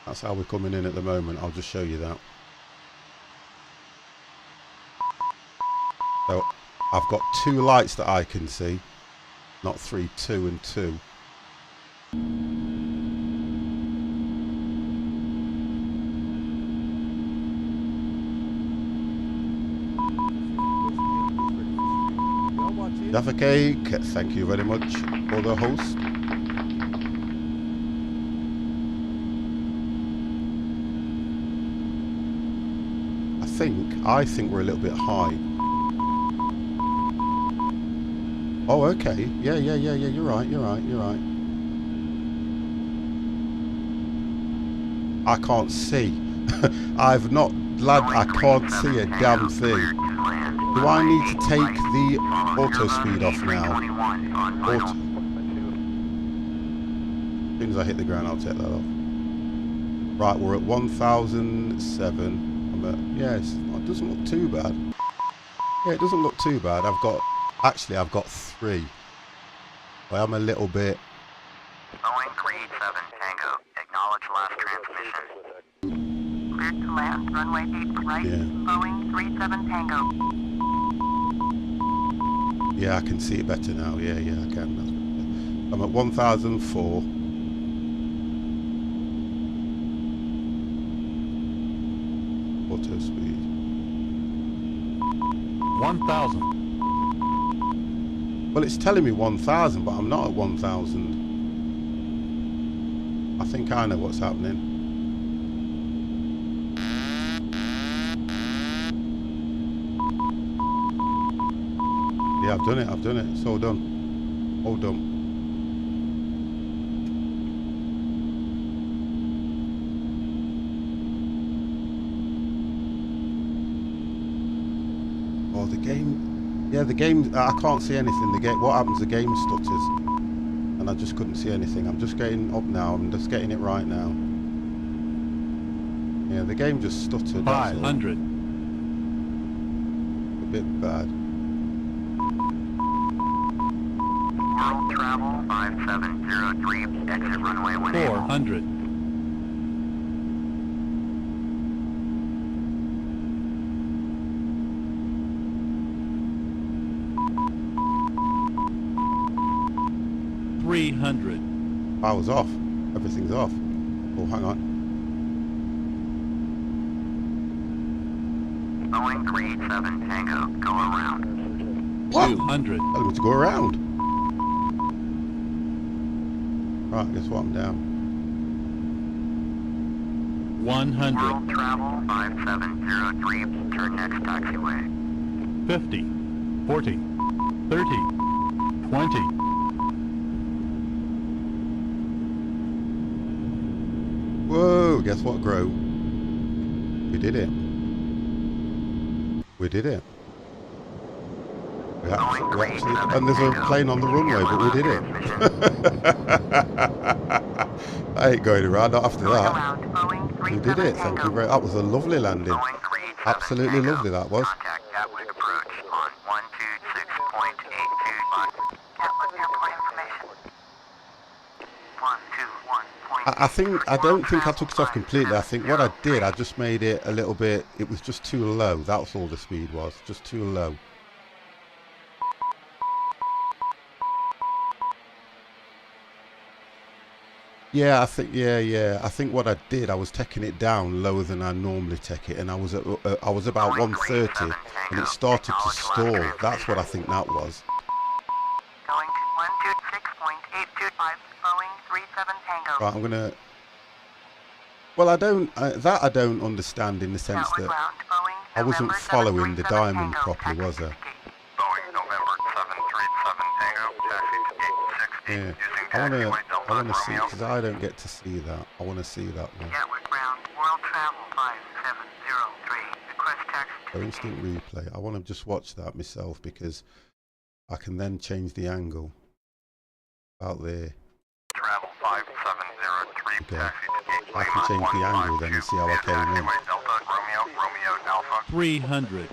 That's how we're coming in at the moment. I'll just show you that. So I've got 2 lights that I can see. Not 3, 2 and 2. Jaffa Cake, thank you very much for the host. I think we're a little bit high. Oh, okay. Yeah. You're right. I can't see. I've not, lad. I can't see a damn thing. Do I need to take the auto speed off now? Auto. As soon as I hit the ground, I'll take that off. Right, we're at 1,007. Yes, it doesn't look too bad. Yeah, it doesn't look too bad. I've got 3. I am a little bit. Boeing 387 Tango, acknowledge last transmission. Cleared to land, runway 8, right. Yeah. Boeing 37 Tango. Yeah, I can see it better now. Yeah, I can. That's better. I'm at 1004. Auto speed. 1,000. Well, it's telling me 1000, but I'm not at 1000. I think I know what's happening. Yeah, I've done it. It's all done. All done. Oh, the game. Yeah, the game. I can't see anything. The game. What happens? The game stutters, and I just couldn't see anything. I'm just getting up now. I'm just getting it right now. Yeah, the game just stuttered. 500. A bit bad. World Travel 5703, exit runway 18. 400. Power's off. Everything's off. Oh, hang on. Boeing 387 Tango, go around. What? 200. Tell me to go around. Right, guess what? I'm down. 100. World Travel 5703, turn next taxiway. 50. 40. 30. 20. Whoa, guess what, Grow? We did it. We did it. We actually, and there's a plane on the runway, but we did it. I ain't going around, not after that. We did it, thank you very much. That was a lovely landing. Absolutely lovely, that was. Contact Gatwick approach on 126.825. Gatwick airport information. 121. I don't think I took it off completely. I think what I did, I just made it a little bit, it was just too low. That's all the speed was, just too low. Yeah, I think, I think what I did, I was taking it down lower than I normally take it, and I was about 130, and it started to stall. That's what I think that was. Going to 126.825, Boeing 37 Tango. Right, I'm gonna. Well, I don't. I don't understand in the sense that I wasn't following the diamond properly, was I? Boeing November 737 Tango, taxi to gate 60, Yeah. using I wanna taxiway see, Delta because I don't get to see that. I want to see that one. Gatwick ground, World Travel 5703. Request taxi to So instant replay. I want to just watch that myself because I can then change the angle out there. Travel 5703, Okay. taxi to gate I can change the angle then and see how I came in. taxiway Delta, Romeo Alpha. 300.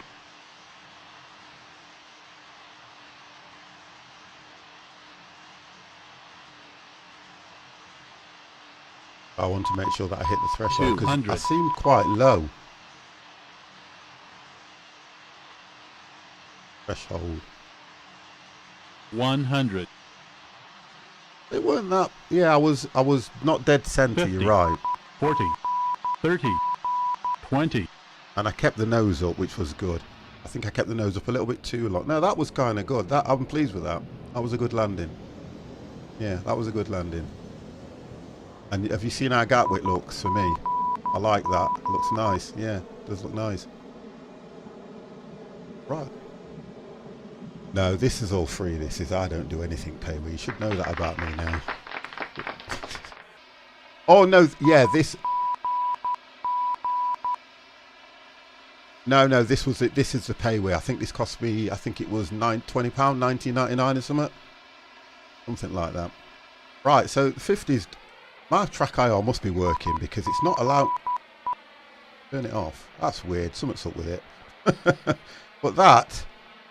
I want to make sure that I hit the threshold because 200. I seemed quite low. Threshold. 100. It weren't that. Yeah, I was not dead centre. 50. You're right. 40. 30. 20. And I kept the nose up, which was good. I think I kept the nose up a little bit too long. No, that was kind of good. That I'm pleased with that. That was a good landing. Yeah, that was a good landing. And have you seen how Gatwick looks for me? I like that. It looks nice. Yeah, it does look nice. Right. No, this is all free. This is. I don't do anything pay. You should know that about me now. Oh no, yeah, this. No, this was it. This is the payway. I think this cost me. I think it was £20, £19.99 or something like that. Right. So the 50s. My track IR must be working because it's not allowed. Turn it off. That's weird. Something's up with it. But that,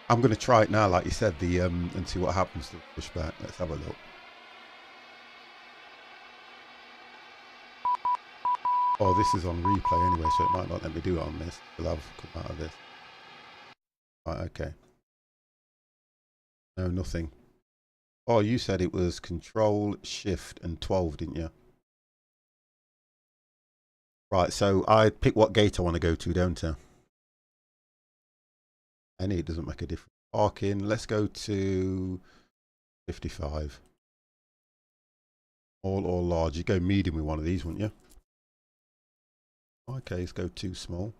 I'm going to try it now, like you said, and see what happens to the pushback. Let's have a look. Oh, this is on replay anyway, so it might not let me do it on this. I'll have come out of this. Right, okay. No, nothing. Oh, you said it was Control, Shift, and 12, didn't you? Right, so I pick what gate I want to go to, don't I? Any, it doesn't make a difference. Parking, let's go to 55. All or large. You go medium with one of these, wouldn't you? Okay, let's go too small.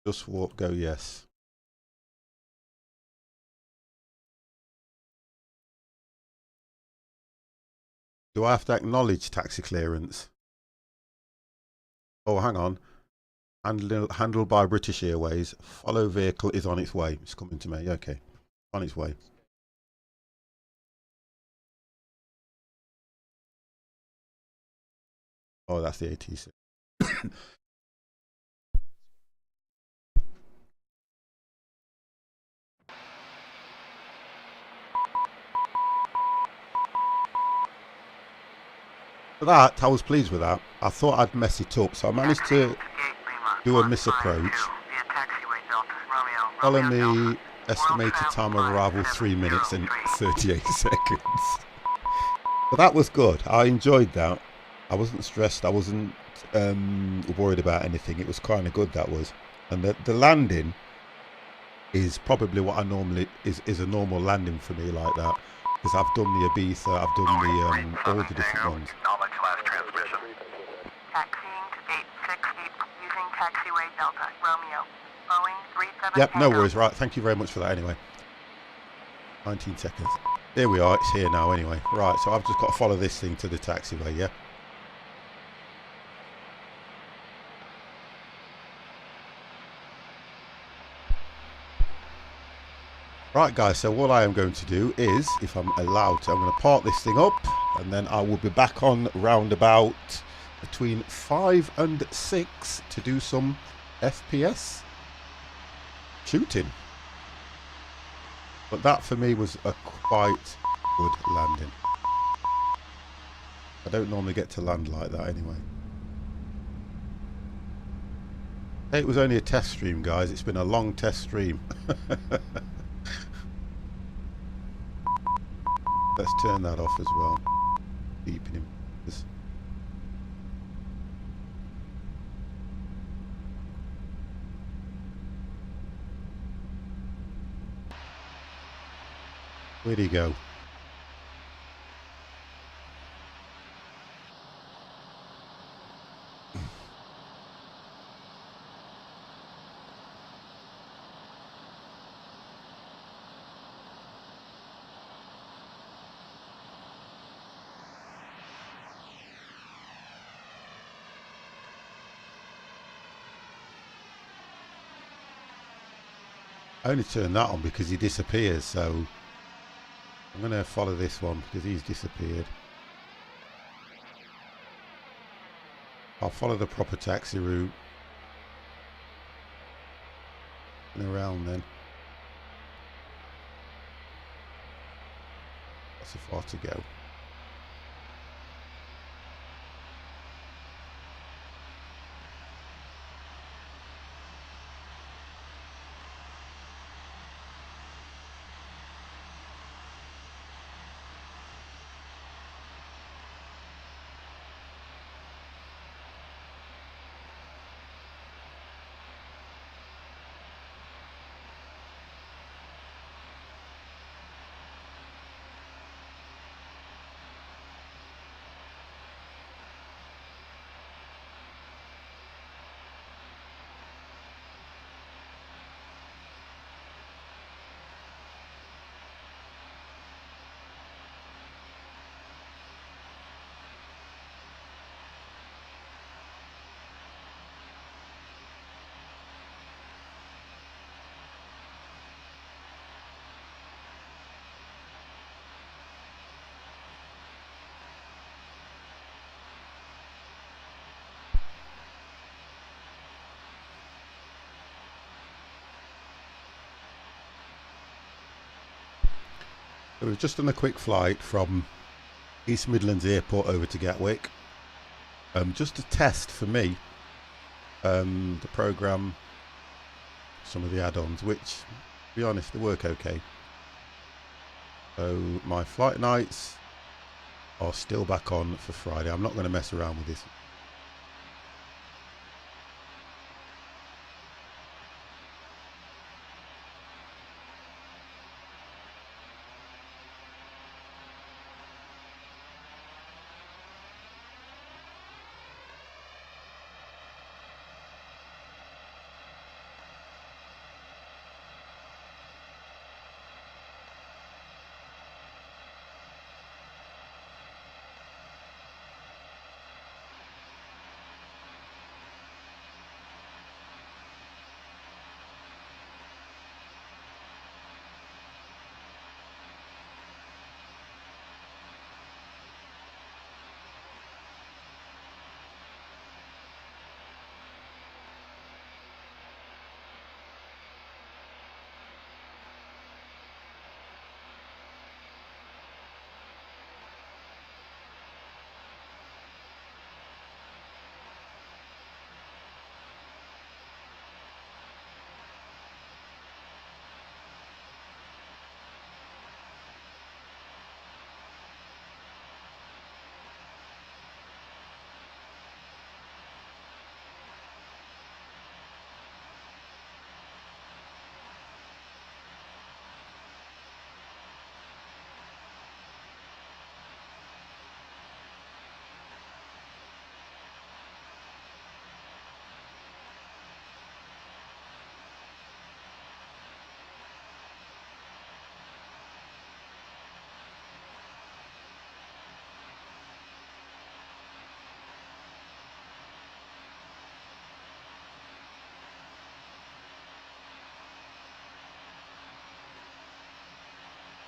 Just walk, go yes. Do I have to acknowledge taxi clearance? Oh, hang on. Handled by British Airways. Follow vehicle is on its way. It's coming to me. Okay. On its way. Oh, that's the ATC. For that, I was pleased with that. I thought I'd mess it up, so I managed to do a misapproach. Follow me, estimated time of arrival 3 minutes and 38 seconds. But that was good. I enjoyed that. I wasn't stressed. I wasn't worried about anything. It was kind of good, that was. And the landing is probably what I normally is a normal landing for me like that. Because I've done the Ibiza, I've done the all the different ones. Taxiing to 860 using taxiway Delta Romeo. Boeing 37 Yep, no worries. Right, thank you very much for that anyway. 19 seconds. There we are. It's here now anyway. Right, so I've just got to follow this thing to the taxiway, yeah? Right guys, so what I am going to do is, if I'm allowed to, I'm going to park this thing up and then I will be back on round about between 5 and 6 to do some FPS shooting. But that for me was a quite good landing. I don't normally get to land like that anyway. It was only a test stream, guys. It's been a long test stream. Let's turn that off as well. Keeping him. Where'd he go? I only turned that on because he disappears, so I'm going to follow this one because he's disappeared. I'll follow the proper taxi route. And around then. That's so far to go. So we've just done a quick flight from East Midlands Airport over to Gatwick. Just a test for me. The program, some of the add-ons, which be honest, they work okay. So my flight nights are still back on for Friday. I'm not going to mess around with this.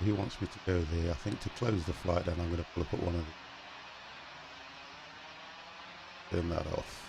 He wants me to go there. I think to close the flight, then I'm going to pull up at one of the... turn that off.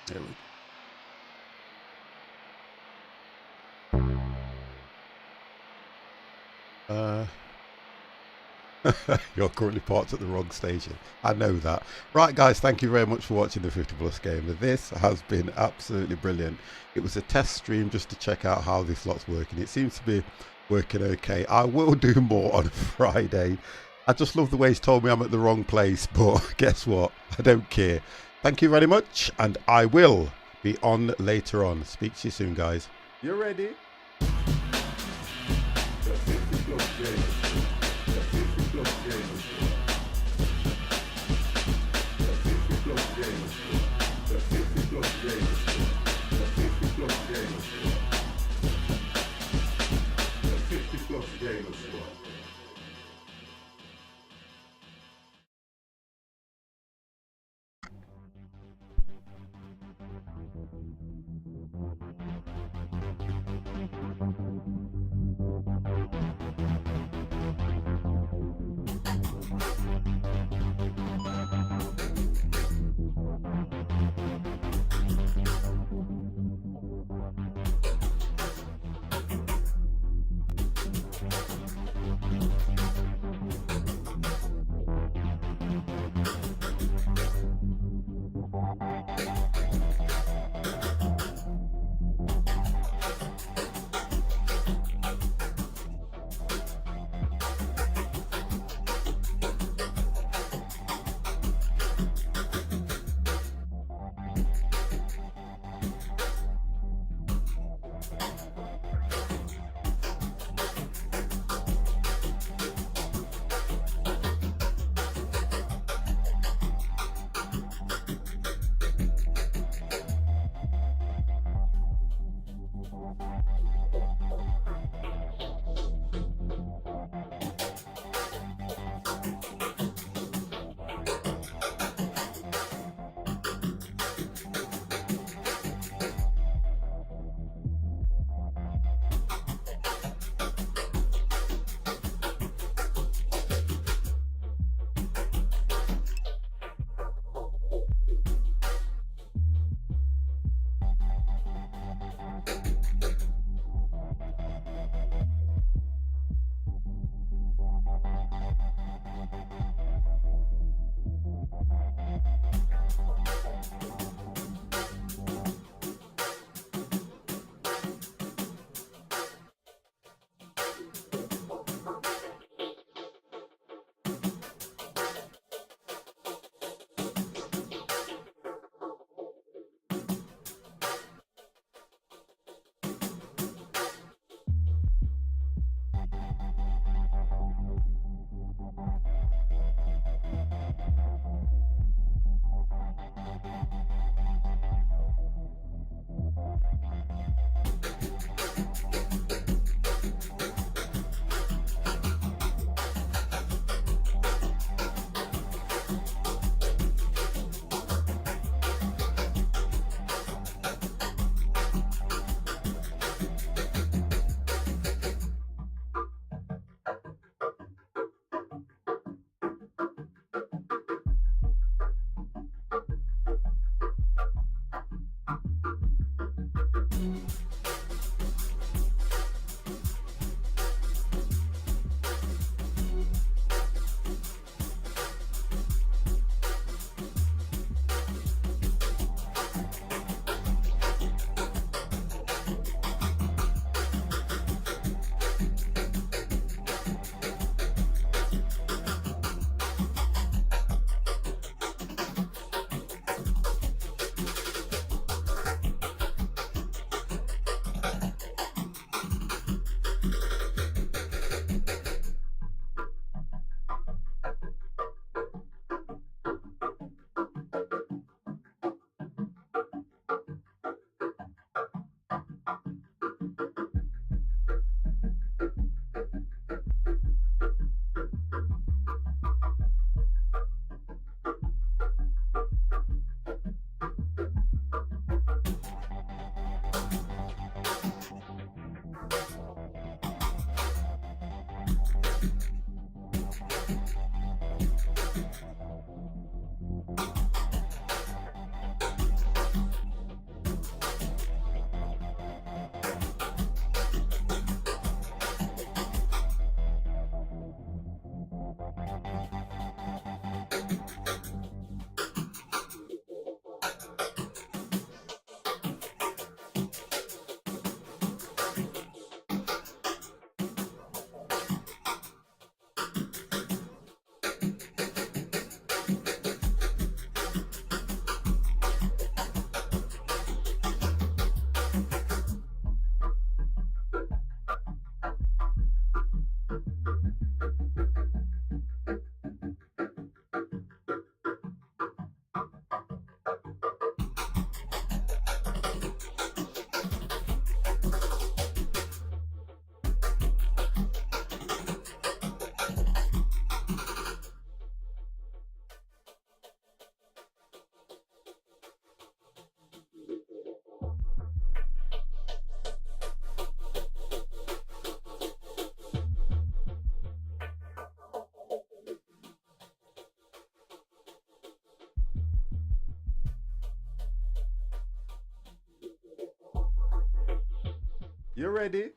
There we go. You're currently parked at the wrong station. I know that. Right, guys, thank you very much for watching the 50 Plus Gamer. This has been absolutely brilliant. It was a test stream just to check out how this lot's working. It seems to be working okay. I will do more on Friday. I just love the way he's told me I'm at the wrong place, but guess what? I don't care. Thank you very much, and I will be on later on. Speak to you soon, guys. You ready? You ready?